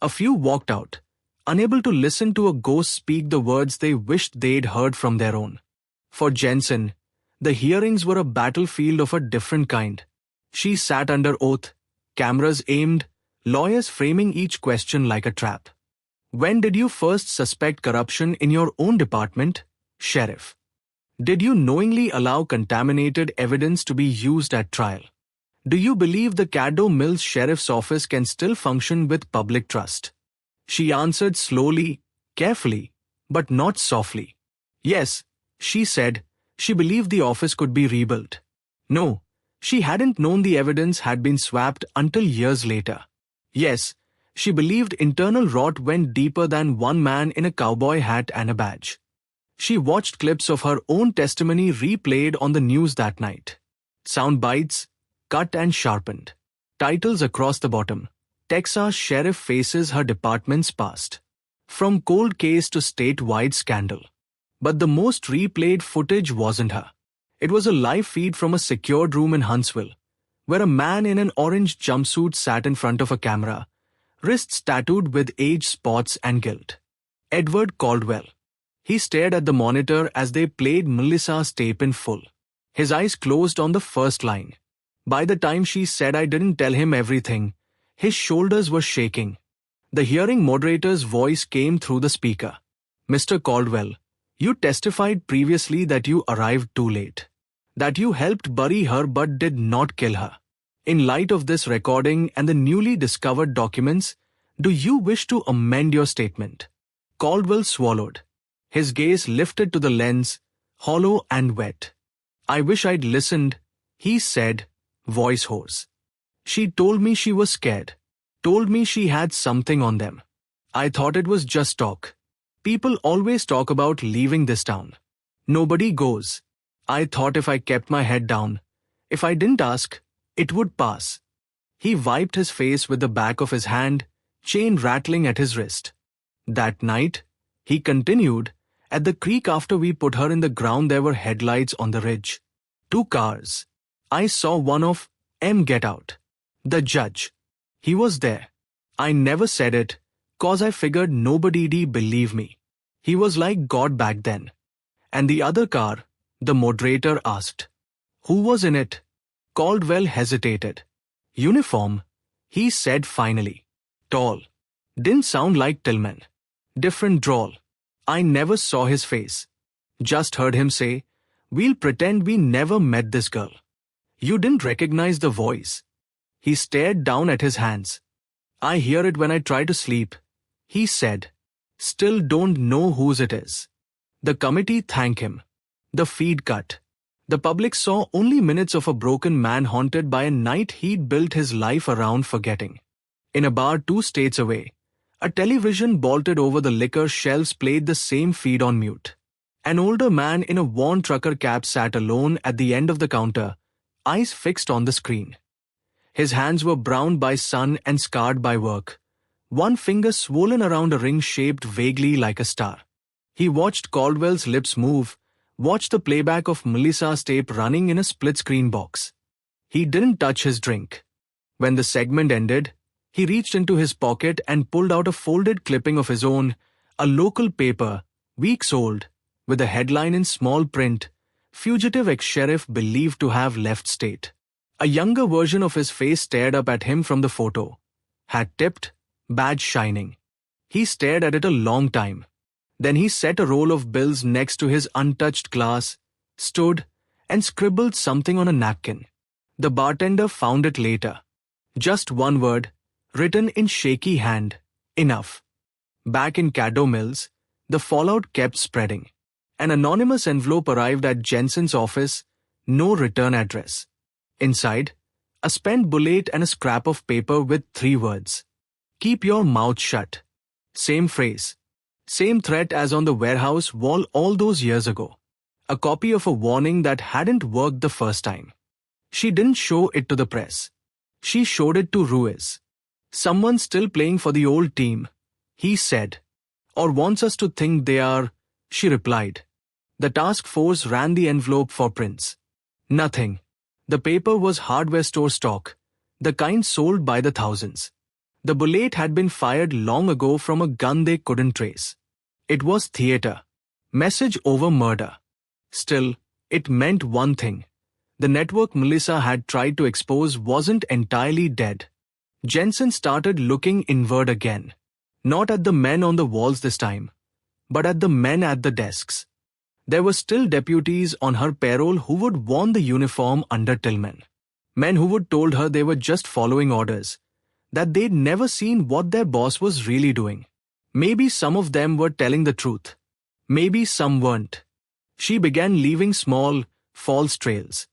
G: A few walked out, unable to listen to a ghost speak the words they wished they'd heard from their own. For Jensen, The hearings were a battlefield of a different kind. She sat under oath, cameras aimed, lawyers framing each question like a trap. When did you first suspect corruption in your own department, Sheriff? Did you knowingly allow contaminated evidence to be used at trial? Do you believe the Caddo Mills Sheriff's Office can still function with public trust? She answered slowly, carefully, but not softly. Yes, she said, she believed the office could be rebuilt. No, she hadn't known the evidence had been swapped until years later. Yes, she believed internal rot went deeper than one man in a cowboy hat and a badge. She watched clips of her own testimony replayed on the news that night. Sound bites, cut and sharpened. Titles across the bottom. Texas sheriff faces her department's past. From cold case to statewide scandal. But the most replayed footage wasn't her. It was a live feed from a secured room in Huntsville, where a man in an orange jumpsuit sat in front of a camera, wrists tattooed with age spots and guilt. Edward Caldwell. He stared at the monitor as they played Melissa's tape in full. His eyes closed on the first line. By the time she said, "I didn't tell him everything," his shoulders were shaking. The hearing moderator's voice came through the speaker. "Mr. Caldwell, you testified previously that you arrived too late. That you helped bury her but did not kill her. In light of this recording and the newly discovered documents, do you wish to amend your statement?" Caldwell swallowed. His gaze lifted to the lens, hollow and wet. "I wish I'd listened," he said, voice hoarse. "She told me she was scared. Told me she had something on them. I thought it was just talk. People always talk about leaving this town. Nobody goes. I thought if I kept my head down, if I didn't ask, it would pass." He wiped his face with the back of his hand, chain rattling at his wrist. "That night," he continued, "at the creek after we put her in the ground there were headlights on the ridge. 2 cars. I saw one of them get out. The judge. He was there. I never said it, 'cause I figured nobody'd believe me. He was like God back then." "And the other car?" the moderator asked. "Who was in it?" Caldwell hesitated. "Uniform," he said finally. "Tall. Didn't sound like Tillman. Different drawl. I never saw his face. Just heard him say, 'We'll pretend we never met this girl.' You didn't recognize the voice." He stared down at his hands. "I hear it when I try to sleep," he said. "Still don't know whose it is." The committee thanked him. The feed cut. The public saw only minutes of a broken man haunted by a night he'd built his life around forgetting. In a bar 2 states away, a television bolted over the liquor shelves played the same feed on mute. An older man in a worn trucker cap sat alone at the end of the counter, eyes fixed on the screen. His hands were browned by sun and scarred by work, one finger swollen around a ring shaped vaguely like a star. He watched Caldwell's lips move, watched the playback of Melissa's tape running in a split-screen box. He didn't touch his drink. When the segment ended, he reached into his pocket and pulled out a folded clipping of his own, a local paper, weeks old, with a headline in small print, "Fugitive ex-sheriff believed to have left state." A younger version of his face stared up at him from the photo. Hat tipped, badge shining. He stared at it a long time. Then he set a roll of bills next to his untouched glass, stood, and scribbled something on a napkin. The bartender found it later. Just one word, written in shaky hand, "Enough." Back in Caddo Mills, the fallout kept spreading. An anonymous envelope arrived at Jensen's office, no return address. Inside, a spent bullet and a scrap of paper with 3 words. "Keep your mouth shut." Same phrase. Same threat as on the warehouse wall all those years ago. A copy of a warning that hadn't worked the first time. She didn't show it to the press. She showed it to Ruiz. "Someone's still playing for the old team," he said. "Or wants us to think they are," she replied. The task force ran the envelope for prints. Nothing. The paper was hardware store stock, the kind sold by the thousands. The bullet had been fired long ago from a gun they couldn't trace. It was theater. Message over murder. Still, It meant one thing. The network Melissa had tried to expose wasn't entirely dead. Jensen started looking inward again. Not at the men on the walls this time, but at the men at the desks. There were still deputies on her payroll who would worn the uniform under Tillman. Men who would told her they were just following orders, that they'd never seen what their boss was really doing. Maybe some of them were telling the truth. Maybe some weren't. She began leaving small, false trails.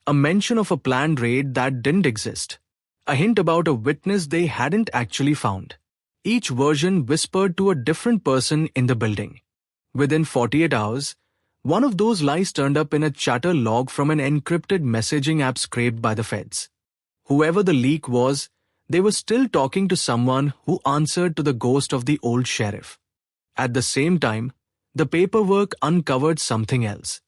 G: A mention of a planned raid that didn't exist. A hint about a witness they hadn't actually found. Each version whispered to a different person in the building. Within 48 hours, one of those lies turned up in a chatter log from an encrypted messaging app scraped by the feds. Whoever the leak was, they were still talking to someone who answered to the ghost of the old sheriff. At the same time, the paperwork uncovered something else.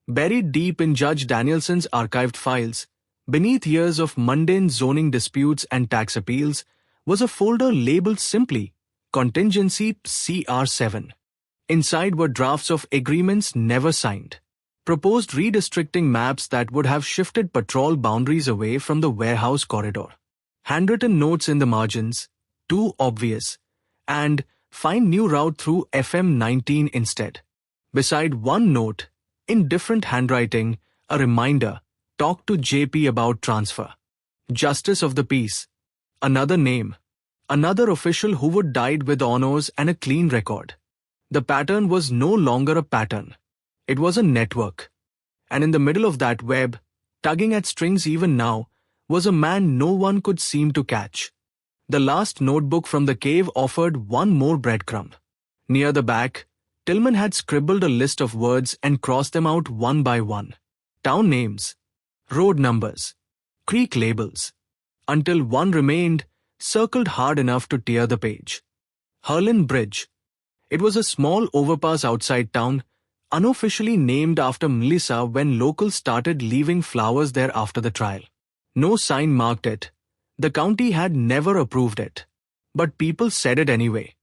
G: Buried deep in Judge Danielson's archived files, beneath years of mundane zoning disputes and tax appeals, was a folder labeled simply Contingency CR7. Inside were drafts of agreements never signed. Proposed redistricting maps that would have shifted patrol boundaries away from the warehouse corridor. Handwritten notes in the margins, too obvious, and find new route through FM 19 instead. Beside one note, in different handwriting, a reminder, talk to JP about transfer. Justice of the peace. Another name. Another official who would died with honors and a clean record. The pattern was no longer a pattern. It was a network. And in the middle of that web, tugging at strings even now, was a man no one could seem to catch. The last notebook from the cave offered one more breadcrumb. Near the back, Tillman had scribbled a list of words and crossed them out one by one. Town names, road numbers, creek labels, until one remained, circled hard enough to tear the page. Hurlin Bridge. It was a small overpass outside town, unofficially named after Melissa when locals started leaving flowers there after the trial. No sign marked it. The county had never approved it. But people said it anyway.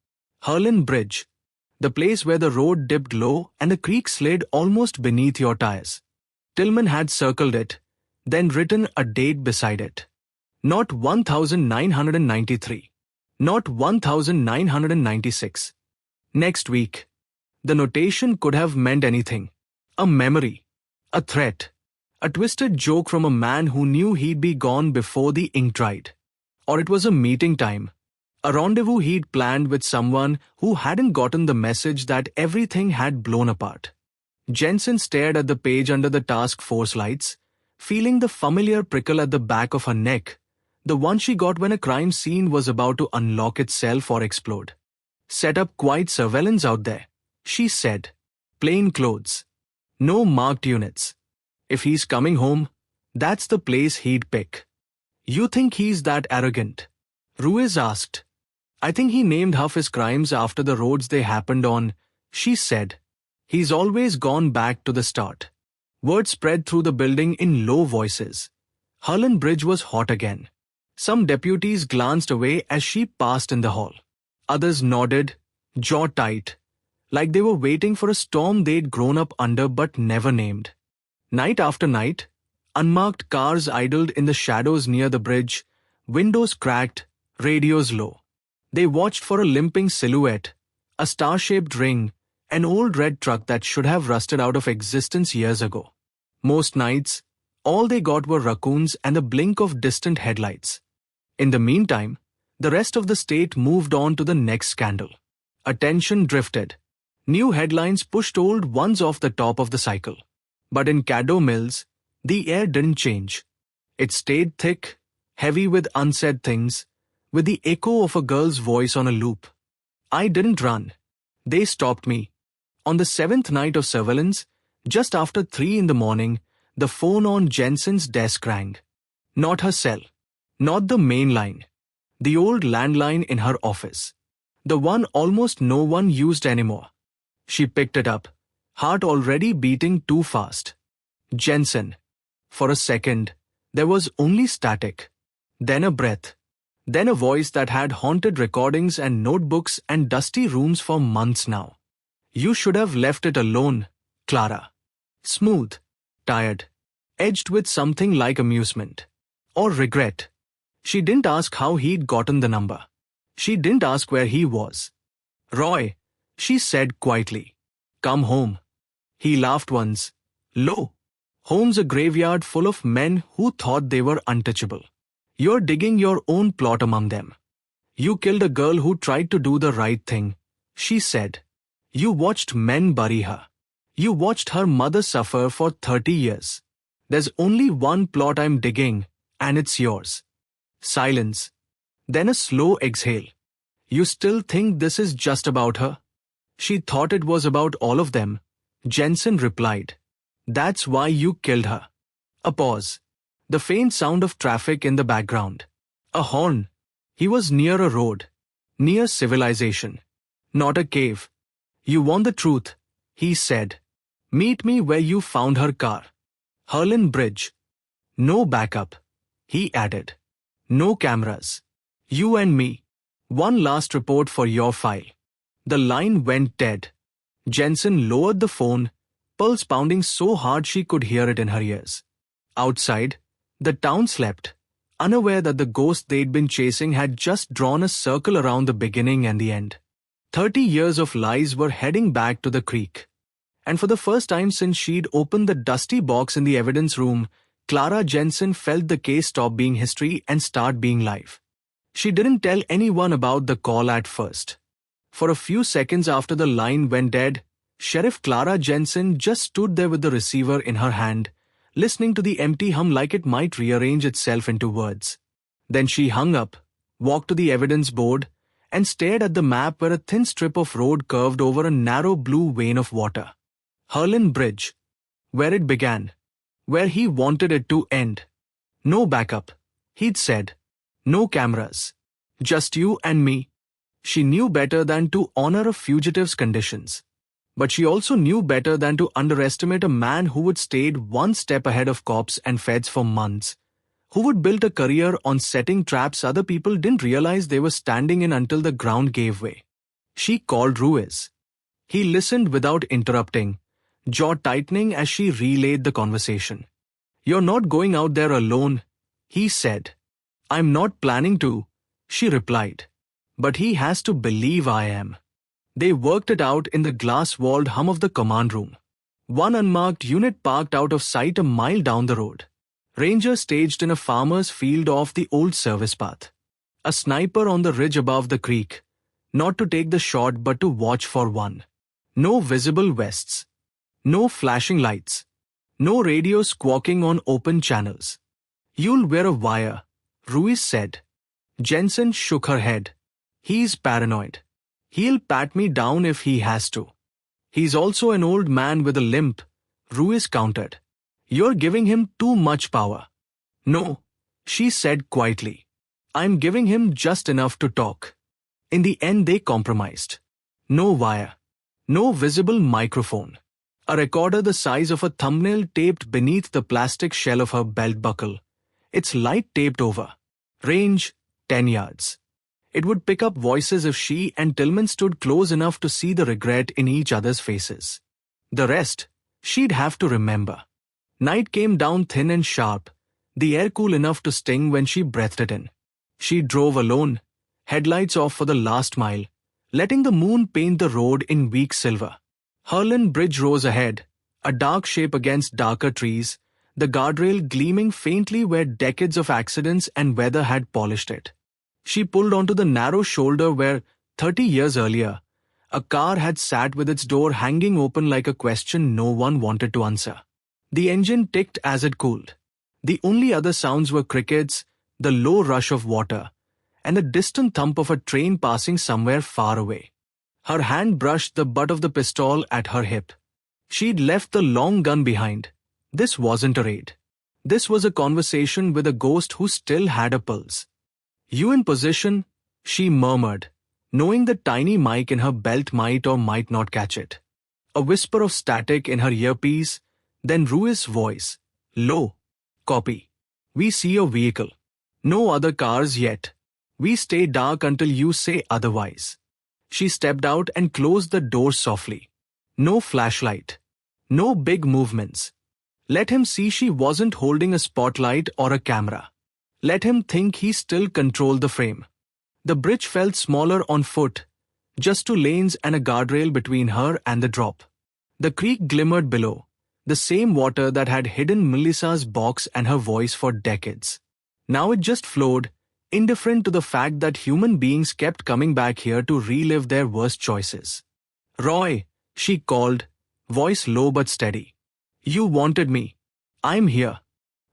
G: Hurlin Bridge. The place where the road dipped low and the creek slid almost beneath your tires. Tillman had circled it, then written a date beside it. Not 1993. Not 1996. Next week. The notation could have meant anything. A memory. A threat. A twisted joke from a man who knew he'd be gone before the ink dried. Or it was a meeting time. A rendezvous he'd planned with someone who hadn't gotten the message that everything had blown apart. Jensen stared at the page under the task force lights, feeling the familiar prickle at the back of her neck, the one she got when a crime scene was about to unlock itself or explode. Set up quiet surveillance out there, she said. Plain clothes. No marked units. If he's coming home, that's the place he'd pick. You think he's that arrogant? Ruiz asked. I think he named half his crimes after the roads they happened on, she said. He's always gone back to the start. Word spread through the building in low voices. Hurlin Bridge was hot again. Some deputies glanced away as she passed in the hall. Others nodded, jaw tight, like they were waiting for a storm they'd grown up under but never named. Night after night, unmarked cars idled in the shadows near the bridge, windows cracked, radios low. They watched for a limping silhouette, a star-shaped ring, an old red truck that should have rusted out of existence years ago. Most nights, all they got were raccoons and the blink of distant headlights. In the meantime, the rest of the state moved on to the next scandal. Attention drifted. New headlines pushed old ones off the top of the cycle. But in Caddo Mills, the air didn't change. It stayed thick, heavy with unsaid things, with the echo of a girl's voice on a loop. I didn't run. They stopped me. On the 7th night of surveillance, just after 3 in the morning, the phone on Jensen's desk rang. Not her cell. Not the main line. The old landline in her office. The one almost no one used anymore. She picked it up, heart already beating too fast. Jensen. For a second, there was only static. Then a breath. Then a voice that had haunted recordings and notebooks and dusty rooms for months now. You should have left it alone, Clara. Smooth, tired, edged with something like amusement. Or regret. She didn't ask how he'd gotten the number. She didn't ask where he was. "Roy," she said quietly. "Come home." He laughed once. "Lo, home's a graveyard full of men who thought they were untouchable. You're digging your own plot among them. You killed a girl who tried to do the right thing," she said. "You watched men bury her. You watched her mother suffer for 30 years. There's only one plot I'm digging, and it's yours." Silence. Then a slow exhale. "You still think this is just about her?" "She thought it was about all of them," Jensen replied. "That's why you killed her." A pause. The faint sound of traffic in the background. A horn. He was near a road. Near civilization. Not a cave. "You want the truth," he said. "Meet me where you found her car. Harlan Bridge. No backup," he added. "No cameras. You and me. One last report for your file." The line went dead. Jensen lowered the phone, pulse pounding so hard she could hear it in her ears. Outside, the town slept, unaware that the ghost they'd been chasing had just drawn a circle around the beginning and the end. 30 years of lies were heading back to the creek. And for the first time since she'd opened the dusty box in the evidence room, Clara Jensen felt the case stop being history and start being live. She didn't tell anyone about the call at first. For a few seconds after the line went dead, Sheriff Clara Jensen just stood there with the receiver in her hand, listening to the empty hum like it might rearrange itself into words. Then she hung up, walked to the evidence board, and stared at the map where a thin strip of road curved over a narrow blue vein of water. Harlan Bridge. Where it began. Where he wanted it to end. No backup, he'd said. No cameras. Just you and me. She knew better than to honor a fugitive's conditions. But she also knew better than to underestimate a man who would stayed one step ahead of cops and feds for months, who would build a career on setting traps other people didn't realize they were standing in until the ground gave way. She called Ruiz. He listened without interrupting, jaw tightening as she relayed the conversation. "You're not going out there alone," he said. "I'm not planning to," she replied. "But he has to believe I am." They worked it out in the glass-walled hum of the command room. One unmarked unit parked out of sight a mile down the road. Ranger staged in a farmer's field off the old service path. A sniper on the ridge above the creek, not to take the shot but to watch for one. No visible vests. No flashing lights. No radio squawking on open channels. "You'll wear a wire," Ruiz said. Jensen shook her head. "He's paranoid. He'll pat me down if he has to." "He's also an old man with a limp," Ruiz countered. "You're giving him too much power." "No," she said quietly. "I'm giving him just enough to talk." In the end they compromised. No wire. No visible microphone. A recorder the size of a thumbnail taped beneath the plastic shell of her belt buckle. Its light taped over. Range, 10 yards. It would pick up voices if she and Tillman stood close enough to see the regret in each other's faces. The rest, she'd have to remember. Night came down thin and sharp, the air cool enough to sting when she breathed it in. She drove alone, headlights off for the last mile, letting the moon paint the road in weak silver. Harlan Bridge rose ahead, a dark shape against darker trees, the guardrail gleaming faintly where decades of accidents and weather had polished it. She pulled onto the narrow shoulder where, 30 years earlier, a car had sat with its door hanging open like a question no one wanted to answer. The engine ticked as it cooled. The only other sounds were crickets, the low rush of water, and the distant thump of a train passing somewhere far away. Her hand brushed the butt of the pistol at her hip. She'd left the long gun behind. This wasn't a raid. This was a conversation with a ghost who still had a pulse. "You in position?" she murmured, knowing the tiny mic in her belt might or might not catch it. A whisper of static in her earpiece, then Ruiz's voice. "Low. Copy. We see your vehicle. No other cars yet. We stay dark until you say otherwise." She stepped out and closed the door softly. No flashlight. No big movements. Let him see she wasn't holding a spotlight or a camera. Let him think he still controlled the frame. The bridge felt smaller on foot, just 2 lanes and a guardrail between her and the drop. The creek glimmered below, the same water that had hidden Melissa's box and her voice for decades. Now it just flowed, indifferent to the fact that human beings kept coming back here to relive their worst choices. "Roy," she called, voice low but steady. "You wanted me. I'm here."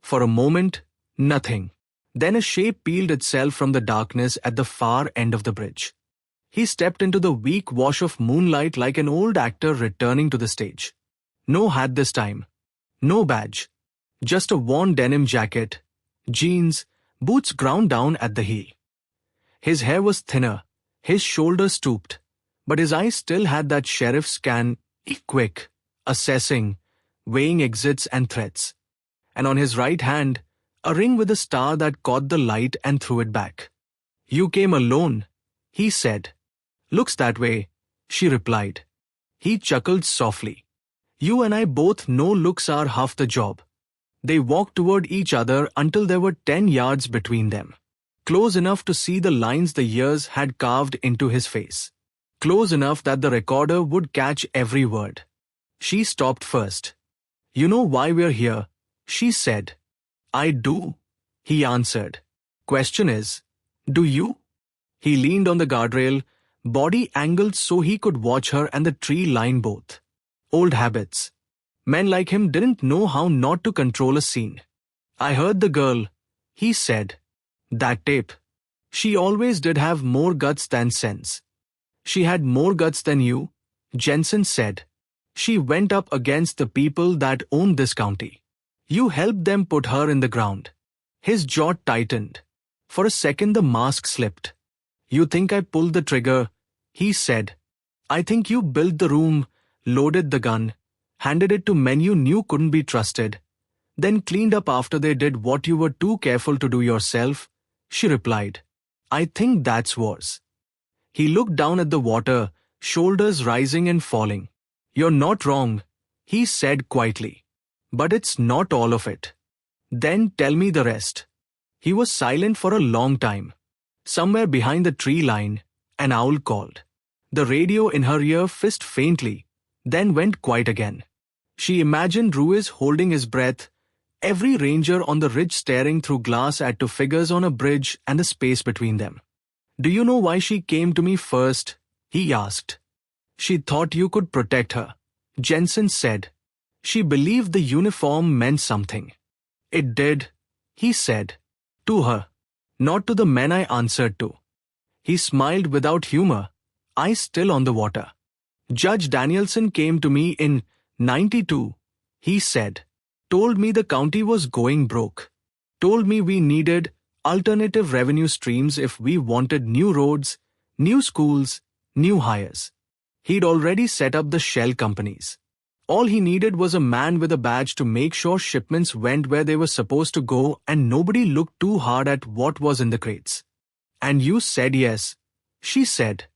G: For a moment, nothing. Then a shape peeled itself from the darkness at the far end of the bridge. He stepped into the weak wash of moonlight like an old actor returning to the stage. No hat this time. No badge. Just a worn denim jacket, jeans, boots ground down at the heel. His hair was thinner, his shoulders stooped, but his eyes still had that sheriff's scan, quick, assessing, weighing exits and threats. And on his right hand, a ring with a star that caught the light and threw it back. "You came alone," he said. "Looks that way," she replied. He chuckled softly. "You and I both know looks are half the job." They walked toward each other until there were 10 yards between them. Close enough to see the lines the years had carved into his face. Close enough that the recorder would catch every word. She stopped first. "You know why we're here," she said. "I do," he answered. "Question is, do you?" He leaned on the guardrail, body angled so he could watch her and the tree line both. Old habits. Men like him didn't know how not to control a scene. "I heard the girl," he said. "That tape. She always did have more guts than sense." "She had more guts than you," Jensen said. "She went up against the people that own this county. You helped them put her in the ground." His jaw tightened. For a second the mask slipped. "You think I pulled the trigger," he said. "I think you built the room, loaded the gun, handed it to men you knew couldn't be trusted, then cleaned up after they did what you were too careful to do yourself," she replied. "I think that's worse." He looked down at the water, shoulders rising and falling. "You're not wrong," he said quietly. "But it's not all of it." "Then tell me the rest." He was silent for a long time. Somewhere behind the tree line, an owl called. The radio in her ear fizzed faintly, then went quiet again. She imagined Ruiz holding his breath, every ranger on the ridge staring through glass at 2 figures on a bridge and the space between them. "Do you know why she came to me first?" he asked. "She thought you could protect her," Jensen said. "She believed the uniform meant something." "It did," he said. "To her. Not to the men I answered to." He smiled without humor, eyes still on the water. "Judge Danielson came to me in 92, he said. Told me the county was going broke. Told me we needed alternative revenue streams if we wanted new roads, new schools, new hires. He'd already set up the shell companies. All he needed was a man with a badge to make sure shipments went where they were supposed to go and nobody looked too hard at what was in the crates. And you said yes," she said.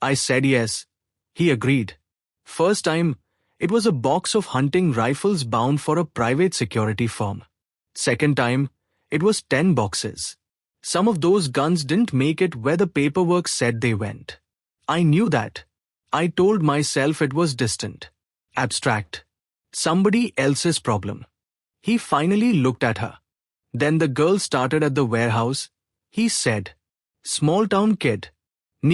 G: "I said yes," he agreed. "First time, it was a box of hunting rifles bound for a private security firm. Second time, it was 10 boxes. Some of those guns didn't make it where the paperwork said they went. I knew that. I told myself it was distant, abstract, somebody else's problem." He finally looked at her. "Then the girl started at the warehouse," he said. "Small town kid.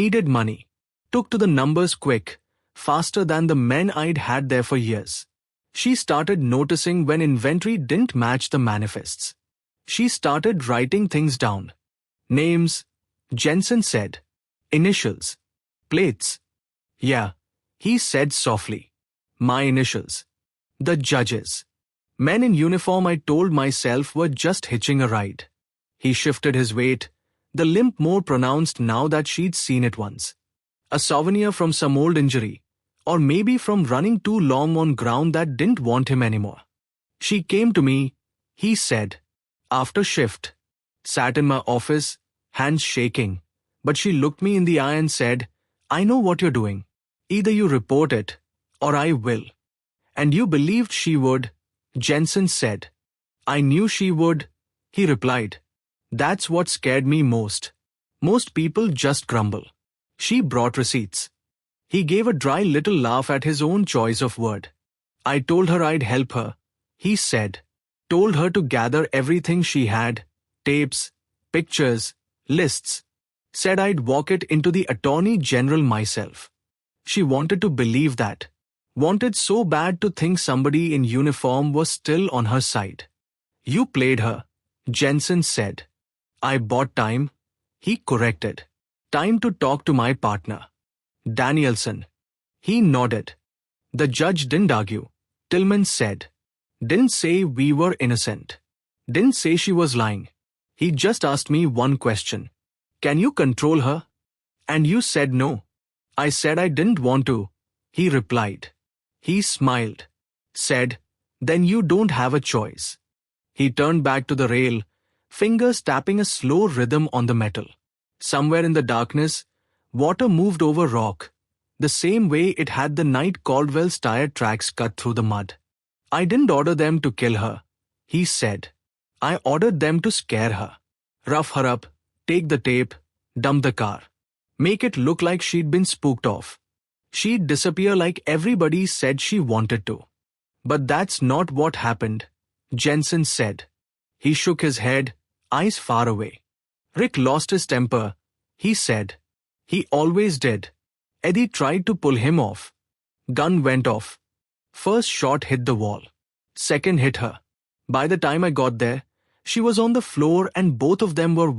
G: Needed money. Took to the numbers quick, faster than the men I'd had there for years. She started noticing when inventory didn't match the manifests. She started writing things down. Names," Jensen said. "Initials. Plates." "Yeah," he said softly. "My initials. The judges. Men in uniform I told myself were just hitching a ride." He shifted his weight, the limp more pronounced now that she'd seen it once. A souvenir from some old injury, or maybe from running too long on ground that didn't want him anymore. "She came to me," he said, "after shift. Sat in my office, hands shaking, but she looked me in the eye and said, 'I know what you're doing. Either you report it, or I will.' And you believed she would," Jensen said. I knew she would, he replied. That's what scared me most. Most people just grumble. She brought receipts. He gave a dry little laugh at his own choice of word. I told her I'd help her, he said. Told her to gather everything she had, tapes, pictures, lists. Said I'd walk it into the Attorney General myself. She wanted to believe that. Wanted so bad to think somebody in uniform was still on her side. You played her, Jensen said. I bought time, he corrected. Time to talk to my partner. Danielson. He nodded. The judge didn't argue. Tillman said. Didn't say we were innocent. Didn't say she was lying. He just asked me one question. Can you control her? And you said no. I said I didn't want to, he replied. He smiled. Said, then you don't have a choice. He turned back to the rail, fingers tapping a slow rhythm on the metal. Somewhere in the darkness, water moved over rock, the same way it had the night Caldwell's tire tracks cut through the mud. I didn't order them to kill her, he said. I ordered them to scare her. Rough her up, take the tape, dump the car. Make it look like she'd been spooked off. She'd disappear like everybody said she wanted to. But that's not what happened, Jensen said. He shook his head, eyes far away. Rick lost his temper, he said. He always did. Eddie tried to pull him off. Gun went off. First shot hit the wall. Second hit her. By the time I got there, she was on the floor and both of them were